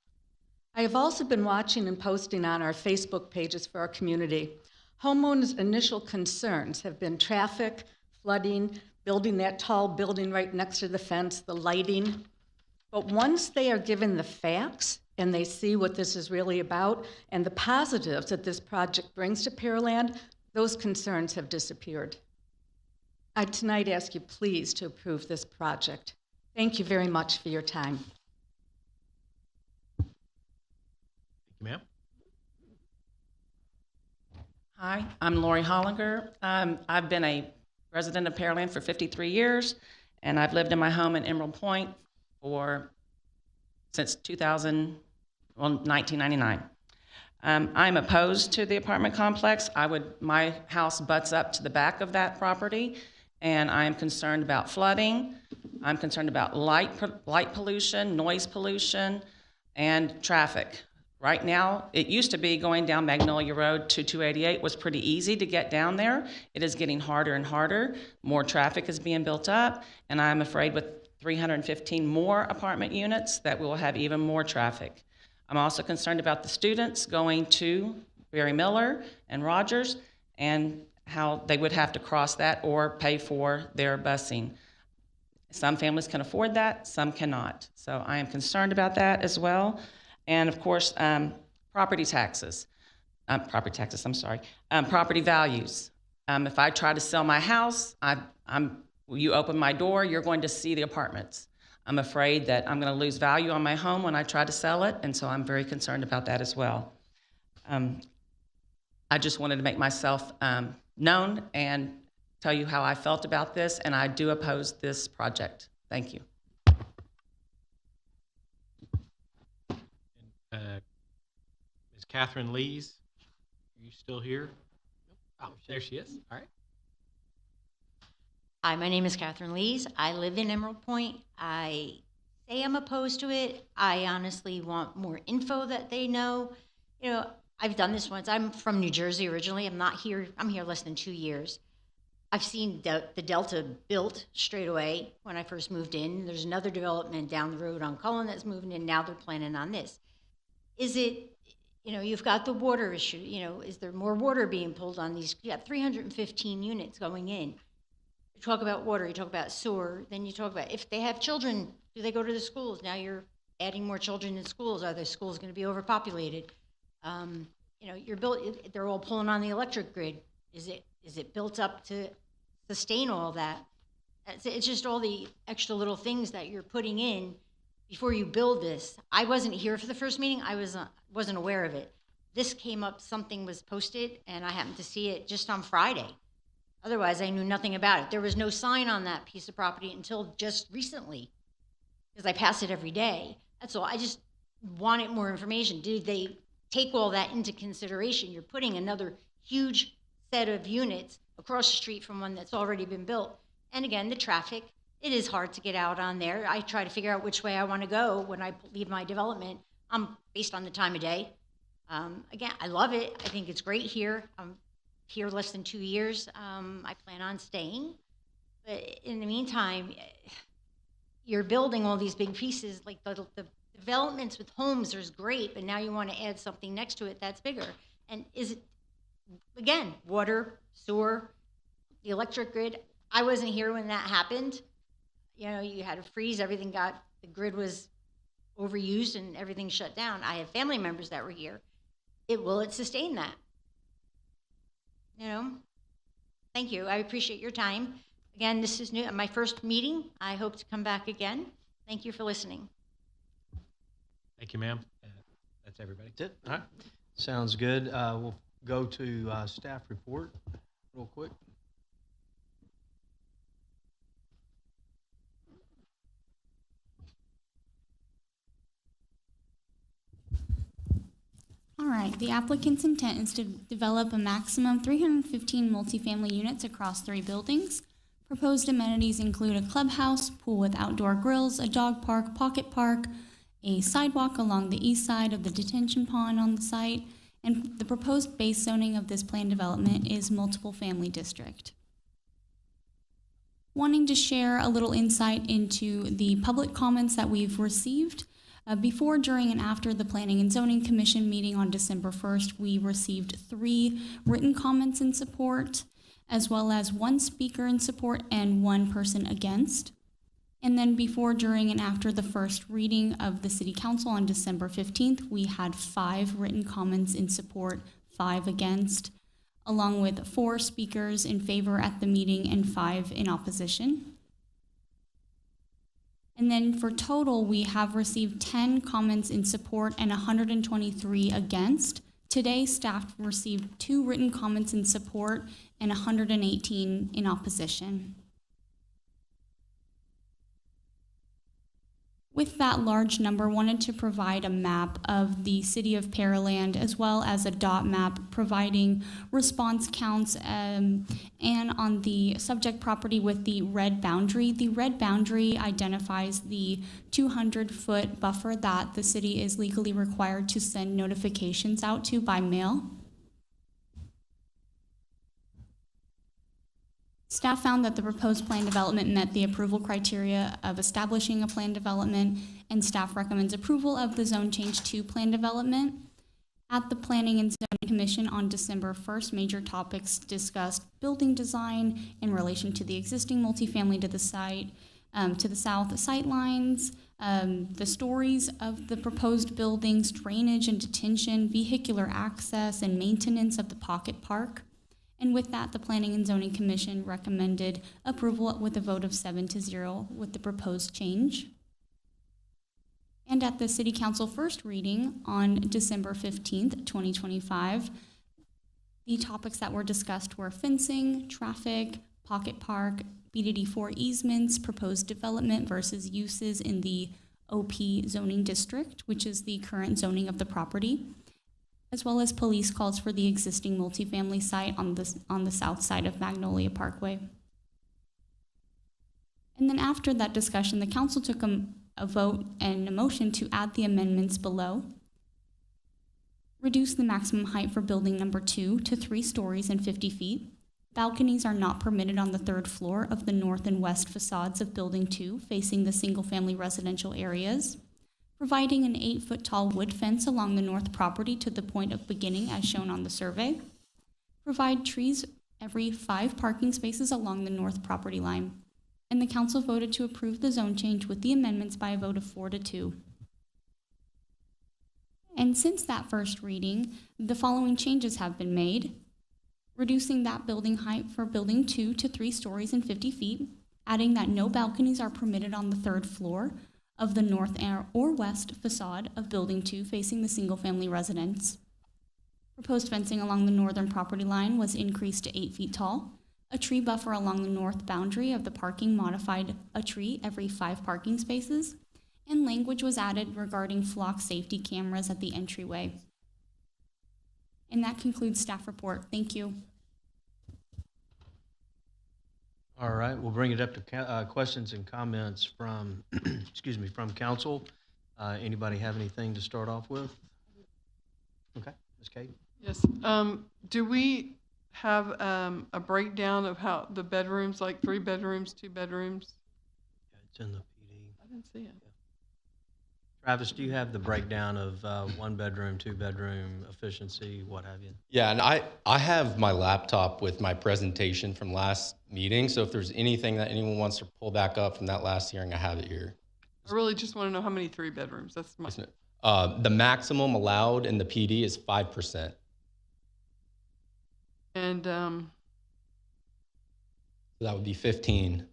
I have also been watching and posting on our Facebook pages for our community. Homeowners' initial concerns have been traffic, flooding, building that tall building right next to the fence, the lighting. But once they are given the facts and they see what this is really about and the positives that this project brings to Pearland, those concerns have disappeared. I tonight ask you please to approve this project. Thank you very much for your time.
Thank you, ma'am.
Hi, I'm Lori Hollinger. I've been a resident of Pearland for 53 years, and I've lived in my home in Emerald Point since 1999. I'm opposed to the apartment complex. My house butts up to the back of that property, and I am concerned about flooding. I'm concerned about light pollution, noise pollution, and traffic. Right now, it used to be going down Magnolia Road to 288 was pretty easy to get down there. It is getting harder and harder. More traffic is being built up, and I'm afraid with 315 more apartment units that we will have even more traffic. I'm also concerned about the students going to Barry Miller and Rogers and how they would have to cross that or pay for their busing. Some families can afford that, some cannot. So I am concerned about that as well. And of course, property values. If I try to sell my house, you open my door, you're going to see the apartments. I'm afraid that I'm going to lose value on my home when I try to sell it, and so I'm very concerned about that as well. I just wanted to make myself known and tell you how I felt about this, and I do oppose this project. Thank you.
Ms. Catherine Lees, are you still here? Oh, there she is. All right.
Hi, my name is Catherine Lees. I live in Emerald Point. I say I'm opposed to it. I honestly want more info that they know. You know, I've done this once. I'm from New Jersey originally. I'm here less than 2 years. I've seen the Delta built straight away when I first moved in. There's another development down the road on Cullen that's moving in. Now they're planning on this. Is it, you've got the water issue. Is there more water being pulled on these? You got 315 units going in. You talk about water, you talk about sewer, then you talk about if they have children, do they go to the schools? Now you're adding more children in schools. Are the schools going to be overpopulated? They're all pulling on the electric grid. Is it built up to sustain all that? It's just all the extra little things that you're putting in before you build this. I wasn't here for the first meeting. I wasn't aware of it. This came up, something was posted, and I happened to see it just on Friday. Otherwise, I knew nothing about it. There was no sign on that piece of property until just recently, because I pass it every day. That's all. I just wanted more information. Did they take all that into consideration? You're putting another huge set of units across the street from one that's already been built. And again, the traffic, it is hard to get out on there. I try to figure out which way I want to go when I leave my development. Based on the time of day. Again, I love it. I think it's great here. I'm here less than 2 years. I plan on staying. But in the meantime, you're building all these big pieces, like the developments with homes is great, but now you want to add something next to it that's bigger. And is it, again, water, sewer, the electric grid? I wasn't here when that happened. You know, you had a freeze, the grid was overused and everything shut down. I have family members that were here. Will it sustain that? You know? Thank you. I appreciate your time. Again, this is my first meeting. I hope to come back again. Thank you for listening.
Thank you, ma'am. That's everybody.
That's it. All right. Sounds good. We'll go to staff report real quick.
All right, the applicant's intent is to develop a maximum 315 multifamily units across 3 buildings. Proposed amenities include a clubhouse, pool with outdoor grills, a dog park, pocket park, a sidewalk along the east side of the detention pond on the site, and the proposed base zoning of this planned development is multiple family district. Wanting to share a little insight into the public comments that we've received. Before, during, and after the Planning and Zoning Commission meeting on December 1st, we received 3 written comments in support, as well as 1 speaker in support and 1 person against. And then before, during, and after the first reading of the City Council on December 15th, we had 5 written comments in support, 5 against, along with 4 speakers in favor at the meeting and 5 in opposition. And then for total, we have received 10 comments in support and 123 against. Today, staff received 2 written comments in support and 118 in opposition. With that large number, wanted to provide a map of the city of Pearland as well as a dot map providing response counts and on the subject property with the red boundary. The red boundary identifies the 200-foot buffer that the city is legally required to send notifications out to by mail. Staff found that the proposed plan development met the approval criteria of establishing a plan development, and staff recommends approval of the zone change to plan development. At the Planning and Zoning Commission on December 1st, major topics discussed building design in relation to the existing multifamily to the site, to the south, sight lines, the stories of the proposed buildings, drainage and detention, vehicular access, and maintenance of the pocket park. And with that, the Planning and Zoning Commission recommended approval with a vote of 7-0 with the proposed change. And at the City Council first reading on December 15th, 2025, the topics that were discussed were fencing, traffic, pocket park, BDD4 easements, proposed development versus uses in the OP zoning district, which is the current zoning of the property, as well as police calls for the existing multifamily site on the south side of Magnolia Parkway. And then after that discussion, the council took a vote and a motion to add the amendments below. Reduce the maximum height for building number 2 to 3 stories and 50 feet. Balconies are not permitted on the 3rd floor of the north and west facades of building 2 facing the single-family residential areas. Providing an 8-foot tall wood fence along the north property to the point of beginning as shown on the survey. Provide trees every 5 parking spaces along the north property line. And the council voted to approve the zone change with the amendments by a vote of 4-2. And since that first reading, the following changes have been made. Reducing that building height for building 2 to 3 stories and 50 feet, adding that no balconies are permitted on the 3rd floor of the north or west facade of building 2 facing the single-family residence. Proposed fencing along the northern property line was increased to 8 feet tall. A tree buffer along the north boundary of the parking modified a tree every 5 parking spaces, and language was added regarding flock safety cameras at the entryway. And that concludes staff report. Thank you.
All right, we'll bring it up to questions and comments from, excuse me, from council. Anybody have anything to start off with? Okay, Ms. Kate.
Yes. Do we have a breakdown of how the bedrooms, like 3 bedrooms, 2 bedrooms?
It's in the PD.
didn't see it.
Travis, do you have the breakdown of 1-bedroom, 2-bedroom efficiency, what have you?
Yeah, and I have my laptop with my presentation from last meeting, so if there's anything that anyone wants to pull back up from that last hearing, I have it here.
I really just want to know how many 3-bedrooms. That's my.
The maximum allowed in the PD is 5%.
And
So that would be 15,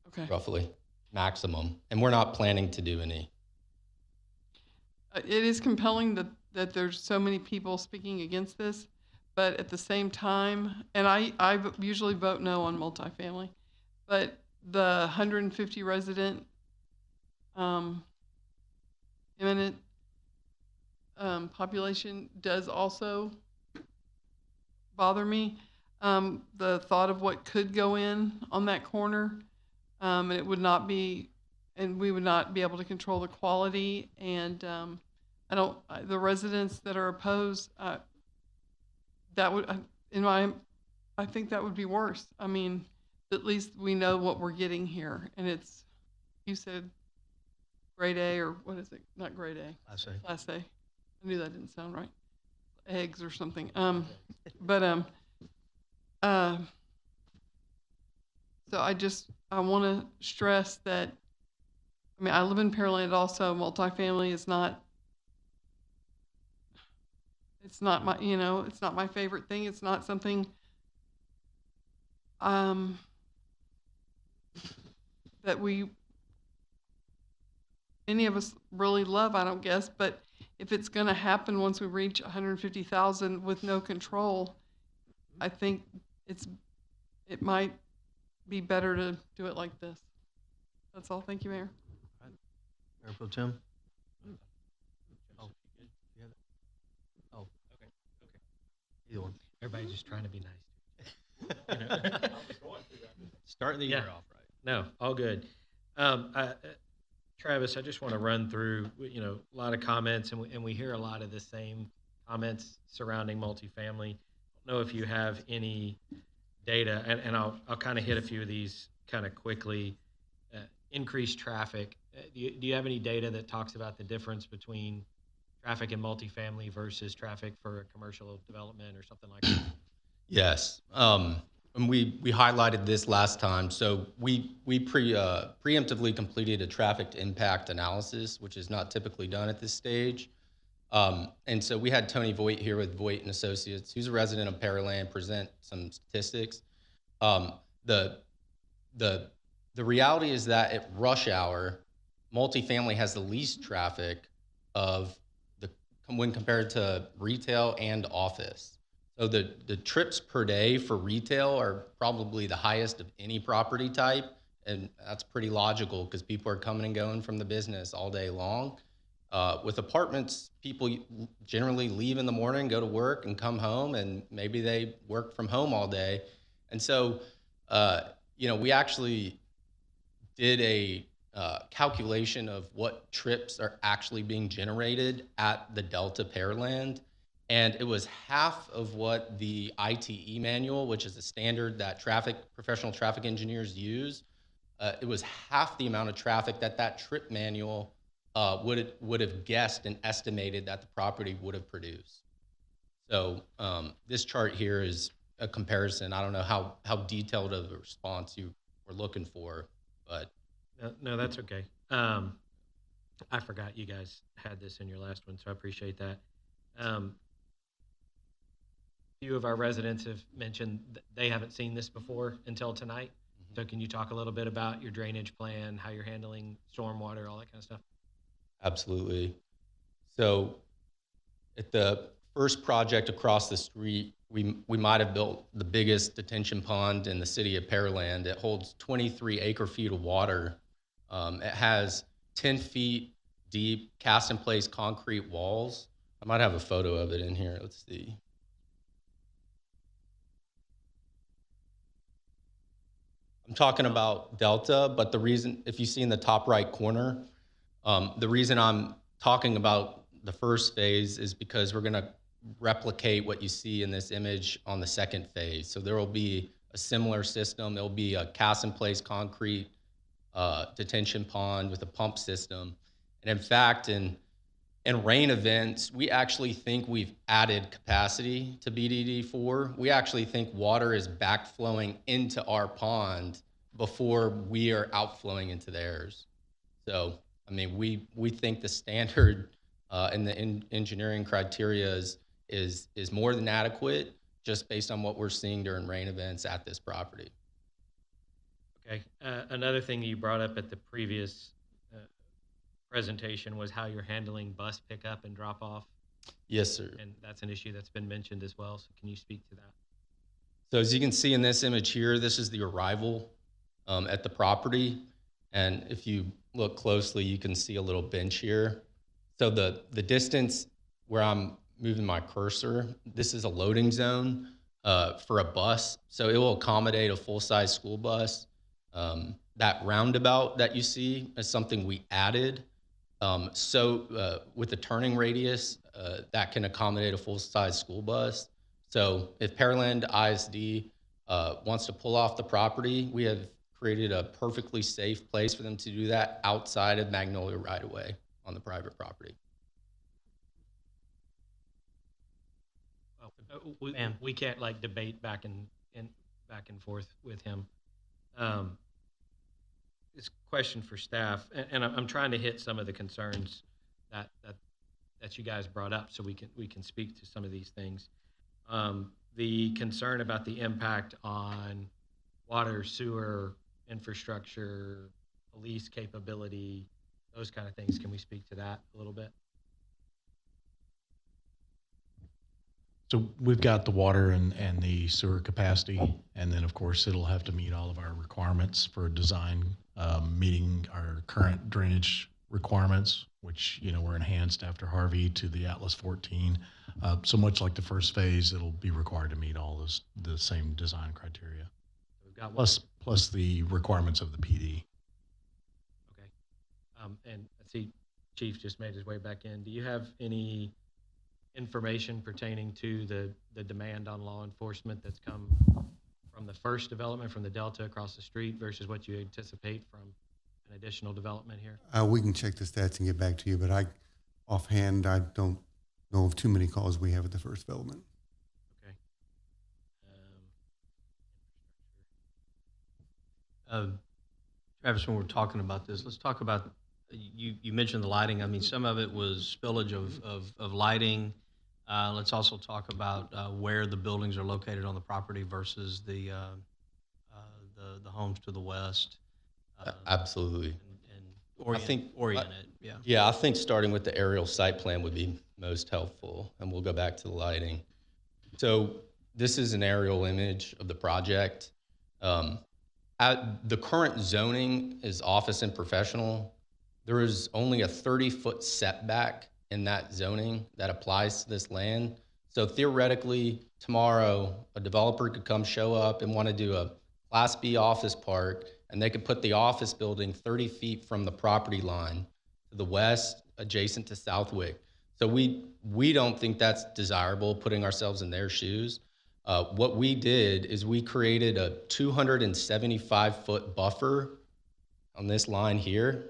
okay.
roughly, maximum. And we're not planning to do any.
It is compelling that there's so many people speaking against this, but at the same time, and I usually vote no on multifamily, but the 150 resident imminent population does also bother me. The thought of what could go in on that corner, and it would not be, and we would not be able to control the quality. And the residents that are opposed, that would, I think that would be worse. I mean, at least we know what we're getting here, and it's, you said grade A, or what is it? Not grade A.
Class A.
Class A. I knew that didn't sound right. Eggs or something. So I want to stress that, I mean, I live in Pearland also. Multifamily is not, it's not my, it's not my favorite thing. It's not something that any of us really love, I don't guess, but if it's going to happen once we reach 150,000 with no control, I think it might be better to do it like this. That's all. Thank you, Mayor.
Mayor Pro Tem? Oh, you have it? Oh, okay. Either one.
Everybody's just trying to be nice.
Starting the year off right.
No, all good. Travis, I just want to run through, a lot of comments, and we hear a lot of the same comments surrounding multifamily. I don't know if you have any data, and I'll kind of hit a few of these kind of quickly. Increased traffic. Do you have any data that talks about the difference between traffic in multifamily versus traffic for a commercial development or something like that?
Yes. And we highlighted this last time. So we preemptively completed a traffic impact analysis, which is not typically done at this stage. And so we had Tony Voigt here with Voigt and Associates, who's a resident of Pearland, present some statistics. The reality is that at rush hour, multifamily has the least traffic when compared to retail and office. So the trips per day for retail are probably the highest of any property type, and that's pretty logical because people are coming and going from the business all day long. With apartments, people generally leave in the morning, go to work, and come home, and maybe they work from home all day. And so, we actually did a calculation of what trips are actually being generated at the Delta Pearland. And it was half of what the ITE manual, which is a standard that professional traffic engineers use. It was half the amount of traffic that trip manual would have guessed and estimated that the property would have produced. So this chart here is a comparison. I don't know how detailed of a response you were looking for, but.
No, that's okay. I forgot you guys had this in your last one, so I appreciate that. Few of our residents have mentioned they haven't seen this before until tonight. Mm-hmm. So can you talk a little bit about your drainage plan, how you're handling stormwater, all that kind of stuff?
Absolutely. So at the first project across the street, we might have built the biggest detention pond in the city of Pearland. It holds 23 acre-feet of water. It has 10 feet deep cast-in-place concrete walls. I might have a photo of it in here. Let's see. I'm talking about Delta, but the reason, if you see in the top right corner, the reason I'm talking about the first phase is because we're going to replicate what you see in this image on the second phase. So there will be a similar system. There'll be a cast-in-place concrete detention pond with a pump system. And in fact, in rain events, we actually think we've added capacity to BDD4. We actually think water is backflowing into our pond before we are outflowing into theirs. So, I mean, we think the standard and the engineering criteria is more than adequate just based on what we're seeing during rain events at this property.
Okay. Another thing you brought up at the previous presentation was how you're handling bus pickup and drop off.
Yes, sir.
And that's an issue that's been mentioned as well. So can you speak to that?
So as you can see in this image here, this is the arrival at the property. And if you look closely, you can see a little bench here. So the distance where I'm moving my cursor, this is a loading zone for a bus. So it will accommodate a full-size school bus. That roundabout that you see is something we added. With the turning radius, that can accommodate a full-size school bus. So if Pearland ISD wants to pull off the property, we have created a perfectly safe place for them to do that outside of Magnolia right-of-way on the private property.
We can't like debate back and forth with him. This question for staff, and I'm trying to hit some of the concerns that you guys brought up, so we can speak to some of these things. The concern about the impact on water, sewer, infrastructure, police capability, those kind of things. Can we speak to that a little bit?
So we've got the water and the sewer capacity, and then of course it'll have to meet all of our requirements for design, meeting our current drainage requirements, which were enhanced after Harvey to the Atlas 14. So much like the first phase, it'll be required to meet all the same design criteria.
We've got
Plus the requirements of the PD.
Okay. And I see Chief just made his way back in. Do you have any information pertaining to the demand on law enforcement that's come from the first development, from the Delta across the street, versus what you anticipate from an additional development here?
We can check the stats and get back to you, but offhand, I don't know of too many calls we have at the first development.
Okay.
Travis, when we're talking about this, let's talk about, you mentioned the lighting. I mean, some of it was spillage of lighting. Let's also talk about where the buildings are located on the property versus the homes to the west.
Absolutely.
And orient it, yeah.
Yeah, I think starting with the aerial site plan would be most helpful, and we'll go back to the lighting. So this is an aerial image of the project. The current zoning is office and professional. There is only a 30-foot setback in that zoning that applies to this land. So theoretically, tomorrow, a developer could come show up and want to do a Class B office park, and they could put the office building 30 feet from the property line to the west, adjacent to Southwick. So we don't think that's desirable, putting ourselves in their shoes. What we did is we created a 275-foot buffer on this line here,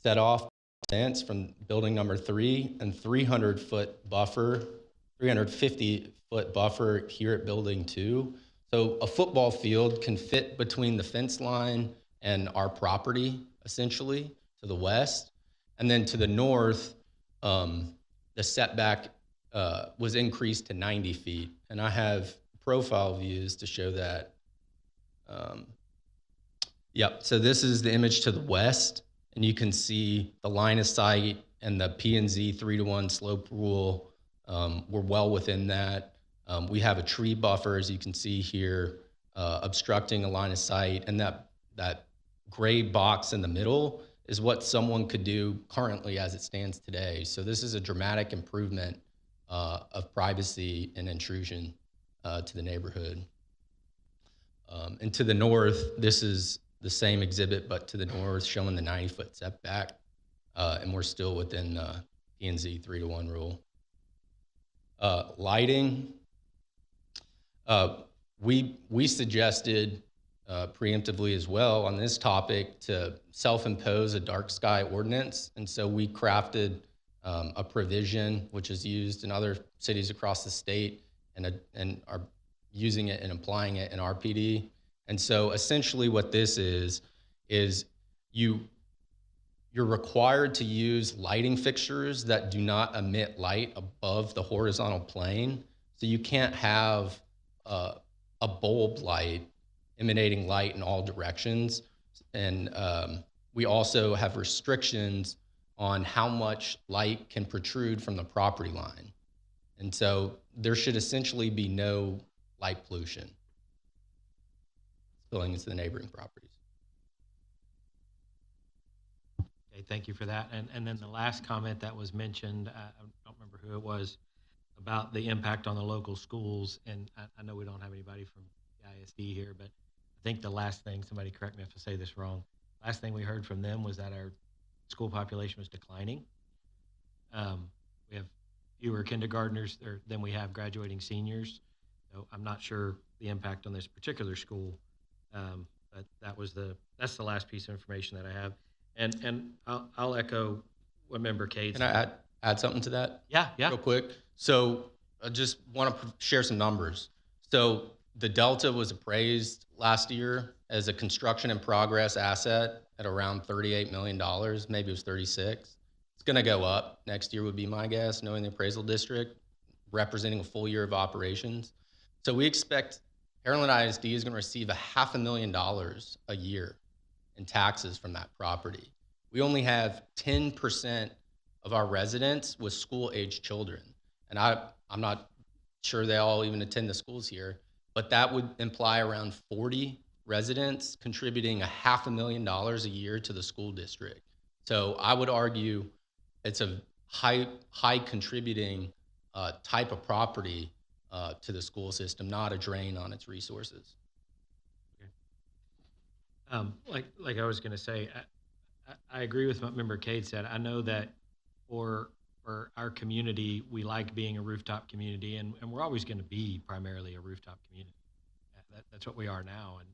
set off from building number 3, and 300-foot buffer, 350-foot buffer here at building 2. So a football field can fit between the fence line and our property, essentially, to the west. And then to the north, the setback was increased to 90 feet. And I have profile views to show that. Yep, so this is the image to the west, and you can see the line of sight and the P&Z 3-to-1 slope rule. We're well within that. We have a tree buffer, as you can see here, obstructing a line of sight, and that gray box in the middle is what someone could do currently as it stands today. So this is a dramatic improvement of privacy and intrusion to the neighborhood. And to the north, this is the same exhibit, but to the north, showing the 90-foot setback, and we're still within the P&Z 3-to-1 rule. Lighting, we suggested preemptively as well on this topic to self-impose a dark sky ordinance. And so we crafted a provision which is used in other cities across the state and are using it and applying it in RPD. And so essentially what this is you're required to use lighting fixtures that do not emit light above the horizontal plane. So you can't have a bulb light emanating light in all directions. And we also have restrictions on how much light can protrude from the property line. And so there should essentially be no light pollution spilling into the neighboring properties.
Okay, thank you for that. And then the last comment that was mentioned, I don't remember who it was, about the impact on the local schools. And I know we don't have anybody from the ISD here, but I think the last thing, somebody correct me if I say this wrong, last thing we heard from them was that our school population was declining. We have fewer kindergartners than we have graduating seniors. So I'm not sure the impact on this particular school, but that's the last piece of information that I have. And I'll echo what Member Cade
Can I add something to that?
Yeah.
Real quick. So I just want to share some numbers. So the Delta was appraised last year as a construction in progress asset at around $38 million. Maybe it was 36. It's going to go up next year would be my guess, knowing the appraisal district, representing a full year of operations. So we expect Pearland ISD is going to receive $500,000 a year in taxes from that property. We only have 10% of our residents with school-aged children. And I'm not sure they all even attend the schools here, but that would imply around 40 residents contributing $500,000 a year to the school district. So I would argue it's a high contributing type of property to the school system, not a drain on its resources.
Like I was going to say, I agree with what Member Cade said. I know that for our community, we like being a rooftop community, and we're always going to be primarily a rooftop community. That's what we are now, and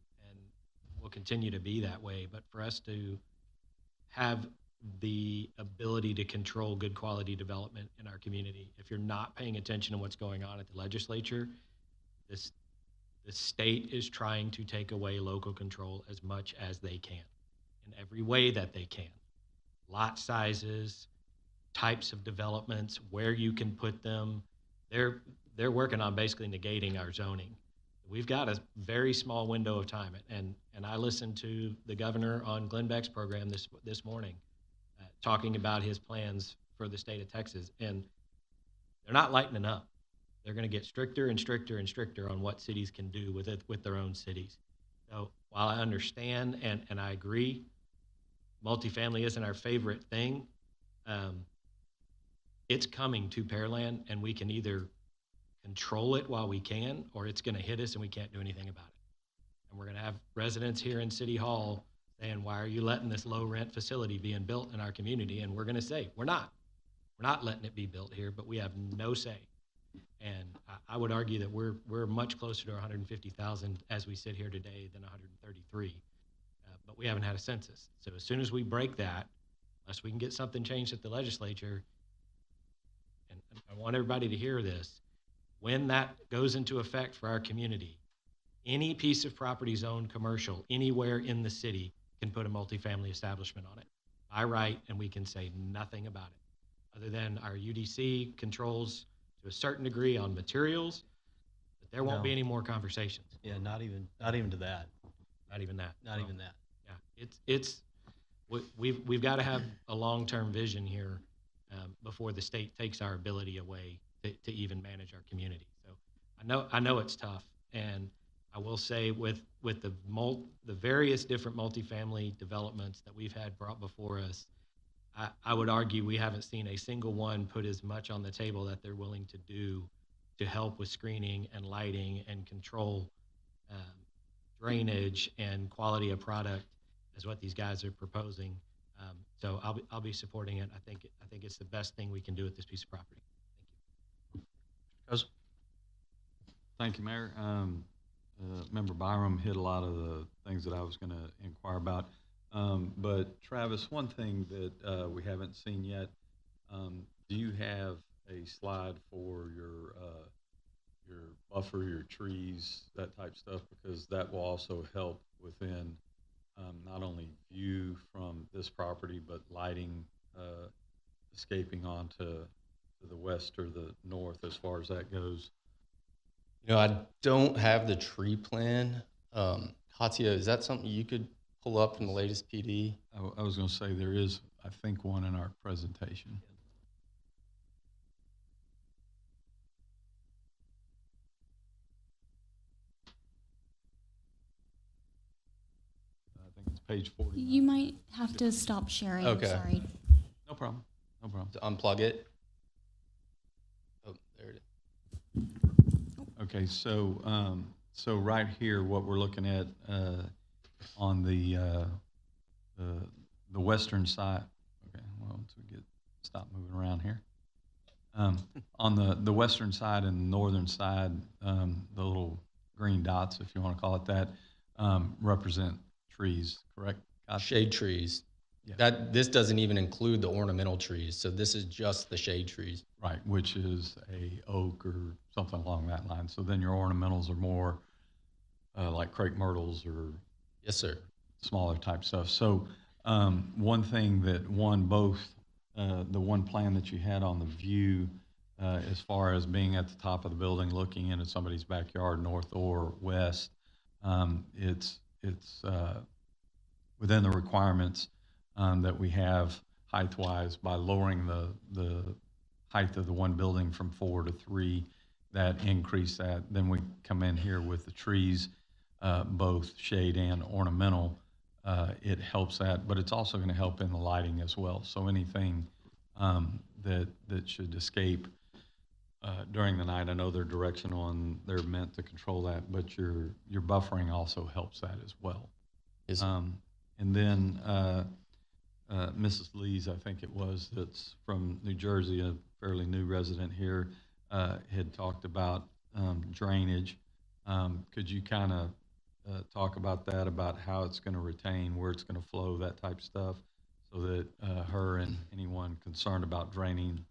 we'll continue to be that way. But for us to have the ability to control good quality development in our community, if you're not paying attention to what's going on at the legislature, the state is trying to take away local control as much as they can in every way that they can. Lot sizes, types of developments, where you can put them. They're working on basically negating our zoning. We've got a very small window of time, and I listened to the governor on Glenn Beck's program this morning, talking about his plans for the state of Texas, and they're not lightening up. They're going to get stricter and stricter and stricter on what cities can do with their own cities. So while I understand and I agree, multifamily isn't our favorite thing, it's coming to Pearland, and we can either control it while we can, or it's going to hit us and we can't do anything about it. And we're going to have residents here in City Hall saying, why are you letting this low rent facility being built in our community? And we're going to say, we're not letting it be built here, but we have no say. And I would argue that we're much closer to 150,000 as we sit here today than 133. But we haven't had a census. So as soon as we break that, unless we can get something changed at the legislature, and I want everybody to hear this, when that goes into effect for our community, any piece of property zoned commercial anywhere in the city can put a multifamily establishment on it by right, and we can say nothing about it, other than our UDC controls to a certain degree on materials, but there won't be any more conversations.
Yeah, not even to that.
Not even that.
Not even that.
Yeah, we've got to have a long-term vision here before the state takes our ability away to even manage our community. So I know it's tough, and I will say with the various different multifamily developments that we've had brought before us, I would argue we haven't seen a single one put as much on the table that they're willing to do to help with screening and lighting and control drainage and quality of product as what these guys are proposing. So I'll be supporting it. I think it's the best thing we can do with this piece of property.
Thank you, Mayor. Member Byram hit a lot of the things that I was going to inquire about. But Travis, one thing that we haven't seen yet, do you have a slide for your buffer, your trees, that type stuff? Because that will also help within not only view from this property, but lighting escaping onto the west or the north as far as that goes.
You know, I don't have the tree plan. Katya, is that something you could pull up from the latest PD?
I was going to say there is, I think, one in our presentation. I think it's page 40.
You might have to stop sharing.
Okay.
Sorry.
No problem. No problem.
To unplug it. Oh, there it is.
Okay, so right here, what we're looking at on the western side. Okay, well, once we stop moving around here. On the western side and the northern side, the little green dots, if you want to call it that, represent trees, correct?
Shade trees.
Yeah.
This doesn't even include the ornamental trees, so this is just the shade trees.
Right, which is a oak or something along that line. So then your ornamentals are more like crepe myrtles or
yes, sir,
smaller type stuff. So one thing that both the one plan that you had on the view, as far as being at the top of the building, looking into somebody's backyard, north or west, it's within the requirements that we have height-wise by lowering the height of the one building from 4 to 3, that increase that. Then we come in here with the trees, both shade and ornamental. It helps that, but it's also going to help in the lighting as well. So anything that should escape during the night, I know they're directional and they're meant to control that, but your buffering also helps that as well.
Yes.
And then Mrs. Lees, I think it was, that's from New Jersey, a fairly new resident here, had talked about drainage. Could you kind of talk about that, about how it's going to retain, where it's going to flow, that type of stuff, so that her and anyone concerned about draining,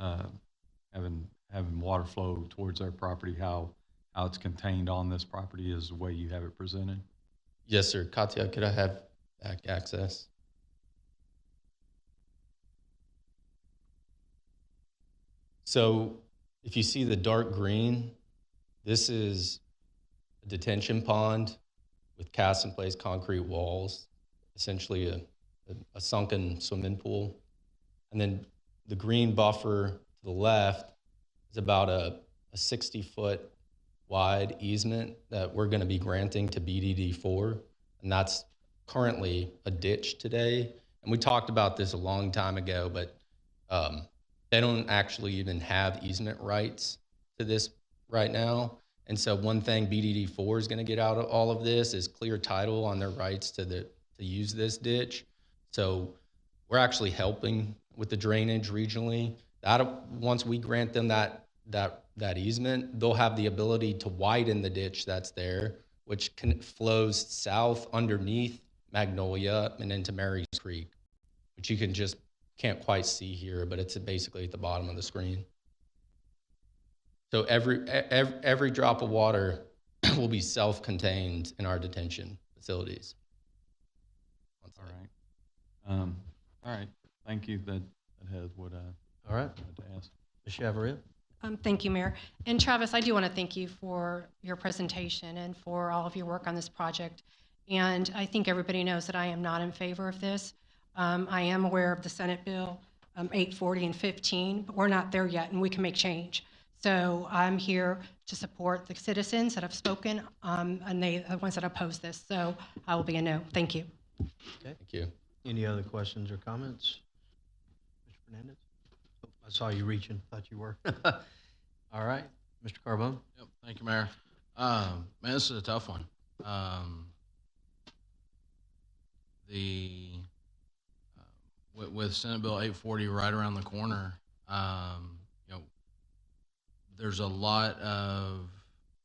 having water flow towards their property, how it's contained on this property is the way you have it presented?
Yes, sir. Katya, could I have back access? So if you see the dark green, this is a detention pond with cast in place concrete walls, essentially a sunken swimming pool. And then the green buffer to the left is about a 60-foot wide easement that we're going to be granting to BDD4. And that's currently a ditch today. And we talked about this a long time ago, but they don't actually even have easement rights to this right now. And so one thing BDD4 is going to get out of all of this is clear title on their rights to use this ditch. So we're actually helping with the drainage regionally. Once we grant them that easement, they'll have the ability to widen the ditch that's there, which flows south underneath Magnolia and into Mary's Creek, which you can't quite see here, but it's basically at the bottom of the screen. So every drop of water will be self-contained in our detention facilities.
All right. All right. Thank you. That has what I
All right.
wanted to ask.
Ms. Chavaria?
Thank you, Mayor. And Travis, I do want to thank you for your presentation and for all of your work on this project. And I think everybody knows that I am not in favor of this. I am aware of the Senate Bill 840 and 15, but we're not there yet, and we can make change. So I'm here to support the citizens that have spoken, and the ones that oppose this. So I will be a no. Thank you.
Okay.
Thank you.
Any other questions or comments? Mr. Fernandez? Oh, I saw you reaching. Thought you were. All right. Mr. Carbone?
Yep. Thank you, Mayor. Man, this is a tough one. With Senate Bill 840 right around the corner, there's a lot of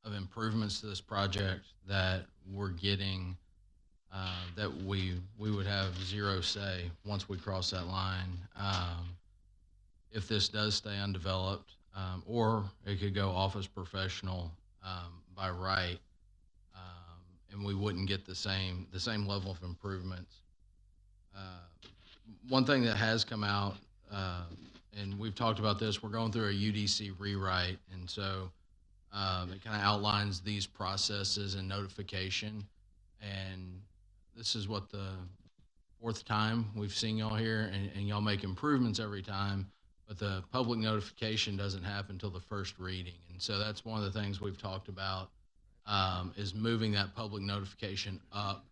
of improvements to this project that we're getting, that we would have zero say once we cross that line. If this does stay undeveloped, or it could go office professional by right, and we wouldn't get the same level of improvements. One thing that has come out, and we've talked about this, we're going through a UDC rewrite, and so it kind of outlines these processes and notification. And this is what the fourth time we've seen y'all here, and y'all make improvements every time, but the public notification doesn't happen until the first reading. And so that's one of the things we've talked about, is moving that public notification up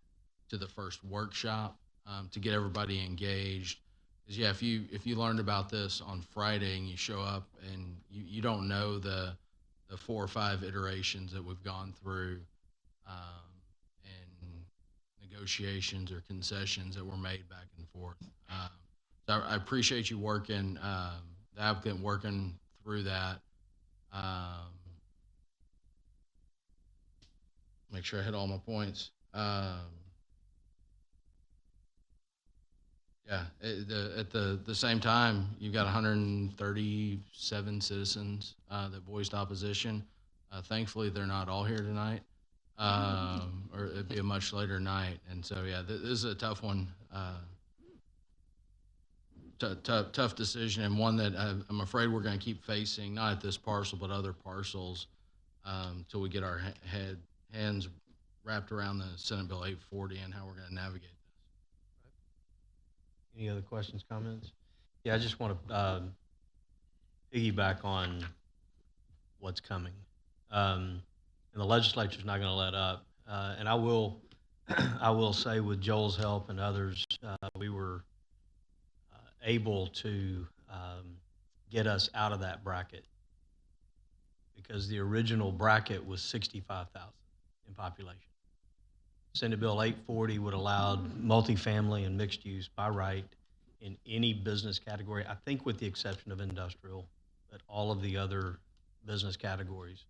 to the first workshop, to get everybody engaged. Because yeah, if you learned about this on Friday and you show up and you don't know the 4 or 5 iterations that we've gone through, and negotiations or concessions that were made back and forth. So I appreciate you working, the applicant working through that. Make sure I hit all my points. Yeah, at the same time, you've got 137 citizens that voiced opposition. Thankfully, they're not all here tonight, or it'd be a much later night. And so, yeah, this is a tough one, tough decision, and one that I'm afraid we're going to keep facing, not at this parcel, but other parcels, till we get our hands wrapped around the Senate Bill 840 and how we're going to navigate.
Any other questions, comments? Yeah, I just want to piggyback on what's coming. And the legislature's not going to let up. And I will say, with Joel's help and others, we were able to get us out of that bracket, because the original bracket was 65,000 in population. Senate Bill 840 would allow multifamily and mixed use by right in any business category, I think with the exception of industrial, but all of the other business categories,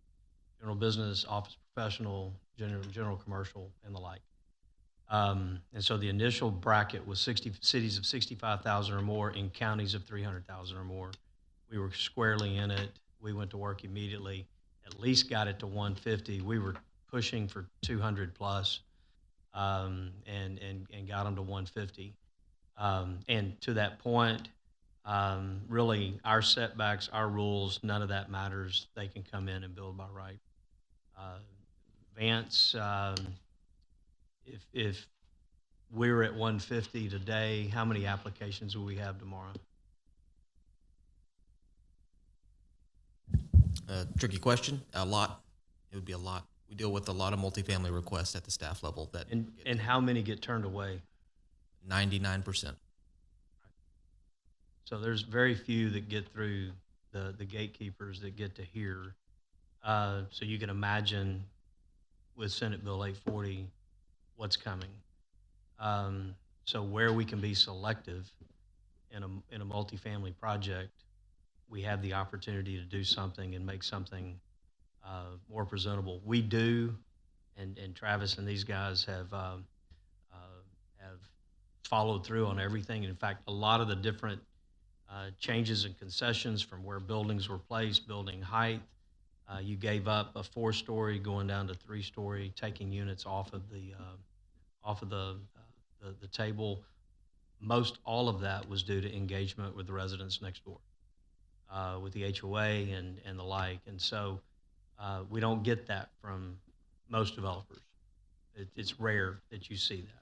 general business, office professional, general commercial, and the like. And so the initial bracket was 60 cities of 65,000 or more in counties of 300,000 or more. We were squarely in it. We went to work immediately, at least got it to 150. We were pushing for 200 plus. And got them to 150. And to that point, really our setbacks, our rules, none of that matters. They can come in and build by right. Vance, if we're at 150 today, how many applications will we have tomorrow?
Tricky question. A lot. It would be a lot. We deal with a lot of multifamily requests at the staff level.
And how many get turned away?
99%.
So there's very few that get through the gatekeepers that get to hear. So you can imagine with Senate Bill 840 what's coming. So where we can be selective in a multifamily project, we have the opportunity to do something and make something more presentable. We do, and Travis and these guys have followed through on everything. In fact, a lot of the different changes and concessions from where buildings were placed, building height, you gave up a 4-story going down to 3-story, taking units off of the table. Most all of that was due to engagement with the residents next door, with the HOA and the like. And so we don't get that from most developers. It's rare that you see that.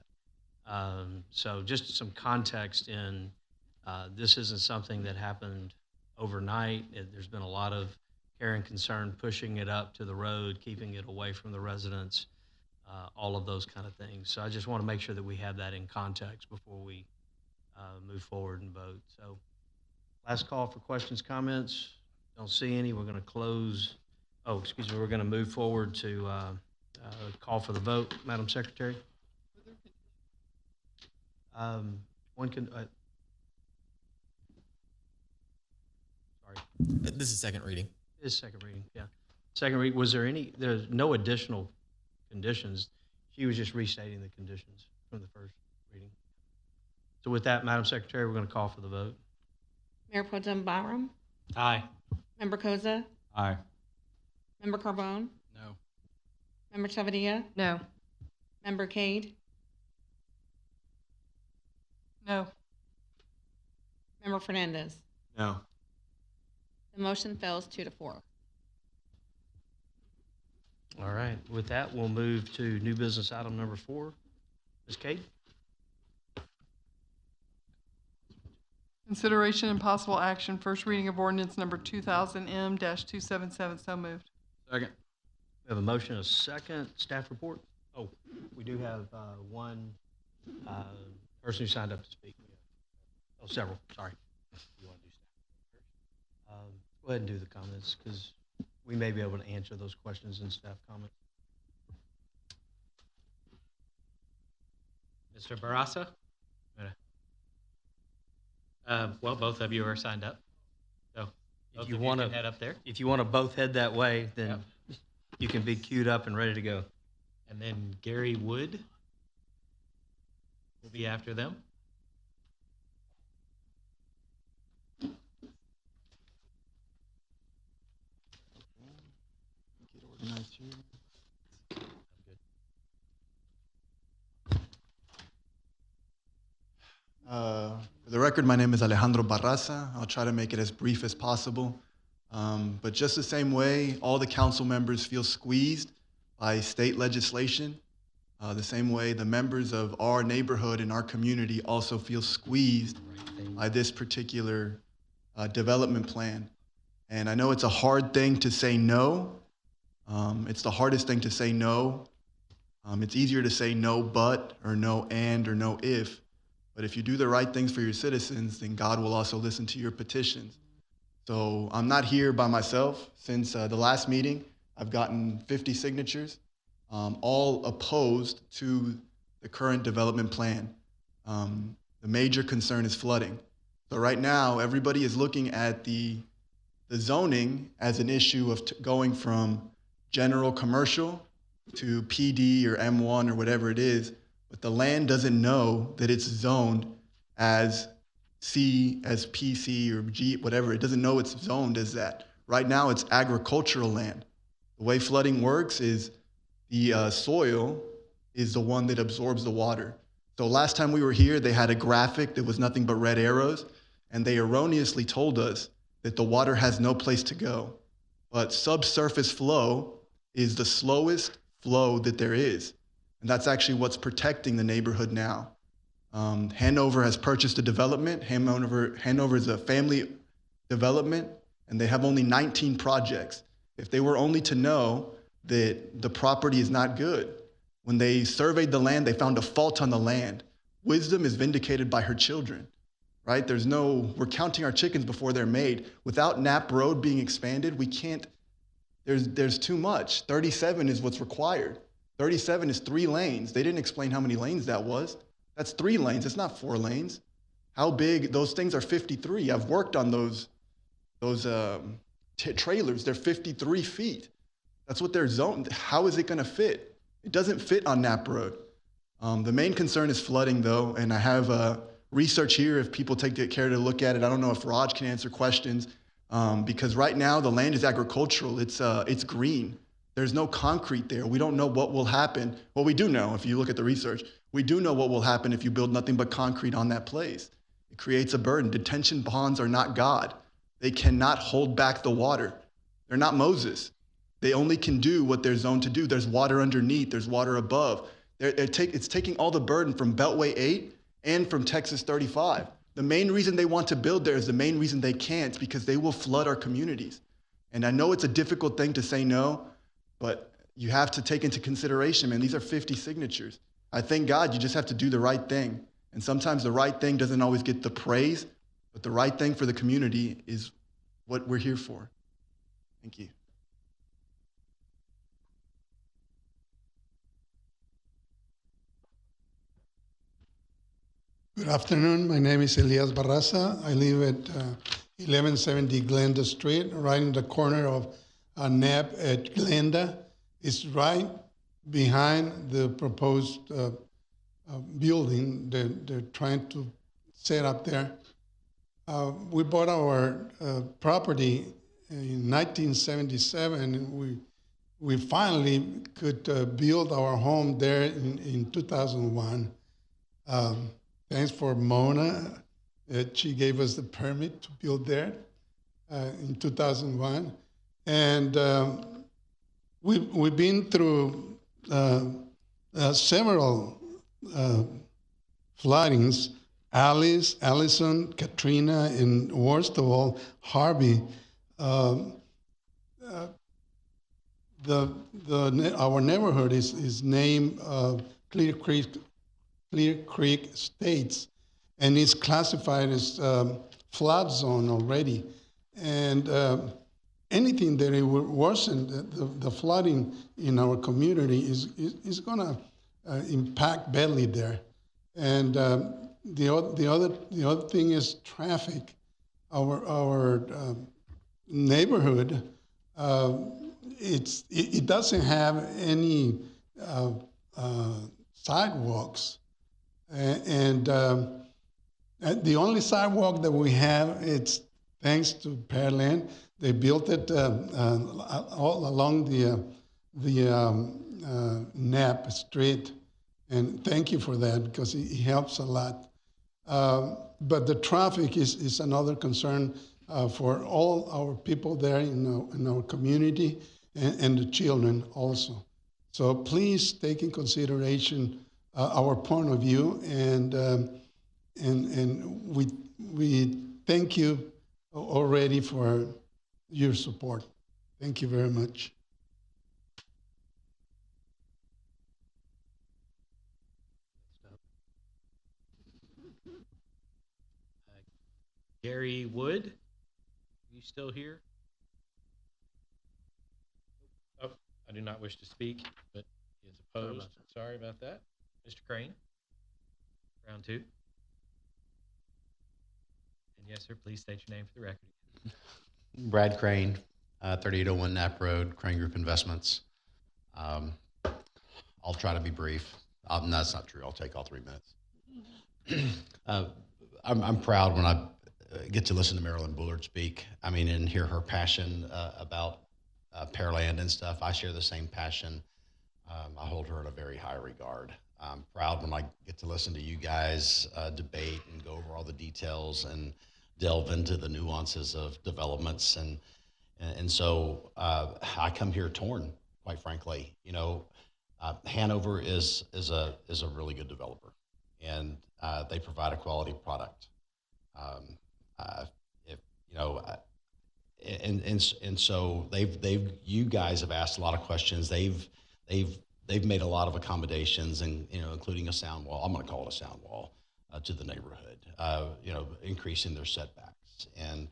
So just some context in this isn't something that happened overnight. There's been a lot of care and concern pushing it up to the road, keeping it away from the residents, all of those kind of things. So I just want to make sure that we have that in context before we move forward and vote. So last call for questions, comments. Don't see any. We're going to close. Oh, excuse me. We're going to move forward to call for the vote, Madam Secretary. One can. Sorry.
This is second reading.
This is second reading. Yeah. second read, was there's no additional conditions. She was just restating the conditions from the first reading. So with that, Madam Secretary, we're going to call for the vote.
Mayor Pro Tem Byram,
Aye.
Member Koza,
Aye.
Member Carbone,
No.
Member Chavadilla,
No.
Member Cade,
No.
Member Fernandez.
No.
The motion fails 2-4.
All right. With that, we'll move to new business item number 4. Ms. Kate?
Consideration and possible action, first reading of ordinance number 2000M-277. So moved.
Second.
We have a motion, a second. Staff report? Oh, we do have one person who signed up to speak. Oh, several, sorry. You want to do staff first? Go ahead and do the comments, because we may be able to answer those questions in staff comments.
Mr. Barraza? Well, both of you are signed up. So both
If you
of
want
can
to
head up there.
if you want to both head that way, then
Yep.
you can be queued up and ready to go.
And then Gary Wood will be after them.
For the record, my name is Alejandro Barraza. I'll try to make it as brief as possible. But just the same way all the council members feel squeezed by state legislation, the same way the members of our neighborhood and our community also feel squeezed by this particular development plan. And I know it's a hard thing to say no. It's the hardest thing to say no. It's easier to say no but, or no and, or no if. But if you do the right things for your citizens, then God will also listen to your petitions. So I'm not here by myself. Since the last meeting, I've gotten 50 signatures, all opposed to the current development plan. The major concern is flooding. So right now, everybody is looking at the zoning as an issue of going from general commercial to PD or M1 or whatever it is, but the land doesn't know that it's zoned as C, as PC or G, whatever. It doesn't know it's zoned as that. Right now, it's agricultural land. The way flooding works is the soil is the one that absorbs the water. So last time we were here, they had a graphic that was nothing but red arrows, and they erroneously told us that the water has no place to go. But subsurface flow is the slowest flow that there is. And that's actually what's protecting the neighborhood now. Hanover has purchased a development. Hanover is a family development, and they have only 19 projects. If they were only to know that the property is not good, when they surveyed the land, they found a fault on the land. Wisdom is vindicated by her children, right? We're counting our chickens before they're made. Without Knapp Road being expanded, we can't, there's too much. 37 is what's required. 37 is 3 lanes. They didn't explain how many lanes that was. That's 3 lanes, it's not 4 lanes. How big, those things are 53. I've worked on those trailers, they're 53 feet. That's what they're zoned. How is it gonna fit? It doesn't fit on Knapp Road. The main concern is flooding though, and I have research here if people take care to look at it. I don't know if Raj can answer questions, because right now the land is agricultural, it's green. There's no concrete there. We don't know what will happen. Well, we do know if you look at the research. We do know what will happen if you build nothing but concrete on that place. It creates a burden. Detention ponds are not God. They cannot hold back the water. They're not Moses. They only can do what they're zoned to do. There's water underneath. There's water above. It's taking all the burden from Beltway 8 and from Texas 35. The main reason they want to build there is the main reason they can't, because they will flood our communities. And I know it's a difficult thing to say no, but you have to take into consideration, man, these are 50 signatures. I thank God you just have to do the right thing. And sometimes the right thing doesn't always get the praise, but the right thing for the community is what we're here for. Thank you.
Good afternoon. My name is Elias Barraza. I live at 1170 Glenda Street, right in the corner of NAP at Glenda. It's right behind the proposed building that they're trying to set up there. We bought our property in 1977, and we finally could build our home there in 2001. Thanks for Mona. She gave us the permit to build there in 2001. And we've been through several floodings. Alice, Allison, Katrina, and worst of all, Harvey. Our neighborhood is named Clear Creek Estates, and it's classified as flood zone already. And anything that it would worsen the flooding in our community is going to impact badly there. And the other thing is traffic. Our neighborhood, it doesn't have any sidewalks, and the only sidewalk that we have, it's thanks to Pearland. They built it all along the Knapp Street, and thank you for that because it helps a lot. But the traffic is another concern for all our people there in our community and the children also. So please take in consideration our point of view, and we thank you already for your support. Thank you very much.
Gary Wood, you still here? Oh, I do not wish to speak, but he is opposed. Sorry about that. Mr. Crane, round two. And yes, sir, please state your name for the record.
Brad Crane, 3801 Knapp Road, Crane Group Investments. I'll try to be brief. That's not true. I'll take all 3 minutes. I'm proud when I get to listen to Marilyn Bullard speak. I mean, and hear her passion about Pearland and stuff. I share the same passion. I hold her in a very high regard. I'm proud when I get to listen to you guys debate and go over all the details and delve into the nuances of developments. And so I come here torn, quite frankly. You know, Hanover is a really good developer, and they provide a quality product. If you know, and so you guys have asked a lot of questions. They've made a lot of accommodations, and including a sound wall. I'm going to call it a sound wall to the neighborhood. Increasing their setbacks, and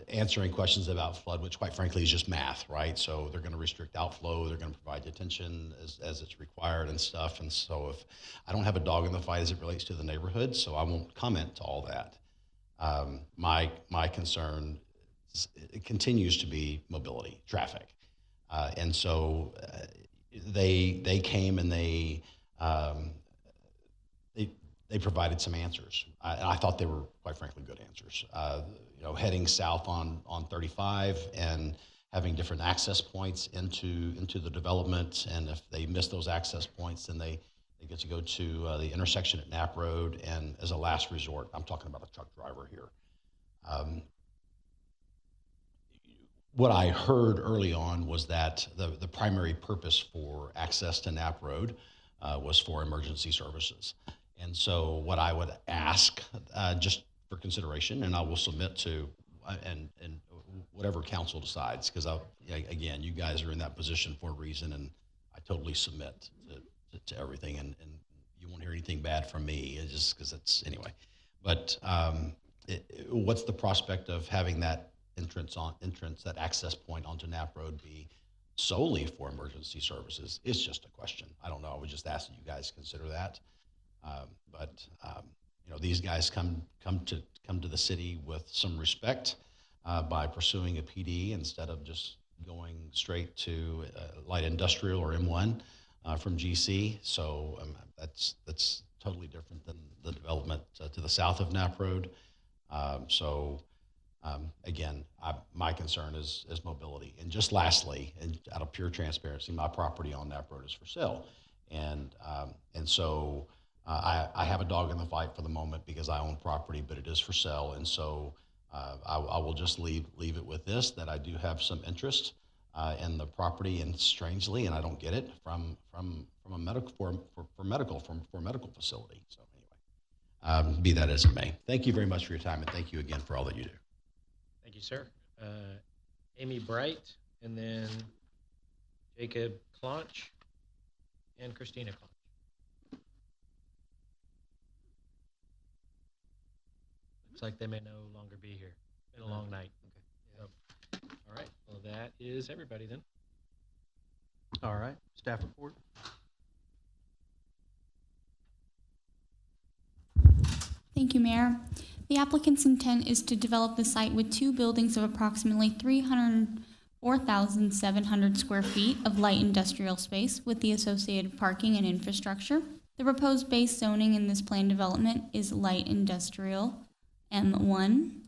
answering questions about flood, which quite frankly is just math, right? So they're going to restrict outflow. They're going to provide detention as it's required and stuff. And so if I don't have a dog in the fight as it relates to the neighborhood, so I won't comment to all that. My concern it continues to be mobility, traffic. And so they came and they provided some answers. I thought they were, quite frankly, good answers. Heading south on 35 and having different access points into the development, and if they miss those access points, then they get to go to the intersection at Knapp Road, and as a last resort, I'm talking about a truck driver here. What I heard early on was that the primary purpose for access to Knapp Road was for emergency services. And so what I would ask, just for consideration, and I will submit to, and whatever council decides, because again, you guys are in that position for a reason, and I totally submit to everything, and you won't hear anything bad from me, it's just because it's, anyway. But what's the prospect of having that that access point onto Knapp Road be solely for emergency services? It's just a question. I don't know. I would just ask that you guys consider that. But these guys come to the city with some respect. by pursuing a PD instead of just going straight to light industrial or M1 from GC. So that's totally different than the development to the south of Knapp Road. Again, my concern is mobility. And just lastly, and out of pure transparency, my property on Knapp Road is for sale. And so I have a dog in the fight for the moment because I own property, but it is for sale. And so I will just leave it with this, that I do have some interest in the property, and strangely, and I don't get it, from a medical for medical facility. So anyway, be that as it may. Thank you very much for your time, and thank you again for all that you do.
Thank you, sir. Amy Bright, and then Jacob Claunch, and Christina Claunch. Looks like they may no longer be here. Been a long night. Okay. So, all right. Well, that is everybody then.
All right, staff report.
Thank you, Mayor. The applicant's intent is to develop the site with 2 buildings of approximately 304,700 square feet of light industrial space with the associated parking and infrastructure. The proposed base zoning in this plan development is light industrial M1.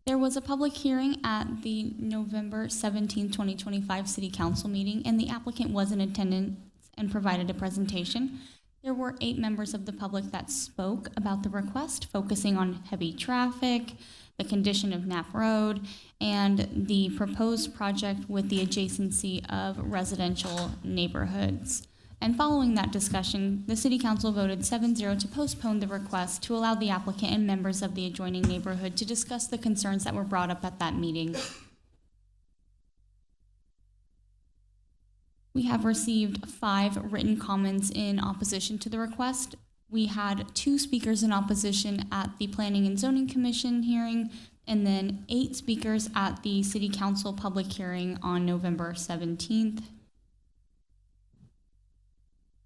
There was a public hearing at the November 17, 2025 City Council meeting, and the applicant was in attendance and provided a presentation. There were 8 members of the public that spoke about the request, focusing on heavy traffic, the condition of Knapp Road, and the proposed project with the adjacency of residential neighborhoods. And following that discussion, the City Council voted 7-0 to postpone the request to allow the applicant and members of the adjoining neighborhood to discuss the concerns that were brought up at that meeting. We have received 5 written comments in opposition to the request. We had 2 speakers in opposition at the Planning and Zoning Commission hearing, and then 8 speakers at the City Council public hearing on November 17th.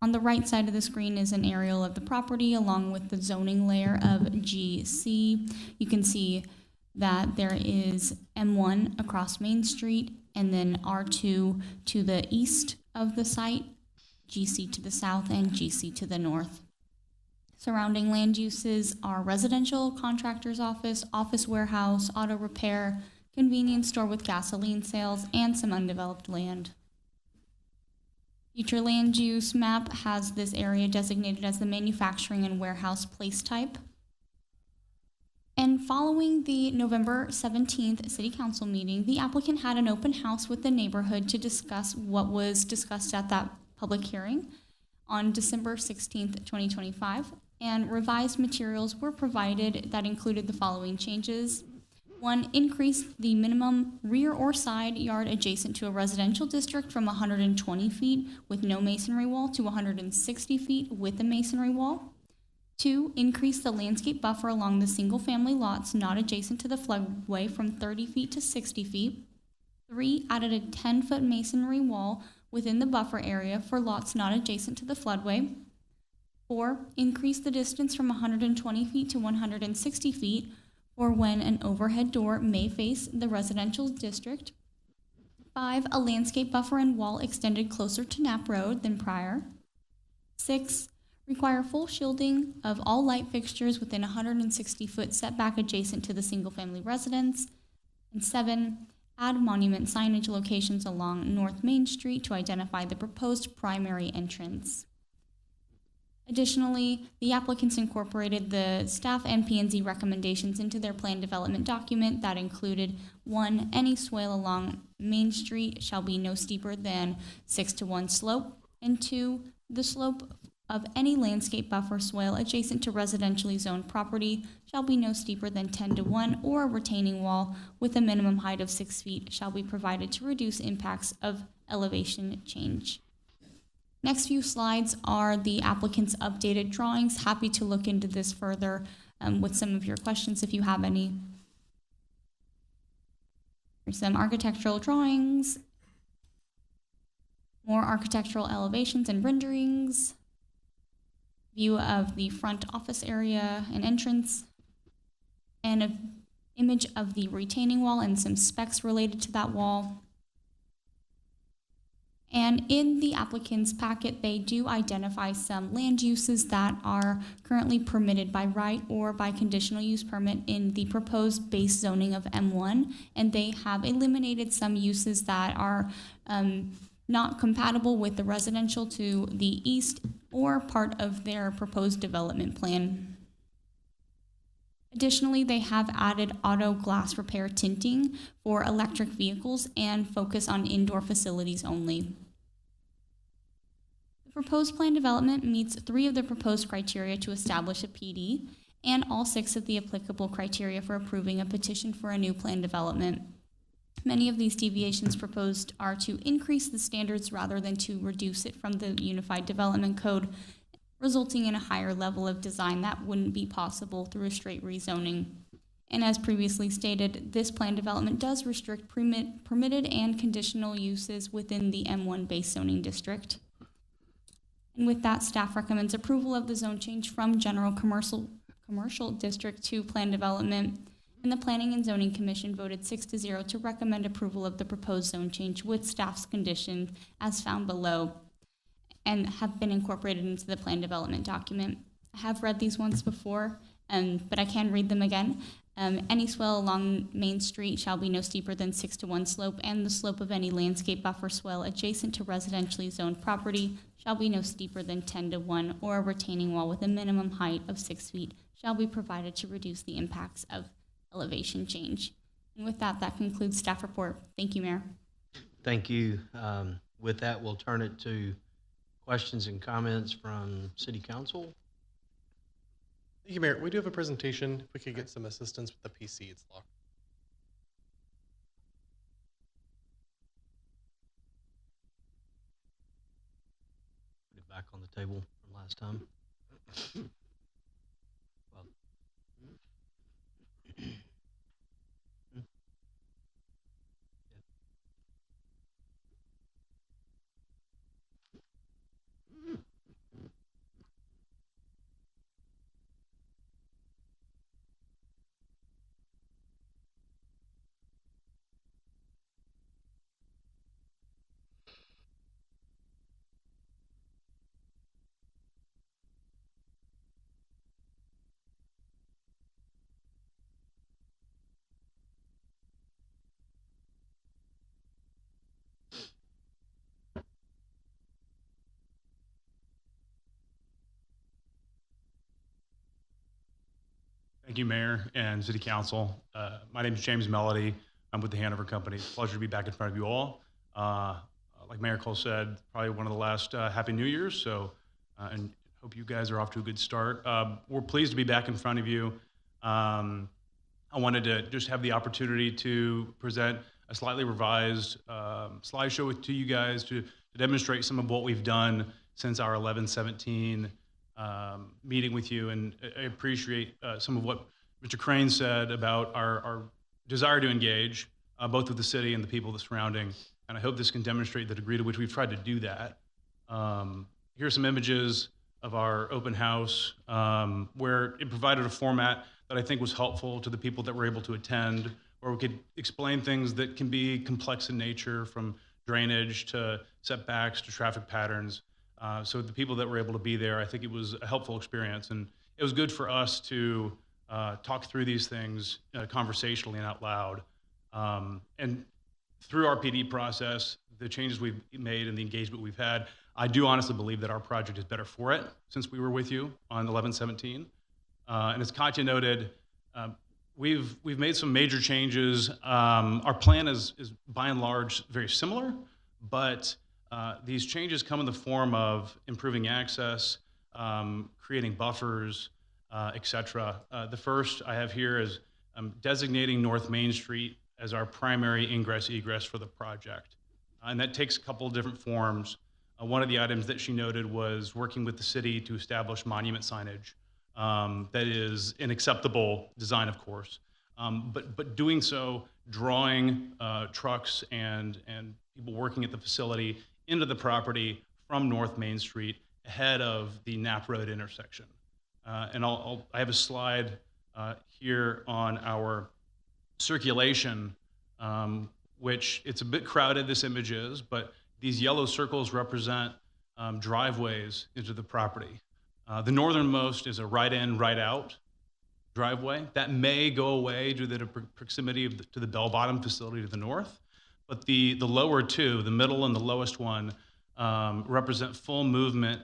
On the right side of the screen is an aerial of the property along with the zoning layer of GC. You can see that there is M1 across Main Street, and then R2 to the east of the site, GC to the south, and GC to the north. Surrounding land uses are residential, contractor's office, office warehouse, auto repair, convenience store with gasoline sales, and some undeveloped land. Future land use map has this area designated as the manufacturing and warehouse place type. And following the November 17th City Council meeting, the applicant had an open house with the neighborhood to discuss what was discussed at that public hearing on December 16th, 2025, and revised materials were provided that included the following changes. 1, increase the minimum rear or side yard adjacent to a residential district from 120 feet with no masonry wall to 160 feet with a masonry wall. 2, increase the landscape buffer along the single-family lots not adjacent to the floodway from 30 feet to 60 feet. 3, added a 10-foot masonry wall within the buffer area for lots not adjacent to the floodway. 4, increase the distance from 120 feet to 160 feet or when an overhead door may face the residential district. 5, a landscape buffer and wall extended closer to Knapp Road than prior. 6, require full shielding of all light fixtures within 160-foot setback adjacent to the single-family residence. And 7, add monument signage locations along North Main Street to identify the proposed primary entrance. Additionally, the applicants incorporated the staff and P&Z recommendations into their plan development document that included 1, any swale along Main Street shall be no steeper than 6-to-1 slope, and 2, the slope of any landscape buffer swale adjacent to residentially zoned property shall be no steeper than 10-to-1, or a retaining wall with a minimum height of 6 feet shall be provided to reduce impacts of elevation change. Next few slides are the applicant's updated drawings. Happy to look into this further with some of your questions if you have any. Here's some architectural drawings, more architectural elevations and renderings, view of the front office area and entrance, and a image of the retaining wall and some specs related to that wall. And in the applicant's packet, they do identify some land uses that are currently permitted by right or by conditional use permit in the proposed base zoning of M1, and they have eliminated some uses that are not compatible with the residential to the east or part of their proposed development plan. Additionally, they have added auto glass repair tinting for electric vehicles and focus on indoor facilities only. The proposed plan development meets 3 of the proposed criteria to establish a PD and all 6 of the applicable criteria for approving a petition for a new plan development. Many of these deviations proposed are to increase the standards rather than to reduce it from the Unified Development Code, resulting in a higher level of design that wouldn't be possible through a straight rezoning. And as previously stated, this plan development does restrict permitted and conditional uses within the M1 base zoning district. And with that, staff recommends approval of the zone change from general commercial district to plan development. And the Planning and Zoning Commission voted 6-0 to recommend approval of the proposed zone change with staff's conditions as found below, and have been incorporated into the plan development document. I have read these once before, but I can read them again. Any swell along Main Street shall be no steeper than 6-to-1 slope, and the slope of any landscape buffer swell adjacent to residentially zoned property shall be no steeper than 10-to-1, or a retaining wall with a minimum height of 6 feet shall be provided to reduce the impacts of elevation change. And with that, that concludes staff report. Thank you, Mayor.
Thank you. With that, we'll turn it to questions and comments from City Council.
Thank you, Mayor. We do have a presentation. If we could get some assistance with the PC, it's locked.
Put it back on the table from last time. Well,
Thank you, Mayor and City Council. My name is James Melody. I'm with the Hanover Company. It's a pleasure to be back in front of you all. Like Mayor Cole said, probably one of the last Happy New Year's, so and hope you guys are off to a good start. We're pleased to be back in front of you. I wanted to just have the opportunity to present a slightly revised slideshow to you guys to demonstrate some of what we've done since our 11/17 meeting with you, and I appreciate some of what Mr. Crane said about our desire to engage both with the city and the people the surrounding, and I hope this can demonstrate the degree to which we've tried to do that. Here are some images of our open house where it provided a format that I think was helpful to the people that were able to attend, where we could explain things that can be complex in nature, from drainage to setbacks to traffic patterns. So the people that were able to be there, I think it was a helpful experience, and it was good for us to talk through these things conversationally and out loud. And through our PD process, the changes we've made and the engagement we've had, I do honestly believe that our project is better for it since we were with you on 11/17. And as Katya noted, we've made some major changes. Our plan is by and large very similar, but these changes come in the form of improving access, creating buffers, et cetera. The first I have here is designating North Main Street as our primary ingress-egress for the project. And that takes a couple of different forms. One of the items that she noted was working with the city to establish monument signage. That is an acceptable design, of course, but doing so, drawing trucks and people working at the facility into the property from North Main Street ahead of the Knapp Road intersection. And I have a slide here on our circulation, which it's a bit crowded, this image is, but these yellow circles represent driveways into the property. The northernmost is a right in, right out driveway. That may go away due to the proximity to the Bell Bottom facility to the north. But the lower two, the middle and the lowest one, represent full movement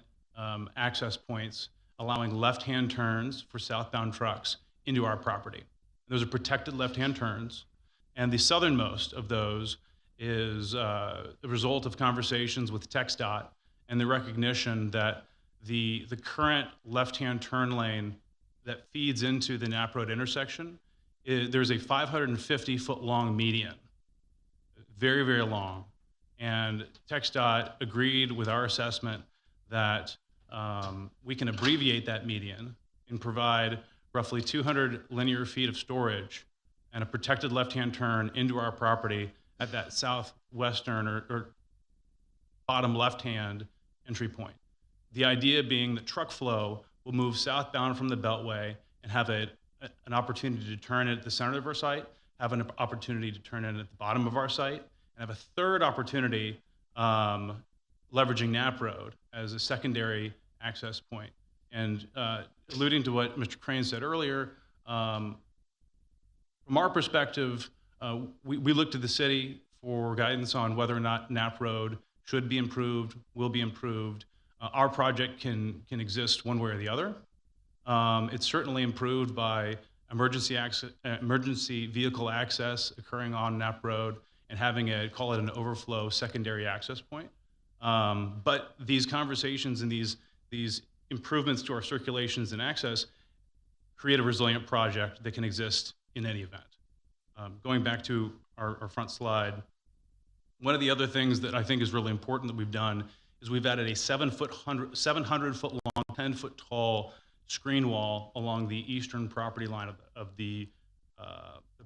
access points, allowing left-hand turns for southbound trucks into our property. Those are protected left-hand turns. And the southernmost of those is the result of conversations with TxDOT and the recognition that the current left-hand turn lane that feeds into the Knapp Road intersection, there's a 550-foot long median, very, very long. And TxDOT agreed with our assessment that we can abbreviate that median and provide roughly 200 linear feet of storage and a protected left-hand turn into our property at that southwestern or bottom left-hand entry point. The idea being that truck flow will move southbound from the Beltway and have an opportunity to turn at the center of our site, have an opportunity to turn in at the bottom of our site, and have a third opportunity leveraging Knapp Road as a secondary access point. And alluding to what Mr. Crane said earlier, from our perspective, we look to the city for guidance on whether or not Knapp Road should be improved, will be improved. Our project can exist one way or the other. It's certainly improved by emergency vehicle access occurring on Knapp Road and having call it an overflow secondary access point. But these conversations and these improvements to our circulations and access create a resilient project that can exist in any event. Going back to our front slide, one of the other things that I think is really important that we've done is we've added a 700-foot long, 10-foot tall screen wall along the eastern property line of the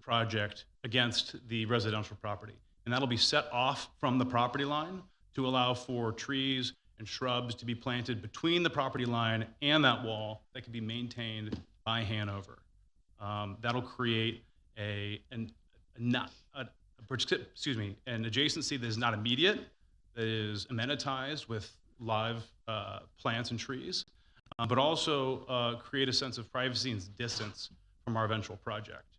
project against the residential property. And that'll be set off from the property line to allow for trees and shrubs to be planted between the property line and that wall that can be maintained by Hanover. That'll create an adjacency that is not immediate, that is amenitized with live plants and trees, but also create a sense of privacy and distance from our eventual project.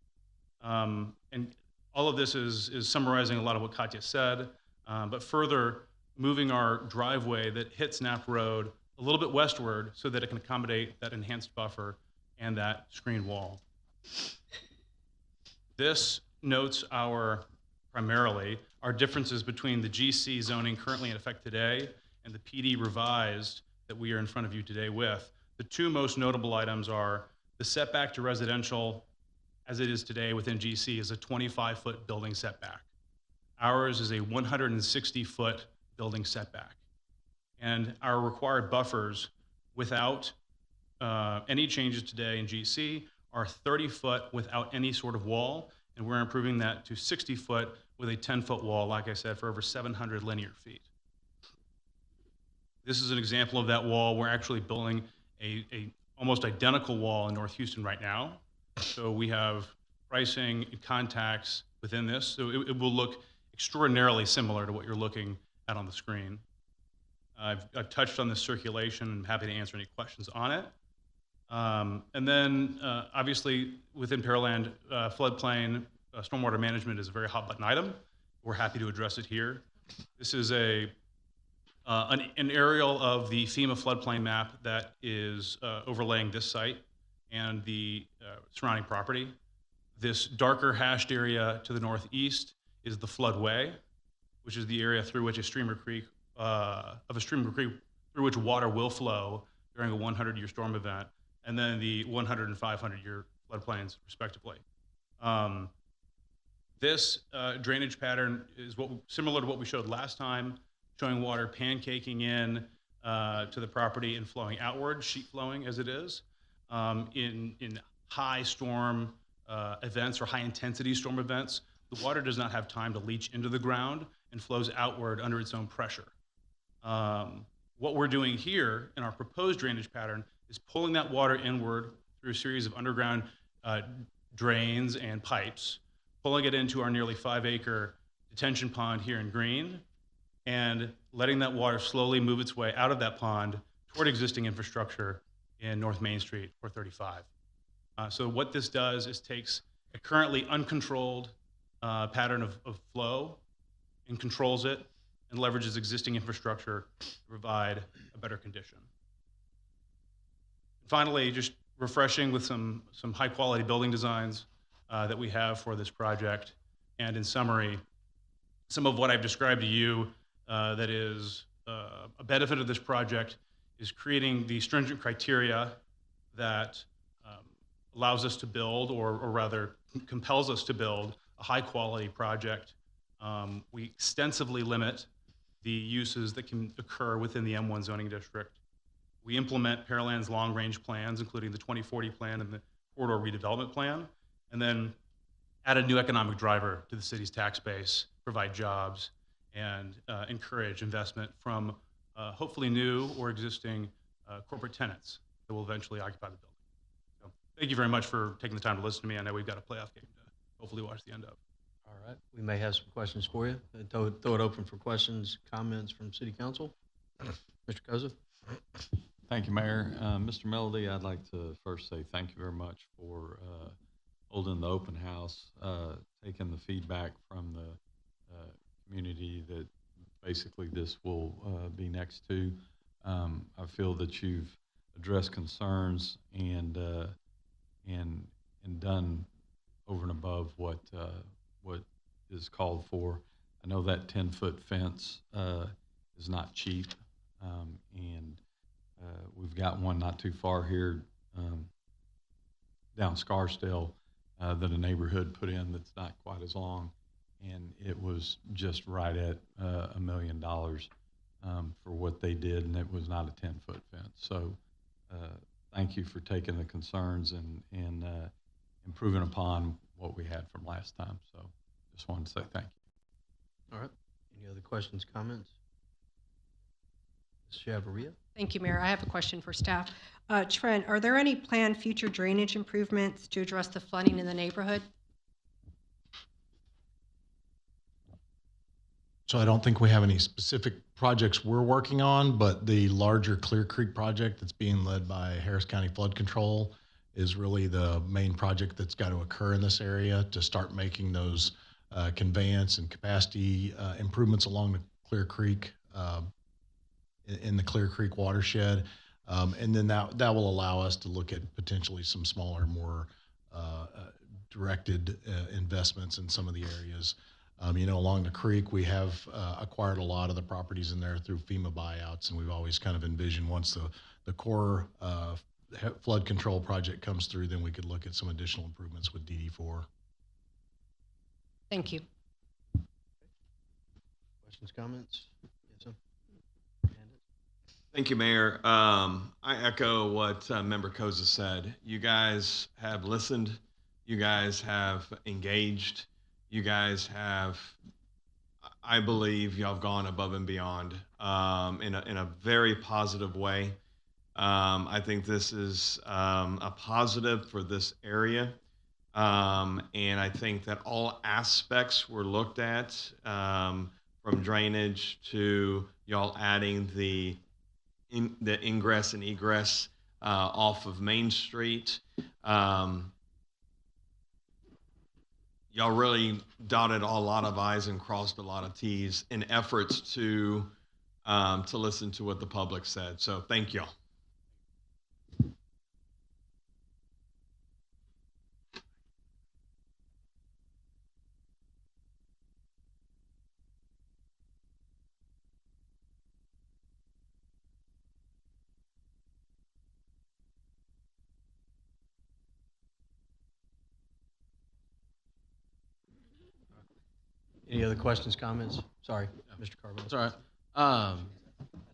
And all of this is summarizing a lot of what Katya said, but further moving our driveway that hits Knapp Road a little bit westward so that it can accommodate that enhanced buffer and that screen wall. This notes primarily our differences between the GC zoning currently in effect today and the PD revised that we are in front of you today with. The two most notable items are the setback to residential as it is today within GC is a 25-foot building setback. Ours is a 160-foot building setback. And our required buffers without any changes today in GC are 30-foot without any sort of wall, and we're improving that to 60-foot with a 10-foot wall, like I said, for over 700 linear feet. This is an example of that wall. We're actually building a almost identical wall in North Houston right now. So we have pricing and contacts within this. So it will look extraordinarily similar to what you're looking at on the screen. I've touched on the circulation and I'm happy to answer any questions on it. And then obviously within Pearland, floodplain stormwater management is a very hot button item. We're happy to address it here. This is an aerial of the FEMA floodplain map that is overlaying this site and the surrounding property. This darker hashed area to the northeast is the floodway, which is the area through which a stream or creek through which water will flow during a 100-year storm event, and then the 100 and 500-year floodplains, respectively. This drainage pattern is similar to what we showed last time, showing water pancaking in to the property and flowing outward, sheet flowing as it is. In high storm events or high intensity storm events, the water does not have time to leach into the ground and flows outward under its own pressure. What we're doing here in our proposed drainage pattern is pulling that water inward through a series of underground drains and pipes, pulling it into our nearly 5-acre detention pond here in Green, and letting that water slowly move its way out of that pond toward existing infrastructure in North Main Street, 435. So what this does is takes a currently uncontrolled pattern of flow and controls it and leverages existing infrastructure to provide a better condition. Finally, just refreshing with some high quality building designs that we have for this project. And in summary, some of what I've described to you that is a benefit of this project is creating the stringent criteria that allows us to build, or rather compels us to build, a high quality project. We extensively limit the uses that can occur within the M1 zoning district. We implement Pearland's long range plans, including the 2040 plan and the corridor redevelopment plan, and then add a new economic driver to the city's tax base, provide jobs, and encourage investment from hopefully new or existing corporate tenants that will eventually occupy the building. So thank you very much for taking the time to listen to me. I know we've got a playoff game to hopefully watch the end of.
All right, we may have some questions for you. Throw it open for questions, comments from City Council. Mr. Koza.
Thank you, Mayor. Mr. Melody, I'd like to first say thank you very much for holding the open house, taking the feedback from the community that basically this will be next to. I feel that you've addressed concerns and done over and above what is called for. I know that 10-foot fence is not cheap, and we've got one not too far here down Scarsdale that a neighborhood put in that's not quite as long, and it was just right at $1 million for what they did, and it was not a 10-foot fence. So thank you for taking the concerns and improving upon what we had from last time. So just wanted to say thank you.
All right. Any other questions, comments? Ms. Chavarria?
Thank you, Mayor. I have a question for staff. Trent, are there any planned future drainage improvements to address the flooding in the neighborhood?
So I don't think we have any specific projects we're working on, but the larger Clear Creek project that's being led by Harris County Flood Control is really the main project that's got to occur in this area to start making those conveyance and capacity improvements along the Clear Creek, in the Clear Creek watershed. And then that will allow us to look at potentially some smaller, more directed investments in some of the areas. Along the creek, we have acquired a lot of the properties in there through FEMA buyouts, and we've always kind of envisioned once the core flood control project comes through, then we could look at some additional improvements with DD4.
Thank you.
Questions, comments? Yes, sir.
Thank you, Mayor. I echo what Member Koza said. You guys have listened. You guys have engaged. You guys have, I believe, y'all have gone above and beyond in a very positive way. I think this is a positive for this area. And I think that all aspects were looked at, from drainage to y'all adding the ingress and egress off of Main Street. Y'all really dotted a lot of I's and crossed a lot of T's in efforts to listen to what the public said. So thank y'all.
Any other questions, comments? Sorry, Mr. Carville.
That's all right.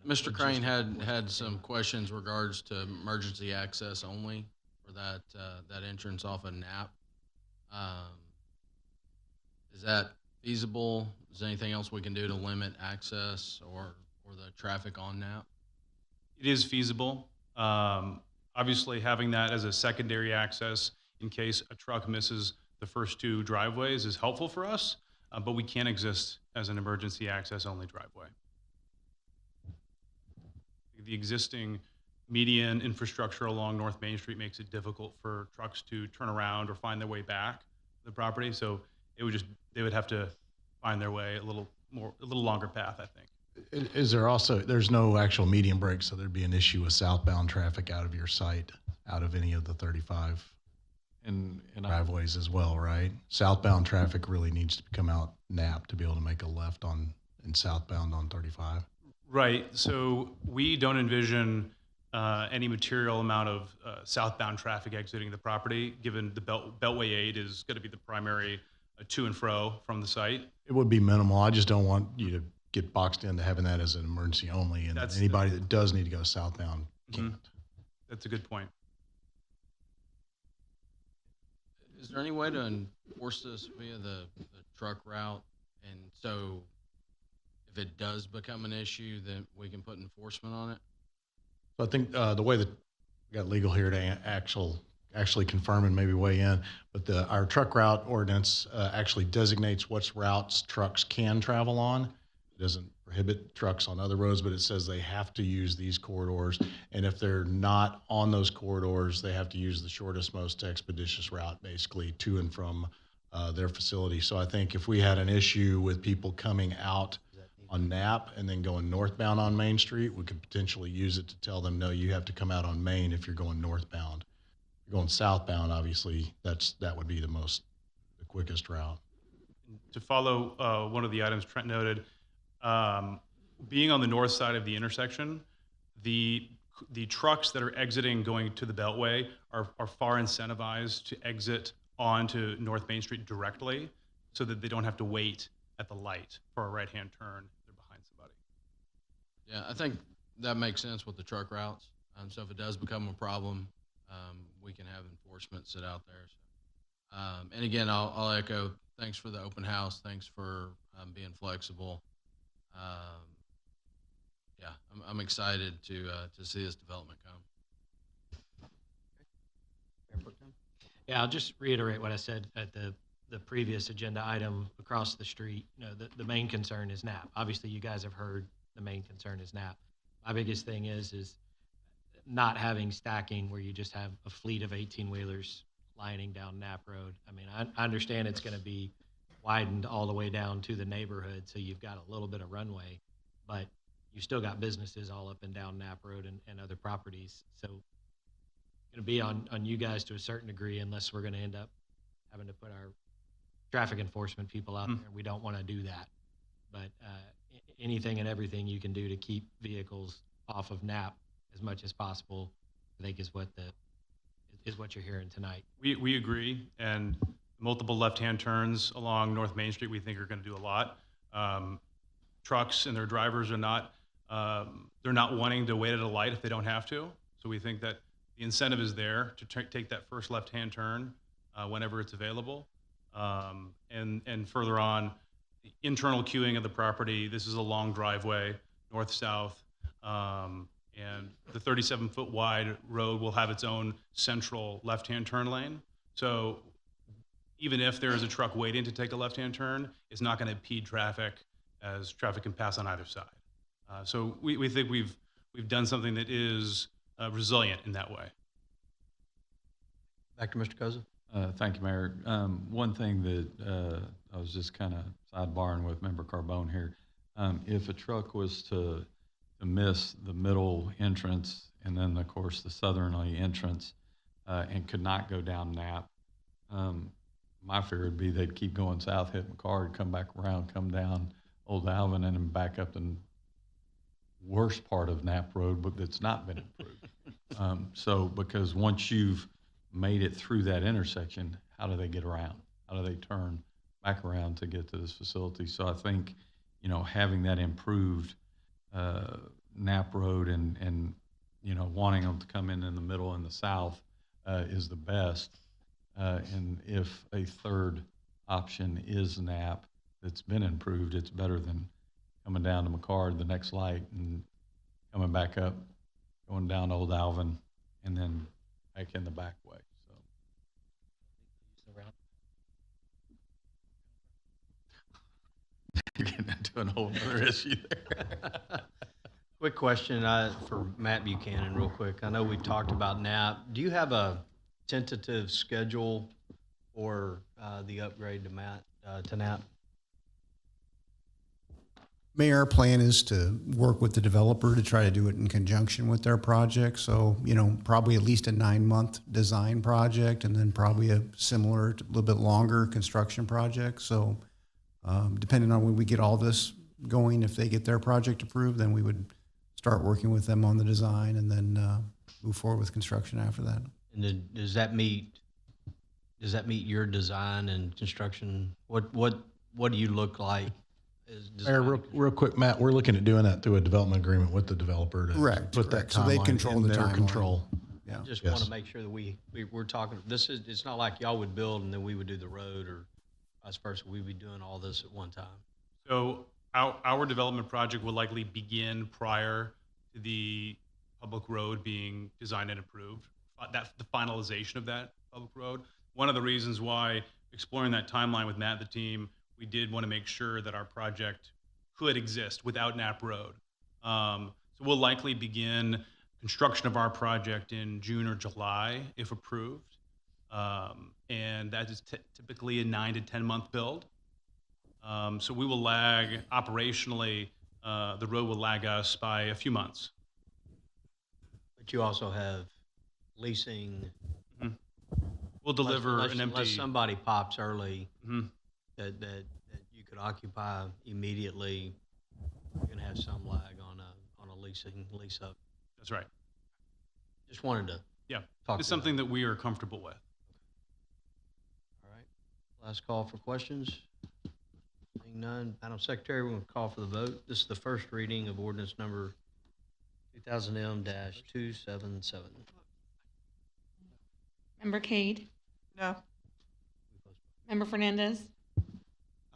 Mr. Crane had some questions regards to emergency access only for that entrance off of Knapp. Is that feasible? Is there anything else we can do to limit access or the traffic on Knapp?
It is feasible. Obviously, having that as a secondary access in case a truck misses the first two driveways is helpful for us, but we can't exist as an emergency access only driveway. The existing median infrastructure along North Main Street makes it difficult for trucks to turn around or find their way back to the property. So they would have to find their way a little longer path, I think.
Is there also, there's no actual median break, so there'd be an issue with southbound traffic out of your site, out of any of the 35
And
driveways as well, right? Southbound traffic really needs to come out Knapp to be able to make a left on, and southbound on 35.
Right. So we don't envision any material amount of southbound traffic exiting the property, given the Beltway 8 is going to be the primary to and fro from the site.
It would be minimal. I just don't want you to get boxed into having that as an emergency only, and anybody that does need to go southbound can't.
That's a good point.
Is there any way to enforce this via the truck route? And so if it does become an issue, then we can put enforcement on it?
So I think the way that we got legal here to actually confirm and maybe weigh in, but our truck route ordinance actually designates what routes trucks can travel on. It doesn't prohibit trucks on other roads, but it says they have to use these corridors. And if they're not on those corridors, they have to use the shortest, most expeditious route, basically to and from their facility. So I think if we had an issue with people coming out on Knapp and then going northbound on Main Street, we could potentially use it to tell them, no, you have to come out on Main if you're going northbound. If you're going southbound, obviously, that would be the quickest route.
To follow one of the items Trent noted, being on the north side of the intersection, the trucks that are exiting going to the Beltway are far incentivized to exit onto North Main Street directly so that they don't have to wait at the light for a right-hand turn. They're behind somebody.
Yeah, I think that makes sense with the truck routes. So if it does become a problem, we can have enforcement sit out there. So, and again, I'll echo, thanks for the open house. Thanks for being flexible. Yeah, I'm excited to see this development come.
Yeah, I'll just reiterate what I said at the previous agenda item across the street. You know, the main concern is Knapp. Obviously, you guys have heard the main concern is Knapp. My biggest thing is not having stacking where you just have a fleet of 18-wheelers lining down Knapp Road. I mean, I understand it's going to be widened all the way down to the neighborhood, so you've got a little bit of runway, but you've still got businesses all up and down Knapp Road and other properties. So it's going to be on you guys to a certain degree, unless we're going to end up having to put our traffic enforcement people out there. We don't want to do that. But anything and everything you can do to keep vehicles off of Knapp as much as possible, I think is what you're hearing tonight.
We agree, and multiple left-hand turns along North Main Street we think are going to do a lot. Trucks and their drivers are not they're not wanting to wait at a light if they don't have to. So we think that the incentive is there to take that first left-hand turn whenever it's available. And further on, the internal queuing of the property. This is a long driveway, north-south, and the 37-foot wide road will have its own central left-hand turn lane. So even if there is a truck waiting to take a left-hand turn, it's not going to impede traffic as traffic can pass on either side. So we think we've done something that is resilient in that way.
Back to Mr. Koza.
Thank you, Mayor. One thing that I was just kind of sidebarring with Member Carbone here. If a truck was to miss the middle entrance and then, of course, the southerly entrance and could not go down Knapp, my fear would be they'd keep going south, hit McCard, come back around, come down Old Alvin, and then back up the worst part of Knapp Road, but that's not been improved. So because once you've made it through that intersection, how do they get around? How do they turn back around to get to this facility? So I think, you know, having that improved Knapp Road and you know, wanting them to come in the middle and the south is the best. And if a third option is Knapp that's been improved, it's better than coming down to McCard, the next light, and coming back up, going down Old Alvin, and then back in the back way. into a whole other issue there.
Quick question for Matt Buchanan, real quick. I know we've talked about NAP. Do you have a tentative schedule for the upgrade to NAP?
Mayor, our plan is to work with the developer to try to do it in conjunction with their project. So, probably at least a 9-month design project and then probably a similar, a little bit longer construction project. So, depending on when we get all this going, if they get their project approved, then we would start working with them on the design and then move forward with construction after that.
And then does that meet your design and construction? What do you look like?
Mayor, real quick, Matt, we're looking at doing that through a development agreement with the developer to
Correct,
put that
correct. So they
timeline
control
in
the
their
timeline.
control.
Yeah.
Just
Yes.
want to make sure that we're talking, it's not like y'all would build and then we would do the road or vice versa. We'd be doing all this at one time.
So our development project will likely begin prior to the public road being designed and approved. That's the finalization of that public road. One of the reasons why exploring that timeline with Matt and the team, we did want to make sure that our project could exist without Knapp Road. So we'll likely begin construction of our project in June or July if approved. And that is typically a 9 to 10 month build. So we will lag operationally, the road will lag us by a few months.
But you also have leasing.
We'll deliver
unless,
an empty.
Unless somebody pops early
Mhm.
that you could occupy immediately, you're gonna have some lag on a lease up.
That's right.
Just wanted to talk.
It's something that we are comfortable with.
All right. Last call for questions. Seeing none, Madam Secretary, we're going to call for the vote. This is the first reading of ordinance number 2000M-277.
Member Cade?
No.
Member Fernandez?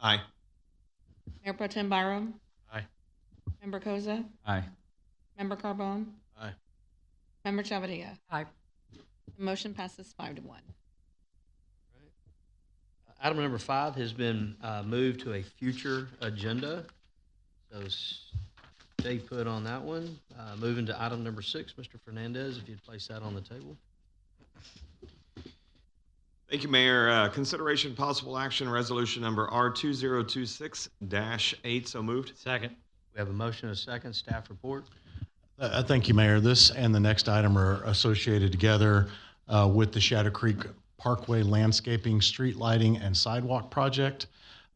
Aye.
Mayor Pro Tem Byram?
Aye.
Member Koza?
Aye.
Member Carbone?
Aye.
Member Chavadilla?
Aye.
The motion passes 5-1.
Item number 5 has been moved to a future agenda. So stay put on that one. Moving to item number 6, Mr. Fernandez, if you'd place that on the table.
Thank you, Mayor. Consideration possible action resolution number R2026-8. So moved.
Second.
We have a motion and a second. Staff report.
Thank you, Mayor. This and the next item are associated together with the Shadow Creek Parkway landscaping, street lighting, and sidewalk project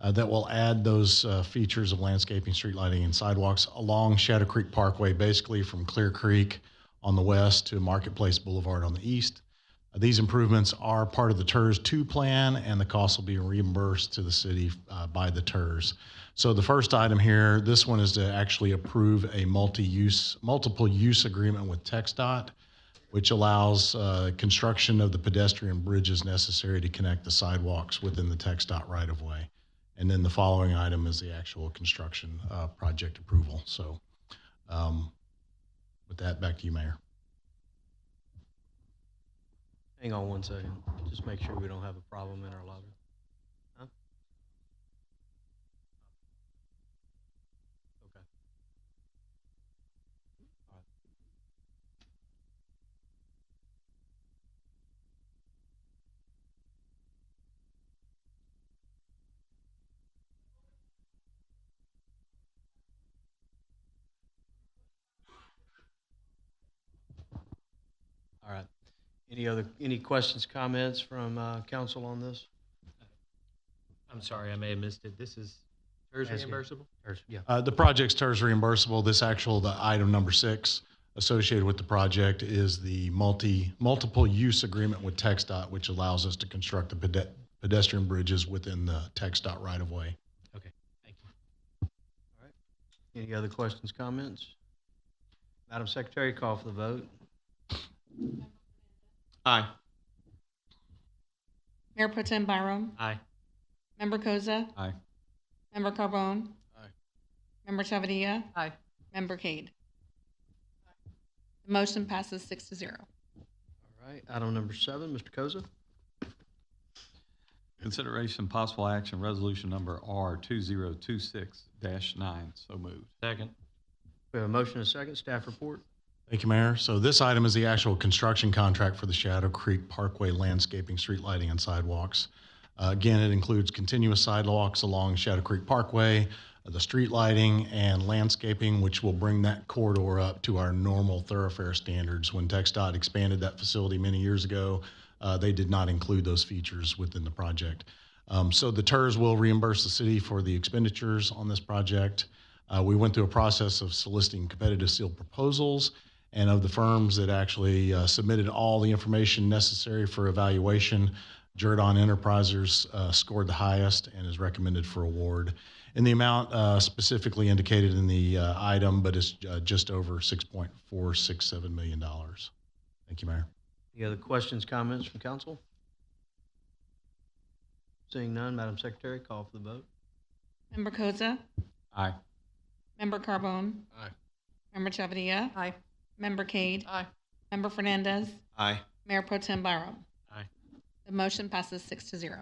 that will add those features of landscaping, street lighting, and sidewalks along Shadow Creek Parkway, basically from Clear Creek on the west to Marketplace Boulevard on the east. These improvements are part of the TERS 2 plan, and the cost will be reimbursed to the city by the TERS. So the first item here, this one is to actually approve a multiple use agreement with TxDOT, which allows construction of the pedestrian bridges necessary to connect the sidewalks within the TxDOT right-of-way. And then the following item is the actual construction project approval. So with that, back to you, Mayor.
Hang on one second. Just make sure we don't have a problem in our lobby. Huh? Okay. All right. All right. Any questions, comments from council on this?
I'm sorry, I may have missed it. This is TERS
That's good.
reimbursable?
Yeah.
The project's TERS reimbursable. The item number 6 associated with the project is the multiple use agreement with TxDOT, which allows us to construct the pedestrian bridges within the TxDOT right-of-way.
Okay, thank you.
All right. Any other questions, comments? Madam Secretary, call for the vote.
Aye.
Mayor Pro Tem Byram?
Aye.
Member Koza?
Aye.
Member Carbone?
Aye.
Member Chavadilla?
Aye.
Member Cade? The motion passes 6-0.
All right. Item number 7, Mr. Koza.
Consideration possible action, resolution number R2026-9. So moved.
Second.
We have a motion and a second. Staff report.
Thank you, Mayor. So this item is the actual construction contract for the Shadow Creek Parkway landscaping, street lighting, and sidewalks. Again, it includes continuous sidewalks along Shadow Creek Parkway, the street lighting, and landscaping, which will bring that corridor up to our normal thoroughfare standards. When TxDOT expanded that facility many years ago, they did not include those features within the project. So the TERS will reimburse the city for the expenditures on this project. We went through a process of soliciting competitive sealed proposals, and of the firms that actually submitted all the information necessary for evaluation, Jordan Enterprises scored the highest and is recommended for award in the amount specifically indicated in the item, but it's just over $6.467 million. Thank you, Mayor.
Any other questions, comments from council? Seeing none, Madam Secretary, call for the vote.
Member Koza,
Aye.
Member Carbone,
Aye.
Member Chavadilla,
Aye.
Member Cade,
Aye.
Member Fernandez,
Aye.
Mayor Pro Tem Byram.
Aye.
The motion passes 6-0.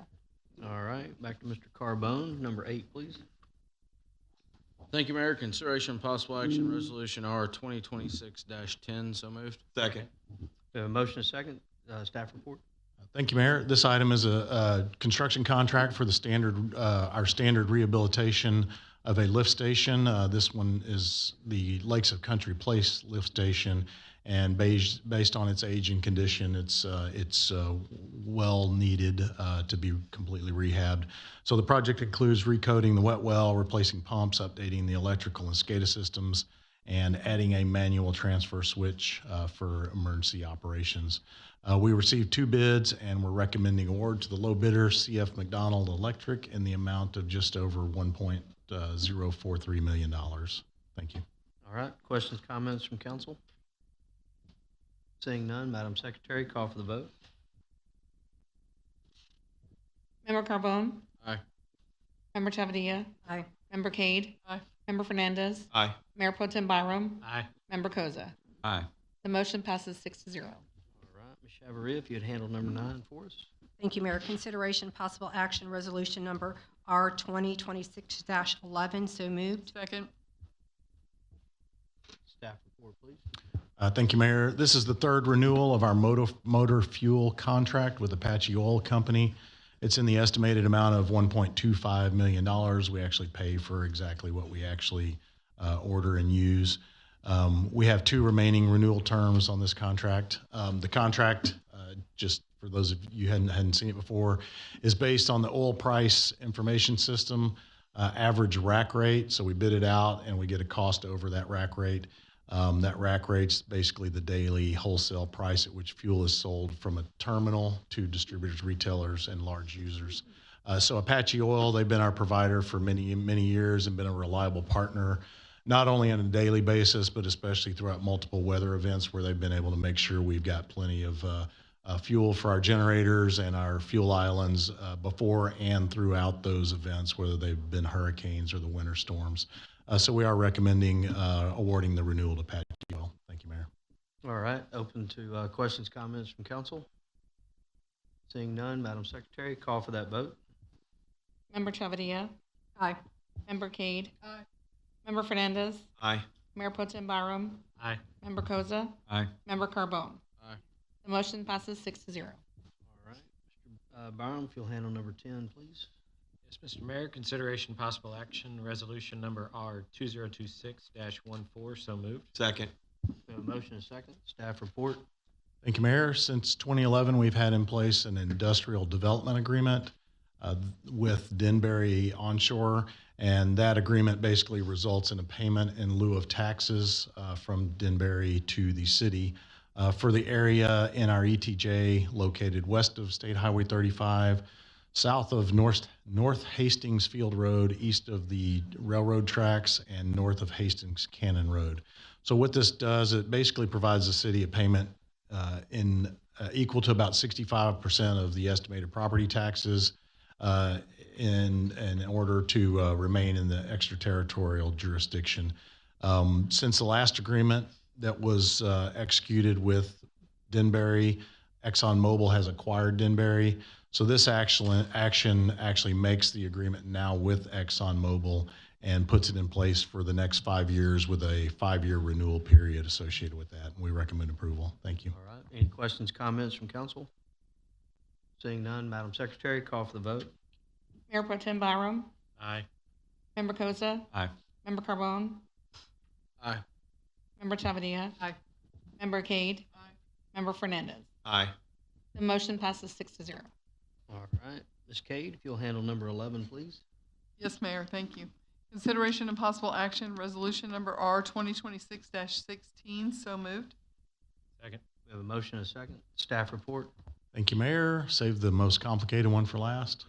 All right, back to Mr. Carbone. Number 8, please.
Thank you, Mayor. Consideration and possible action, resolution R 2026-10. So moved.
Second.
We have a motion and a second. Staff report.
Thank you, Mayor. This item is a construction contract for the standard, our standard rehabilitation of a lift station. This one is the Lakes of Country Place lift station, and based on its age and condition, it's well needed to be completely rehabbed. So the project includes recoating the wet well, replacing pumps, updating the electrical and SCADA systems, and adding a manual transfer switch for emergency operations. We received 2 bids, and we're recommending award to the low bidder, CF McDonald Electric, in the amount of just over $1.043 million. Thank you.
All right, questions, comments from council? Seeing none, Madam Secretary, call for the vote.
Member Carbone,
Aye.
Member Chavadilla,
Aye.
Member Cade,
Aye.
Member Fernandez,
Aye.
Mayor Pro Tem Byram,
Aye.
Member Koza.
Aye.
The motion passes 6-0.
All right, Ms. Chavaria, if you'd handle number 9 for us.
Thank you, Mayor. Consideration possible action, resolution number R 2026-11. So moved.
Second.
Staff report, please.
Thank you, Mayor. This is the 3rd renewal of our motor fuel contract with Apache Oil Company. It's in the estimated amount of $1.25 million. We actually pay for exactly what we actually order and use. We have 2 remaining renewal terms on this contract. The contract, just for those of you who hadn't seen it before, is based on the oil price information system average rack rate. So we bid it out and we get a cost over that rack rate. That rack rate's basically the daily wholesale price at which fuel is sold from a terminal to distributors, retailers, and large users. So Apache Oil, they've been our provider for many, many years and been a reliable partner, not only on a daily basis, but especially throughout multiple weather events where they've been able to make sure we've got plenty of fuel for our generators and our fuel islands before and throughout those events, whether they've been hurricanes or the winter storms. So we are recommending awarding the renewal to Apache Oil. Thank you, Mayor.
All right, open to questions, comments from council. Seeing none, Madam Secretary, call for that vote.
Member Chavadilla,
Aye.
Member Cade,
Aye.
Member Fernandez,
Aye.
Mayor Pro Tem Byram,
Aye.
Member Koza,
Aye.
Member Carbone.
Aye.
The motion passes 6-0.
All right, Mr. Byram, if you'll handle number 10, please.
Yes, Mr. Mayor, consideration possible action, resolution number R 2026-14. So moved.
Second.
We have a motion and a second. Staff report.
Thank you, Mayor. Since 2011, we've had in place an industrial development agreement with Denbury Onshore, and that agreement basically results in a payment in lieu of taxes from Denbury to the city for the area in our ETJ located west of State Highway 35, south of North Hastings Field Road, east of the railroad tracks, and north of Hastings Cannon Road. So what this does, it basically provides the city a payment equal to about 65% of the estimated property taxes in order to remain in the extraterritorial jurisdiction. Since the last agreement that was executed with Denbury, ExxonMobil has acquired Denbury. So this action actually makes the agreement now with ExxonMobil and puts it in place for the next 5 years with a 5-year renewal period associated with that. And we recommend approval. Thank you.
All right. Any questions, comments from council? Seeing none, Madam Secretary, call for the vote.
Mayor Pro Tem Byram,
Aye.
Member Koza,
Aye.
Member Carbone,
Aye.
Member Chavadilla,
Aye.
Member Cade, Member Fernandez.
Aye.
The motion passes 6-0.
All right. Ms. Cade, if you'll handle number 11, please.
Yes, Mayor, thank you. Consideration and possible action, resolution number R 2026-16, so moved.
Second.
We have a motion and a second. Staff report.
Thank you, Mayor. Save the most complicated one for last.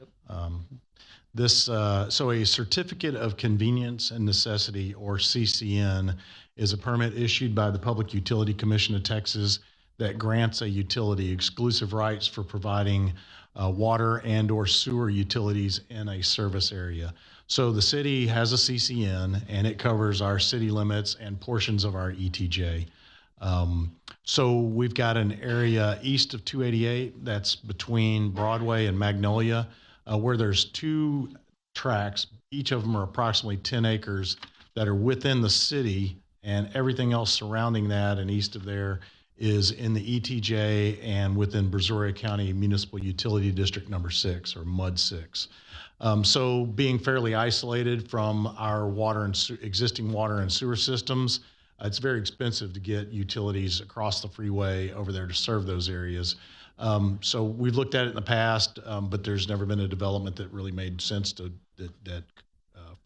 So a Certificate of Convenience and Necessity, or CCN, is a permit issued by the Public Utility Commission of Texas that grants a utility exclusive rights for providing water and or sewer utilities in a service area. So the city has a CCN, and it covers our city limits and portions of our ETJ. So we've got an area east of 288 that's between Broadway and Magnolia, where there's 2 tracks. Each of them are approximately 10 acres that are within the city, and everything else surrounding that and east of there is in the ETJ and within Brazoria County Municipal Utility District number 6, or MUD 6. So being fairly isolated from our existing water and sewer systems, it's very expensive to get utilities across the freeway over there to serve those areas. So we've looked at it in the past, but there's never been a development that really made sense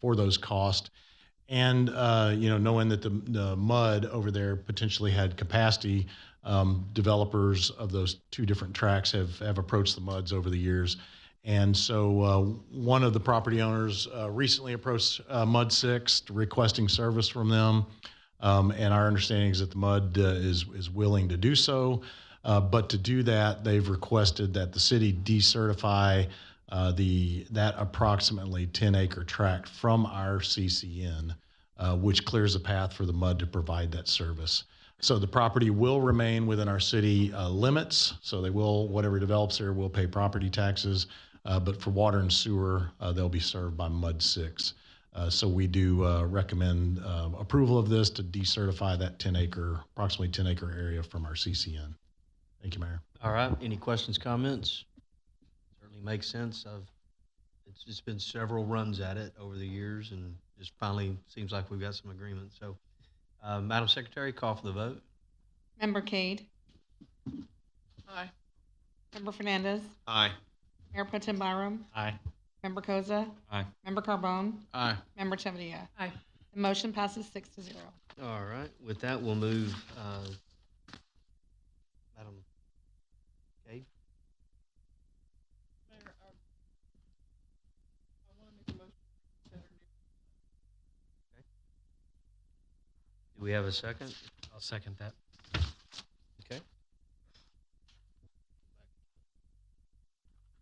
for those costs. And knowing that the MUD over there potentially had capacity, developers of those 2 different tracks have approached the MUDs over the years. And so one of the property owners recently approached MUD 6 requesting service from them. And our understanding is that the MUD is willing to do so. But to do that, they've requested that the city decertify that approximately 10-acre tract from our CCN, which clears a path for the MUD to provide that service. So the property will remain within our city limits. So they will, whatever develops there will pay property taxes. But for water and sewer, they'll be served by MUD 6. So we do recommend approval of this to decertify that approximately 10-acre area from our CCN. Thank you, Mayor.
All right. Any questions, comments? Certainly makes sense. It's just been several runs at it over the years, and just finally seems like we've got some agreement. So, Madam Secretary, call for the vote.
Member Cade,
Aye.
Member Fernandez,
Aye.
Mayor Pro Tem Byram,
Aye.
Member Koza,
Aye.
Member Carbone,
Aye.
Member Chavadilla.
Aye.
The motion passes 6-0.
All right. With that, we'll move, Madam Cade.
Mayor, I want to make a motion to consider new.
Do we have a second?
I'll second that.
Okay.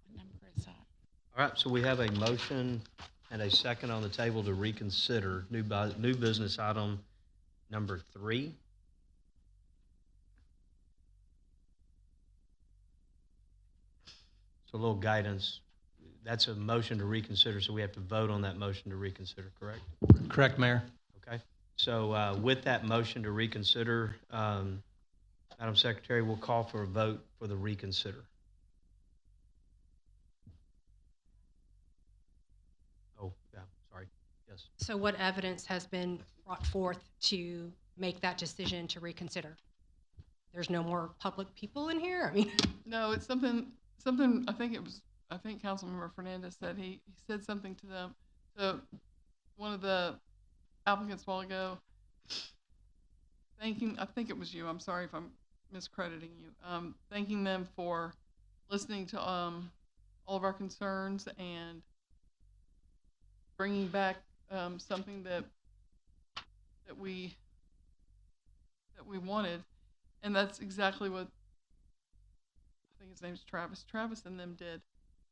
What number is that?
All right. So we have a motion and a second on the table to reconsider new business item number 3. So a little guidance. That's a motion to reconsider, so we have to vote on that motion to reconsider, correct?
Correct, Mayor.
Okay. So with that motion to reconsider, Madam Secretary, we'll call for a vote for the reconsider. Oh, yeah, sorry. Yes.
So what evidence has been brought forth to make that decision to reconsider? There's no more public people in here? I mean,
No, it's something, I think Councilmember Fernandez said, he said something to them, to one of the applicants a while ago, I think it was you, I'm sorry if I'm miscrediting you, thanking them for listening to all of our concerns and bringing back something that we wanted. And that's exactly what, I think his name's Travis and them did.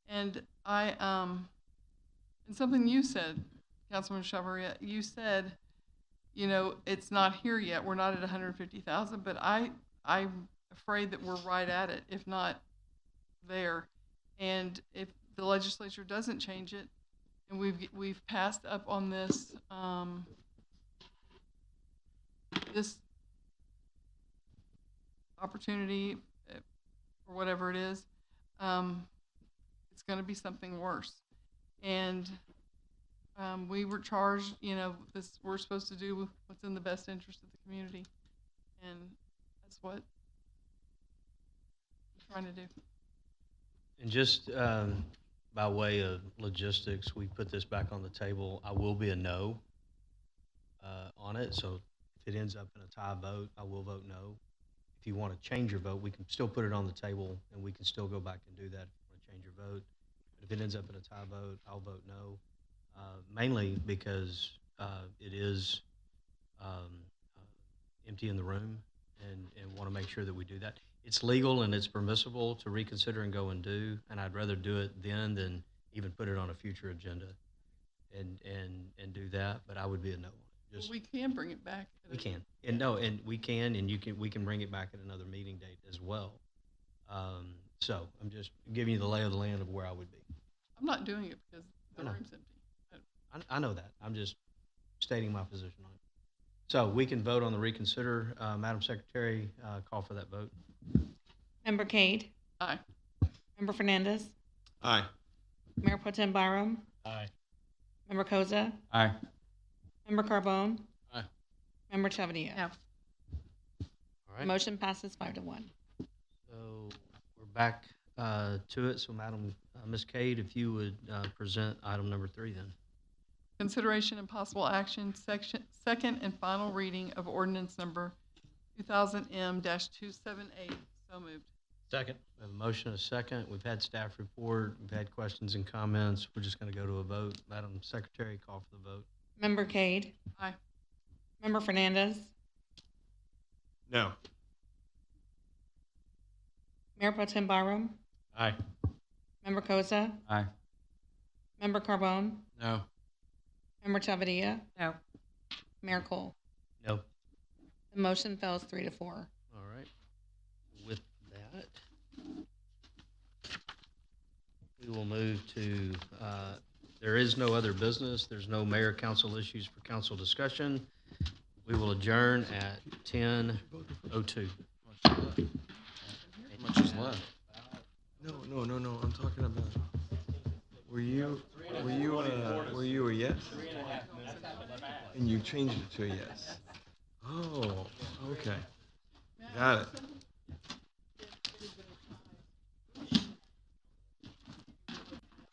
And and something you said, Councilman Chavarria, you said, it's not here yet. We're not at 150,000, but I afraid that we're right at it, if not there. And if the legislature doesn't change it, and we've passed up on this, this opportunity, or whatever it is, it's going to be something worse. And we were charged, we're supposed to do what's in the best interest of the community, and that's what we're trying to do.
And just by way of logistics, we put this back on the table. I will be a no on it. So if it ends up in a tie vote, I will vote no. If you want to change your vote, we can still put it on the table, and we can still go back and do that if you want to change your vote. But if it ends up in a tie vote, I'll vote no, mainly because it is empty in the room, and want to make sure that we do that. It's legal and it's permissible to reconsider and go and do, and I'd rather do it then than even put it on a future agenda and do that. But I would be a no.
Well, we can bring it back.
We can, and we can, and we can bring it back at another meeting date as well. So I'm just giving you the lay of the land of where I would be.
I'm not doing it because the room's empty.
I know that. I'm just stating my position on it. So we can vote on the reconsider. Madam Secretary, call for that vote.
Member Cade?
Aye.
Member Fernandez?
Aye.
Mayor Pro Tem Byram?
Aye.
Member Koza?
Aye.
Member Carbone?
Aye.
Member Chavarria?
No.
All right.
Motion passes 5-1.
So we're back to it. So Madam Ms. Cade, if you would present item number 3 then.
Consideration and possible action, second and final reading of ordinance number 2000M-278. So moved.
Second.
We have a motion, a second. We've had staff report. We've had questions and comments. We're just going to go to a vote. Madam Secretary, call for the vote.
Member Cade?
Aye.
Member Fernandez?
No.
Mayor Pro Tem Byram?
Aye.
Member Koza?
Aye.
Member Carbone?
No.
Member Chavarria?
No.
Mayor Cole?
No.
The motion fails 3-4.
All right. With that, we will move to, there is no other business. There's no mayor council issues for council discussion. We will adjourn at 10:02.
How much is left? No. I'm talking about. Were you a yes? And you changed it to a yes. Oh, okay. Got it.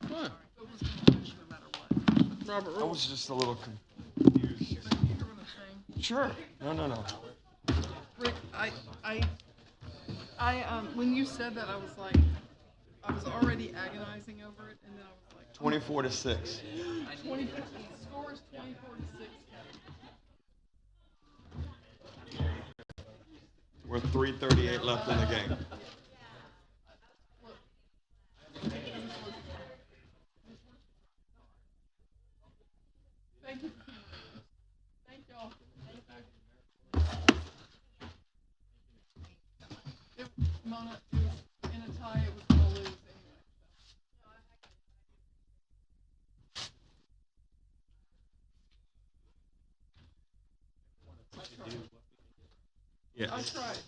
What?
Robert,
I was just a little confused.
but you hear what I'm saying?
Sure. No.
Rick, when you said that, I was already agonizing over it, and then I was like,
24 to 6.
20, the score is 24 to 6.
We're 3:38 left in the game.
Thank you. Thank y'all. Mona, it was in a tie, it was gonna lose anyway.
Yeah.
I tried.